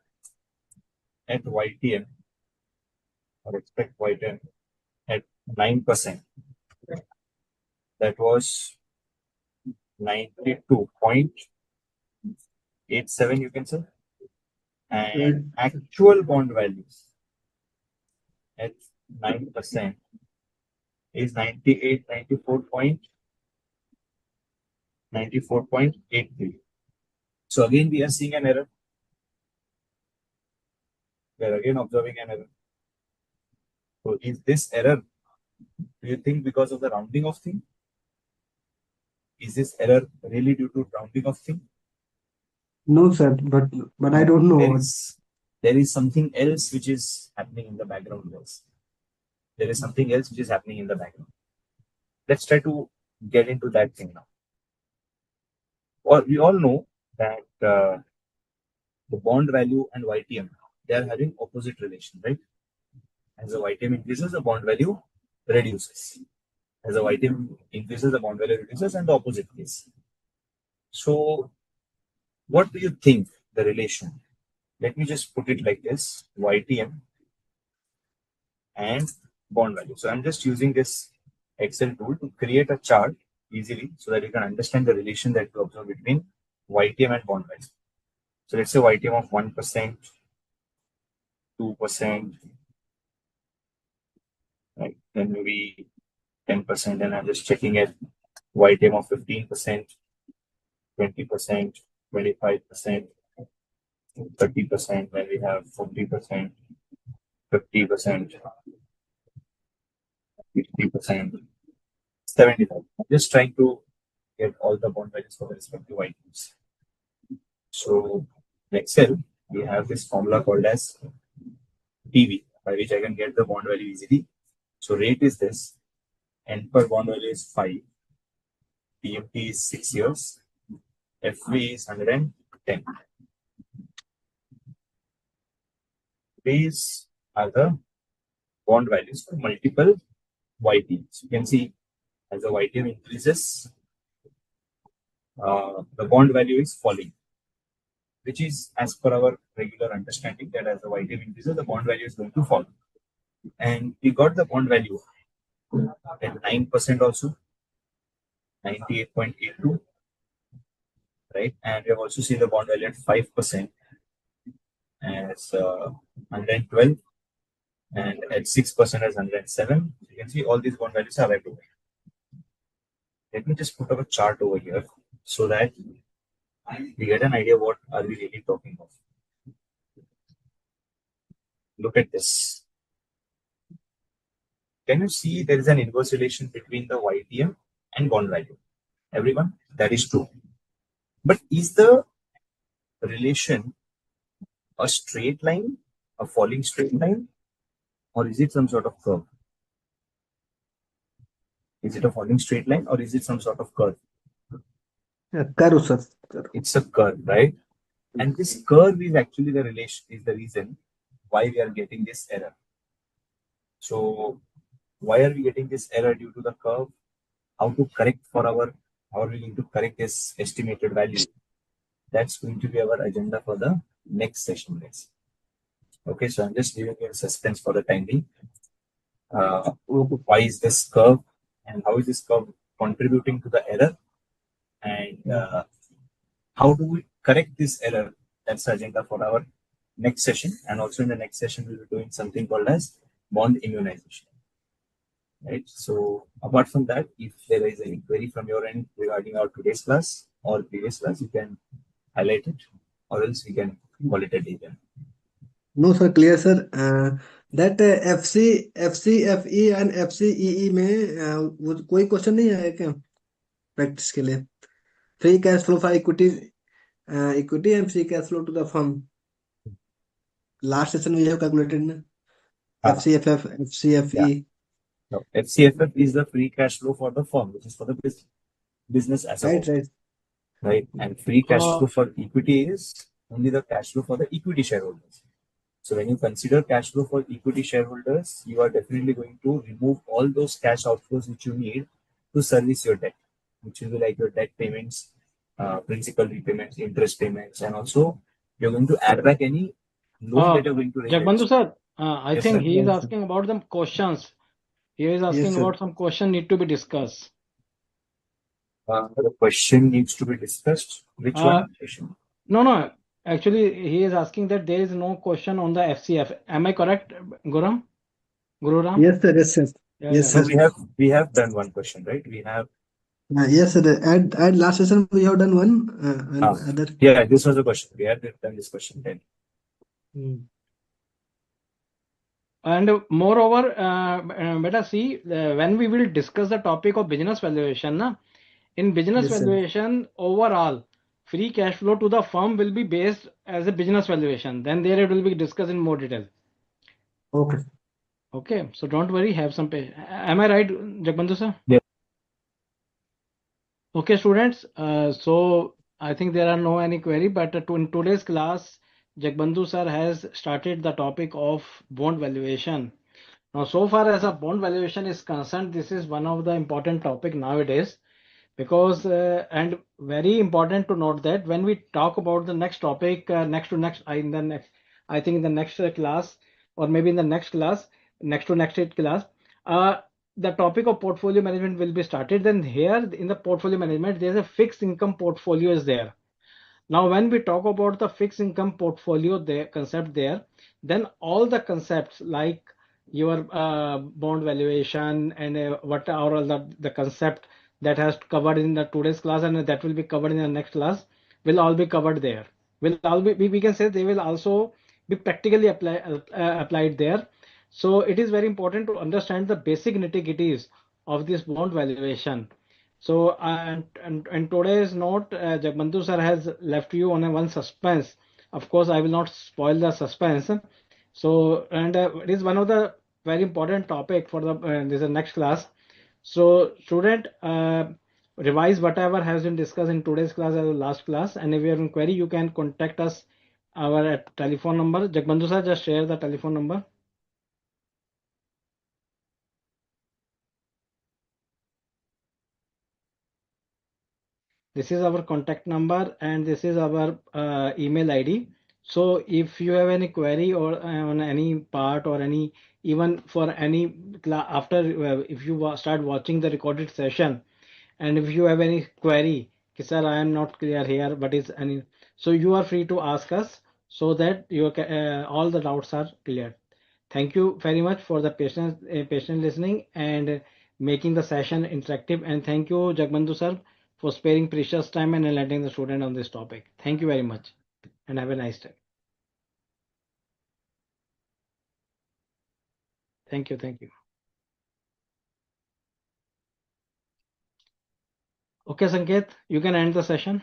at YTM or expect YTM at 9%. That was 92.87, you can say. And actual bond values at 9% is 94.83. So again, we are seeing an error. We are again observing an error. So is this error, do you think because of the rounding of thing? Is this error really due to rounding of thing? No, sir, but I don't know. There is something else which is happening in the background, guys. There is something else which is happening in the background. Let's try to get into that thing now. Or we all know that the bond value and YTM, they are having opposite relation, right? As the YTM increases, the bond value reduces. As the YTM increases, the bond value reduces, and the opposite case. So, what do you think the relation? Let me just put it like this: YTM and bond value. So, I'm just using this Excel tool to create a chart easily so that you can understand the relation that you observe between YTM and bond value. So, let's say YTM of 1%, 2%, right? Then maybe 10%, and I'm just checking it. YTM of 15%, 20%, 25%, 30%, when we have 40%, 50%, 50%, 75%. I'm just trying to get all the bond values for the respective items. So in Excel, we have this formula called as PV, by which I can get the bond value easily. So rate is this, N per bond value is 5, TMT is 6 years, FV is 110. These are the bond values for multiple YTs. You can see as the YTM increases, the bond value is falling, which is as per our regular understanding that as the YTM increases, the bond value is going to fall. And we got the bond value at 9% also, 98.82, right? And we have also seen the bond value at 5% as 112, and at 6% as 107. You can see all these bond values are right over here. Let me just put up a chart over here so that we get an idea what are we really talking of. Look at this. Can you see there is an inverse relation between the YTM and bond value? Everyone, that is true. But is the relation a straight line, a falling straight line, or is it some sort of curve? Is it a falling straight line or is it some sort of curve? Curve, sir. Curve. It's a curve, right? And this curve is actually the relation, is the reason why we are getting this error. So why are we getting this error due to the curve? How to correct for how are we going to correct this estimated value? That's going to be our agenda for the next session, guys. Okay, so I'm just leaving you in suspense for the time being. Why is this curve and how is this curve contributing to the error? And how do we correct this error? That's the agenda for our next session. And also in the next session, we'll be doing something called as bond immunization. Right. So apart from that, if there is any query from your end regarding our today's class or previous class, you can highlight it, or else we can call it a day then. No, sir, clear, sir. That FC, FE and FCEE में वो कोई question नहीं आया क्या practice के लिए? Free cash flow for equity and free cash flow to the firm. Last session we have calculated na? FCFF, FCFE. Yeah. No, FCFF is the free cash flow for the firm, which is for the business as a whole. Right. And free cash flow for equity is only the cash flow for the equity shareholders. So when you consider cash flow for equity shareholders, you are definitely going to remove all those cash outflows which you need to service your debt, which will be like your debt payments, principal repayments, interest payments, and also you're going to add back any loan that you're going to raise. Jagbandhu sir, I think he is asking about the questions. He is asking about some question need to be discussed. The question needs to be discussed. Which one? No. Actually, he is asking that there is no question on the FCF. Am I correct, Guram? Gururam? Yes, sir. Yes, sir. Yes, sir. So we have done one question, right? We have. Yes, sir. At last session we have done one. Other. Yeah, this was a question. We had done this question then. And moreover, beta see, when we will discuss the topic of business valuation, na, in business valuation overall, free cash flow to the firm will be based as a business valuation. Then there it will be discussed in more detail. Okay. Okay, so don't worry, have some pay. Am I right, Jagbandhu sir? Yeah. Okay, students. So I think there are no any query, but in today's class, Jagbandhu sir has started the topic of bond valuation. Now, so far as a bond valuation is concerned, this is one of the important topic nowadays, because and very important to note that when we talk about the next topic, I think in the next class, or maybe in the next class, next class, the topic of portfolio management will be started. Then here in the portfolio management, there's a fixed income portfolio is there. Now, when we talk about the fixed income portfolio, the concept there, then all the concepts like your bond valuation and what are all the concept that has covered in the today's class and that will be covered in the next class, will all be covered there. Will all be, we can say they will also be practically applied there. So it is very important to understand the basic nitty-gritties of this bond valuation. So and today's note, Jagbandhu sir has left you on a one suspense. Of course, I will not spoil the suspense. So and it is one of the very important topic for the this is the next class. So student, revise whatever has been discussed in today's class as the last class, and if you have any query, you can contact us our telephone number. Jagbandhu sir, just share the telephone number. This is our contact number and this is our email ID. So if you have any query or on any part or any even for any after if you start watching the recorded session, and if you have any query, sir, I am not clear here, but is any, so you are free to ask us so that you all the doubts are cleared. Thank you very much for the patient listening and making the session interactive. And thank you, Jagbandhu sir, for sparing precious time and enlightening the student on this topic. Thank you very much and have a nice day. Thank you. Thank you. Okay, Sanket, you can end the session.